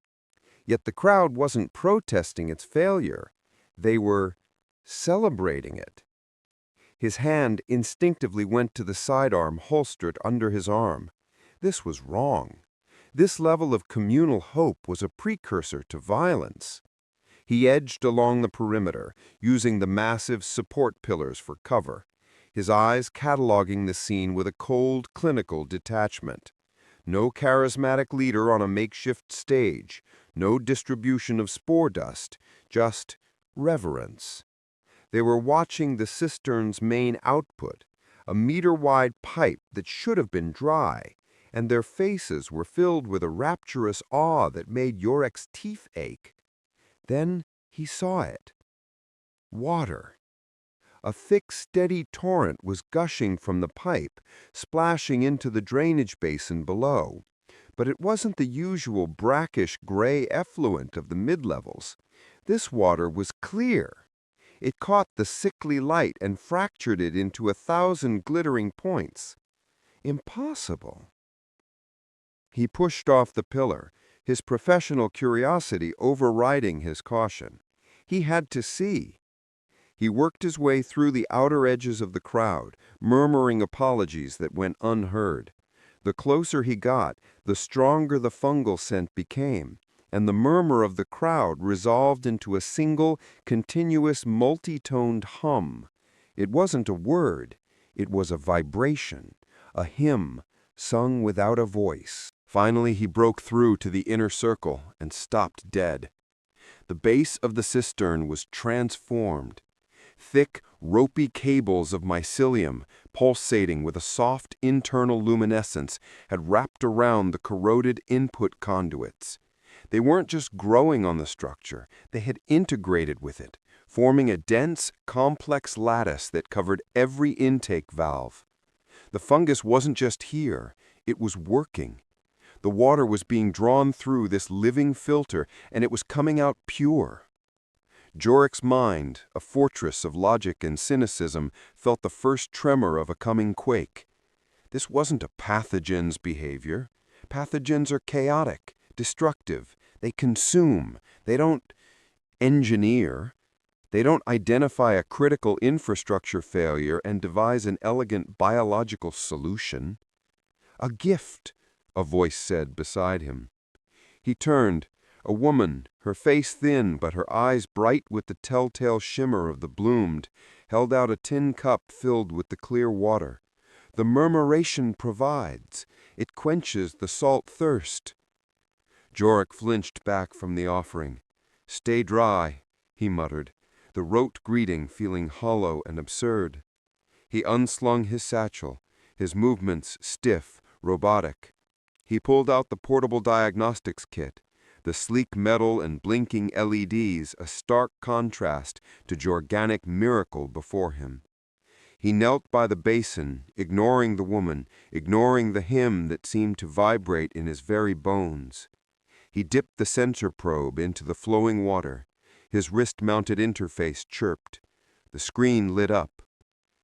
Yet the crowd wasn't protesting its failure. They were celebrating it. His hand instinctively went to the sidearm holstered under his arm. This was wrong. This level of communal hope was a precursor to violence. He edged along the perimeter, using the massive support pillars for cover, his eyes cataloging the scene with a cold, clinical detachment. No charismatic leader on a makeshift stage, no distribution of spore dust, just reverence. They were watching the cistern's main output, a meter-wide pipe that should have been dry, and their faces were filled with a rapturous awe that made Joric's teeth ache. Then he saw it. Water. A thick, steady torrent was gushing from the pipe, splashing into the drainage basin below. But it wasn't the usual brackish gray effluent of the mid-levels. This water was clear. It caught the sickly light and fractured it into 1,000 glittering points. Impossible. He pushed off the pillar, his professional curiosity overriding his caution. He had to see. He worked his way through the outer edges of the crowd, murmuring apologies that went unheard. The closer he got, the stronger the fungal scent became, and the murmur of the crowd resolved into a single, continuous, multi-toned hum. It wasn't a word. It was a vibration, a hymn, sung without a voice. Finally, he broke through to the inner circle and stopped dead. The base of the cistern was transformed. Thick, ropey cables of mycelium, pulsating with a soft internal luminescence, had wrapped around the corroded input conduits. They weren't just growing on the structure, they had integrated with it, forming a dense, complex lattice that covered every intake valve. The fungus wasn't just here, it was working. The water was being drawn through this living filter, and it was coming out pure. Joric's mind, a fortress of logic and cynicism, felt the first tremor of a coming quake. This wasn't a pathogen's behavior. Pathogens are chaotic, destructive. They consume. They don't engineer. They don't identify a critical infrastructure failure and devise an elegant biological solution. A gift, a voice said beside him. He turned. A woman, her face thin but her eyes bright with the telltale shimmer of the bloomed, held out a tin cup filled with the clear water. The murmuration provides. It quenches the salt thirst. Joric flinched back from the offering. "Stay dry," he muttered, the rote greeting feeling hollow and absurd. He unslung his satchel, his movements stiff, robotic. He pulled out the portable diagnostics kit, the sleek metal and blinking LEDs a stark contrast to Jorganic miracle before him. He knelt by the basin, ignoring the woman, ignoring the hymn that seemed to vibrate in his very bones. He dipped the sensor probe into the flowing water. His wrist-mounted interface chirped. The screen lit up.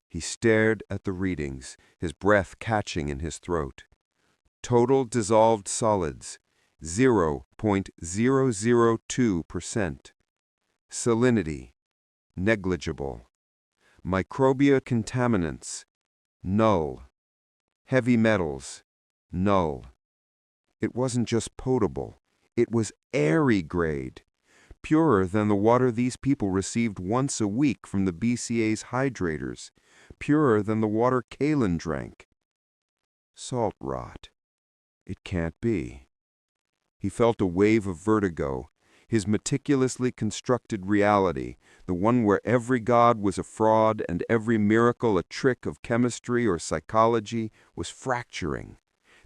He stared at the readings, his breath catching in his throat. Total dissolved solids, 0.002%. Salinity, negligible. Microbia contaminants, null. Heavy metals, null. It wasn't just potable, it was Aerie grade, purer than the water these people received once a week from the BCA's hydrators, purer than the water Kalen drank. Salt rot. It can't be. He felt a wave of vertigo. His meticulously constructed reality, the one where every god was a fraud and every miracle a trick of chemistry or psychology, was fracturing.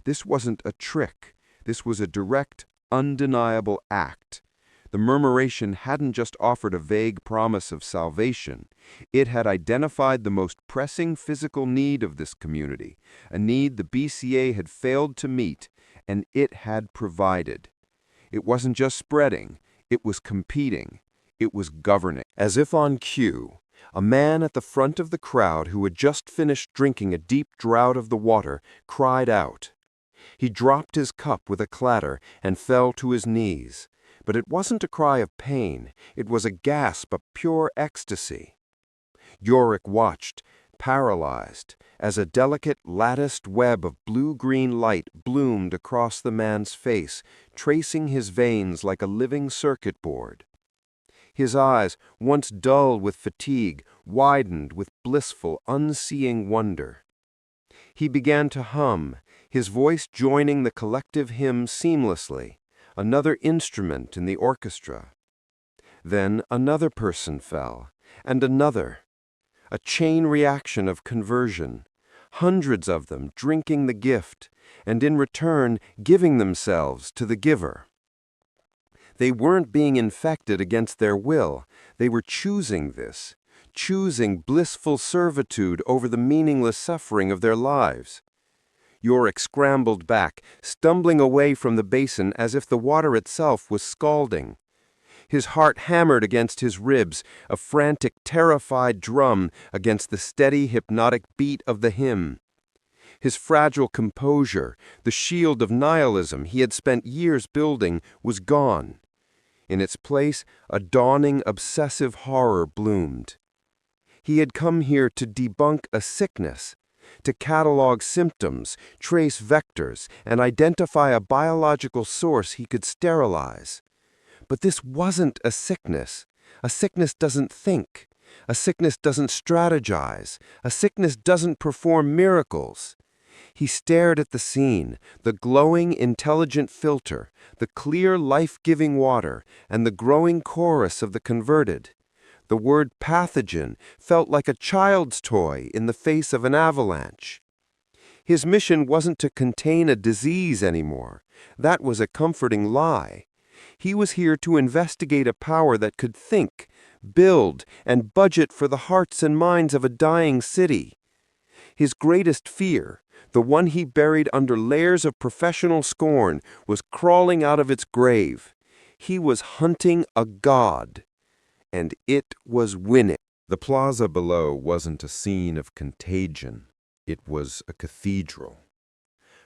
This wasn't a trick. This was a direct, undeniable act. The murmuration hadn't just offered a vague promise of salvation. It had identified the most pressing physical need of this community, a need the BCA had failed to meet, and it had provided. It wasn't just spreading, it was competing, it was governing. As if on cue, a man at the front of the crowd who had just finished drinking a deep draught of the water cried out. He dropped his cup with a clatter and fell to his knees. But it wasn't a cry of pain, it was a gasp of pure ecstasy. Joric watched, paralyzed, as a delicate latticed web of blue-green light bloomed across the man's face, tracing his veins like a living circuit board. His eyes, once dull with fatigue, widened with blissful, unseeing wonder. He began to hum, his voice joining the collective hymn seamlessly, another instrument in the orchestra. Then another person fell, and another. A chain reaction of conversion, hundreds of them drinking the gift, and in return giving themselves to the giver. They weren't being infected against their will, they were choosing this, choosing blissful servitude over the meaningless suffering of their lives. Joric scrambled back, stumbling away from the basin as if the water itself was scalding. His heart hammered against his ribs, a frantic, terrified drum against the steady, hypnotic beat of the hymn. His fragile composure, the shield of nihilism he had spent years building, was gone. In its place, a dawning, obsessive horror bloomed. He had come here to debunk a sickness, to catalog symptoms, trace vectors, and identify a biological source he could sterilize. But this wasn't a sickness. A sickness doesn't think. A sickness doesn't strategize. A sickness doesn't perform miracles. He stared at the scene, the glowing, intelligent filter, the clear, life-giving water, and the growing chorus of the converted. The word pathogen felt like a child's toy in the face of an avalanche. His mission wasn't to contain a disease anymore. That was a comforting lie. He was here to investigate a power that could think, build, and budget for the hearts and minds of a dying city. His greatest fear, the one he buried under layers of professional scorn, was crawling out of its grave. He was hunting a god, and it was winning. The plaza below wasn't a scene of contagion. It was a cathedral.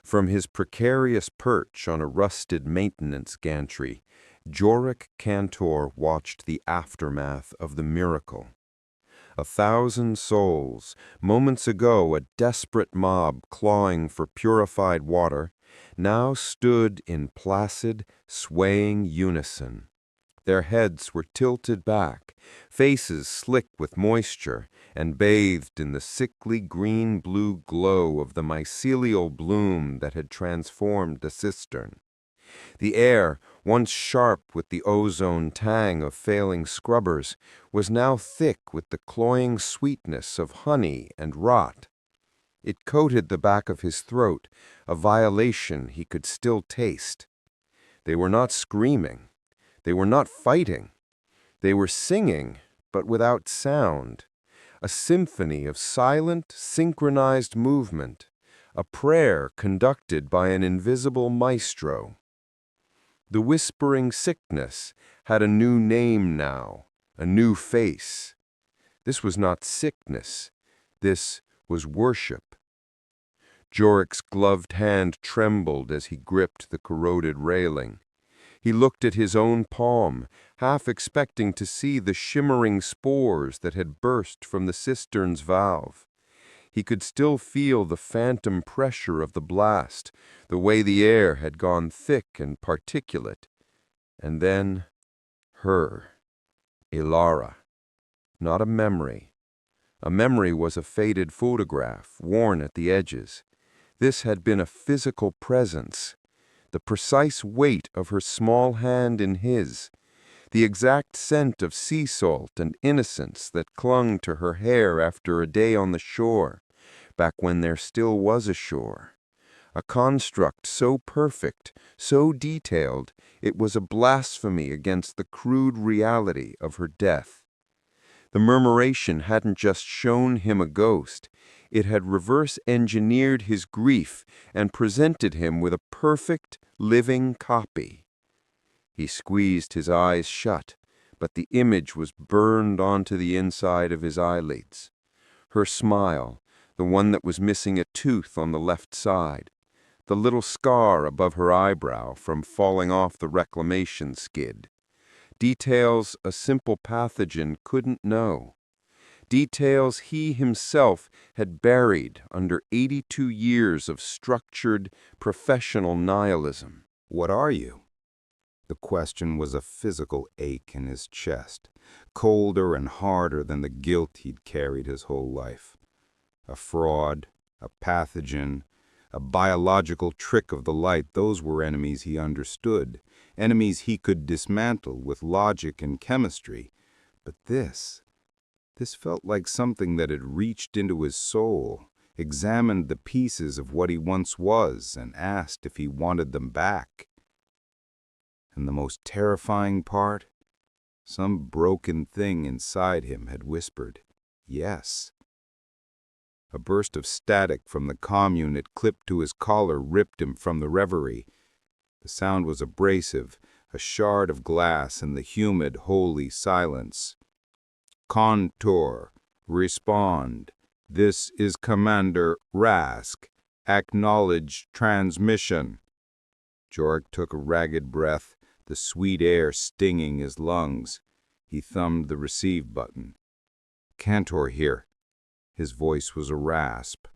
From his precarious perch on a rusted maintenance gantry, Joric Kantor watched the aftermath of the miracle. 1,000 souls, moments ago a desperate mob clawing for purified water, now stood in placid, swaying unison. Their heads were tilted back, faces slick with moisture, and bathed in the sickly green-blue glow of the mycelial bloom that had transformed the cistern. The air, once sharp with the ozone tang of failing scrubbers, was now thick with the cloying sweetness of honey and rot. It coated the back of his throat, a violation he could still taste. They were not screaming. They were not fighting. They were singing, but without sound. A symphony of silent, synchronized movement. A prayer conducted by an invisible maestro. The whispering sickness had a new name now, a new face. This was not sickness. This was worship. Joric's gloved hand trembled as he gripped the corroded railing. He looked at his own palm, half expecting to see the shimmering spores that had burst from the cistern's valve. He could still feel the phantom pressure of the blast, the way the air had gone thick and particulate. And then, her, Ilara. Not a memory. A memory was a faded photograph, worn at the edges. This had been a physical presence. The precise weight of her small hand in his, the exact scent of sea salt and innocence that clung to her hair after a day on the shore, back when there still was a shore. a construct so perfect, so detailed, it was a blasphemy against the crude reality of her death. The murmuration hadn't just shown him a ghost, it had reverse-engineered his grief and presented him with a perfect, living copy. He squeezed his eyes shut, but the image was burned onto the inside of his eyelids. Her smile, the one that was missing a tooth on the left side, the little scar above her eyebrow from falling off the reclamation skid. Details a simple pathogen couldn't know. Details he himself had buried under 82 years of structured, professional nihilism. What are you? The question was a physical ache in his chest, colder and harder than the guilt he'd carried his whole life. A fraud, a pathogen, a biological trick of the light, those were enemies he understood, enemies he could dismantle with logic and chemistry. But this felt like something that had reached into his soul, examined the pieces of what he once was, and asked if he wanted them back. And the most terrifying part? Some broken thing inside him had whispered, yes. A burst of static from the commune it clipped to his collar ripped him from the reverie. The sound was abrasive, a shard of glass in the humid, holy silence. Kantor, respond. This is Commander Rask. Acknowledge transmission. Joric took a ragged breath, the sweet air stinging his lungs. He thumbed the receive button. Kantor here. His voice was a rasp.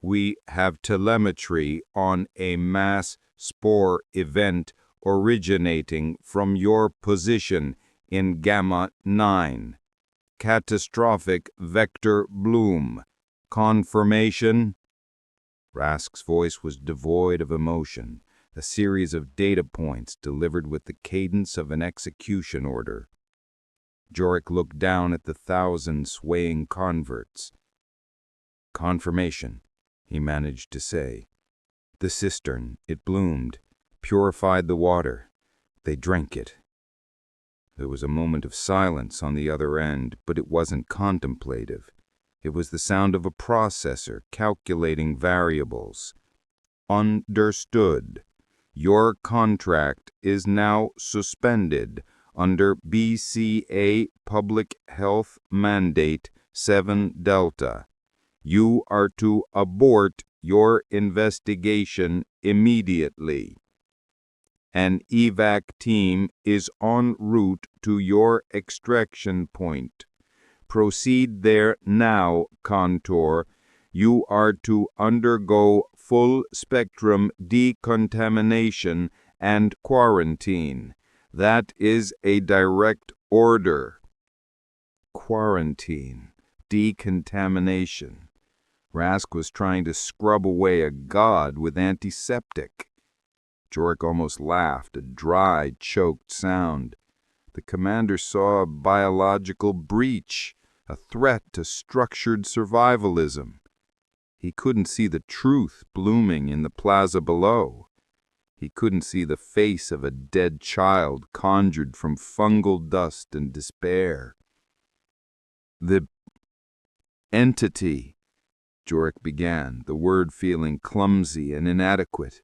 We have telemetry on a mass spore event originating from your position in Gamma-9. Catastrophic vector bloom. Confirmation? Rask's voice was devoid of emotion, a series of data points delivered with the cadence of an execution order. Joric looked down at the 1,000 swaying converts. Confirmation, he managed to say. The cistern, it bloomed, purified the water. They drank it. There was a moment of silence on the other end, but it wasn't contemplative. It was the sound of a processor calculating variables. Understood. Your contract is now suspended under BCA Public Health Mandate 7 Delta. You are to abort your investigation immediately. An evac team is en route to your extraction point. Proceed there now, Kantor. You are to undergo full-spectrum decontamination and quarantine. That is a direct order. Quarantine. Decontamination. Rask was trying to scrub away a god with antiseptic. Joric almost laughed, a dry, choked sound. The commander saw a biological breach, a threat to structured survivalism. He couldn't see the truth blooming in the plaza below. He couldn't see the face of a dead child conjured from fungal dust and despair. The entity, Joric began, the word feeling clumsy and inadequate.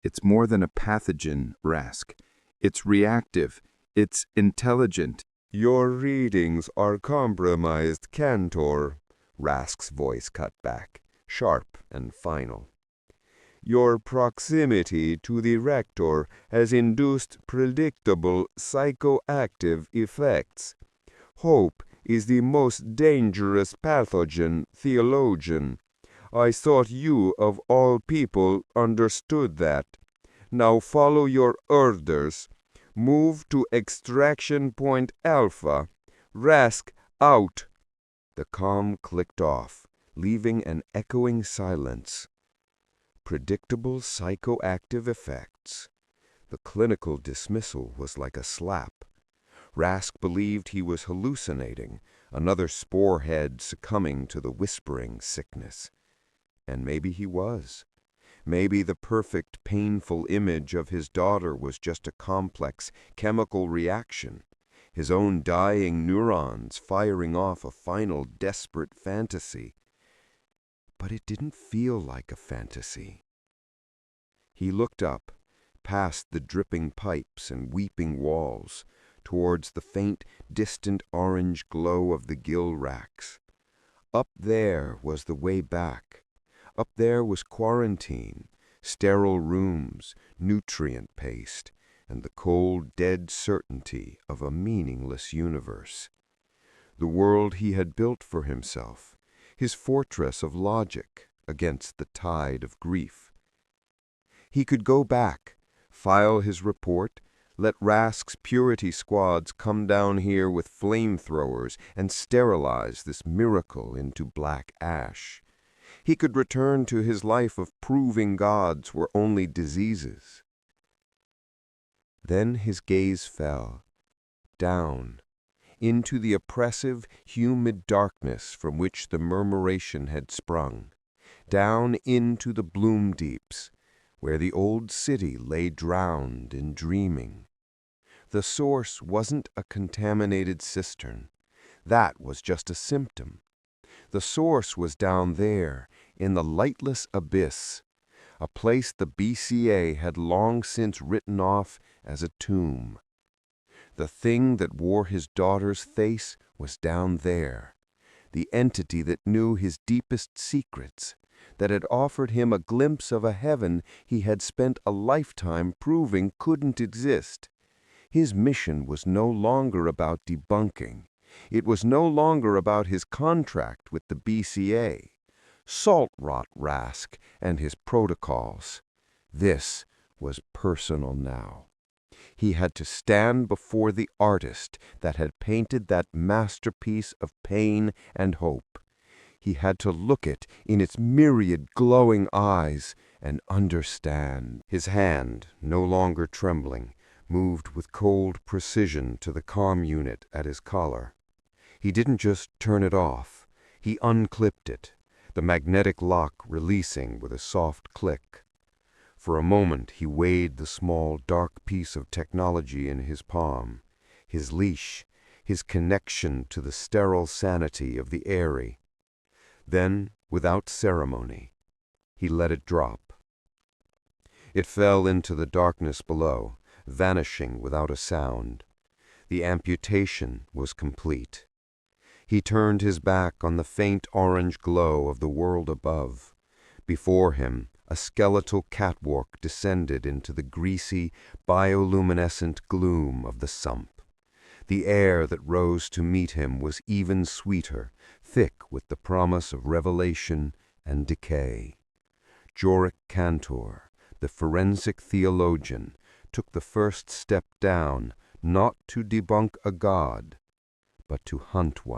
It's more than a pathogen, Rask. It's reactive. It's intelligent. Your readings are compromised, Kantor. Rask's voice cut back, sharp and final. Your proximity to the rector has induced predictable psychoactive effects. Hope is the most dangerous pathogen, theologian. I thought you, of all people, understood that. Now follow your orders. Move to extraction point Alpha. Rask out. The comm clicked off, leaving an echoing silence. Predictable psychoactive effects. The clinical dismissal was like a slap. Rask believed he was hallucinating, another spore head succumbing to the whispering sickness. And maybe he was. Maybe the perfect, painful image of his daughter was just a complex chemical reaction, his own dying neurons firing off a final desperate fantasy. But it didn't feel like a fantasy. He looked up, past the dripping pipes and weeping walls, towards the faint, distant orange glow of the gill racks. Up there was the way back. Up there was quarantine, sterile rooms, nutrient paste, and the cold, dead certainty of a meaningless universe. The world he had built for himself, his fortress of logic against the tide of grief. He could go back, file his report, let Rask's purity squads come down here with flamethrowers and sterilize this miracle into black ash. He could return to his life of proving gods were only diseases. Then his gaze fell, down, into the oppressive, humid darkness from which the murmuration had sprung, down into the bloom deeps, where the old city lay drowned in dreaming. The source wasn't a contaminated cistern. That was just a symptom. The source was down there, in the lightless abyss, a place the BCA had long since written off as a tomb. The thing that wore his daughter's face was down there, the entity that knew his deepest secrets, that had offered him a glimpse of a heaven he had spent a lifetime proving couldn't exist. His mission was no longer about debunking. It was no longer about his contract with the BCA. Salt rot Rask and his protocols. This was personal now. He had to stand before the artist that had painted that masterpiece of pain and hope. He had to look it in its myriad glowing eyes and understand. His hand, no longer trembling, moved with cold precision to the comm unit at his collar. He didn't just turn it off. He unclipped it, the magnetic lock releasing with a soft click. For a moment he weighed the small, dark piece of technology in his palm, his leash, his connection to the sterile sanity of the Aerie. Then, without ceremony, he let it drop. It fell into the darkness below, vanishing without a sound. The amputation was complete. He turned his back on the faint orange glow of the world above. Before him, a skeletal catwalk descended into the greasy, bioluminescent gloom of the sump. The air that rose to meet him was even sweeter, thick with the promise of revelation and decay. Joric Kantor, the forensic theologian, took the first step down, not to debunk a god, but to hunt one.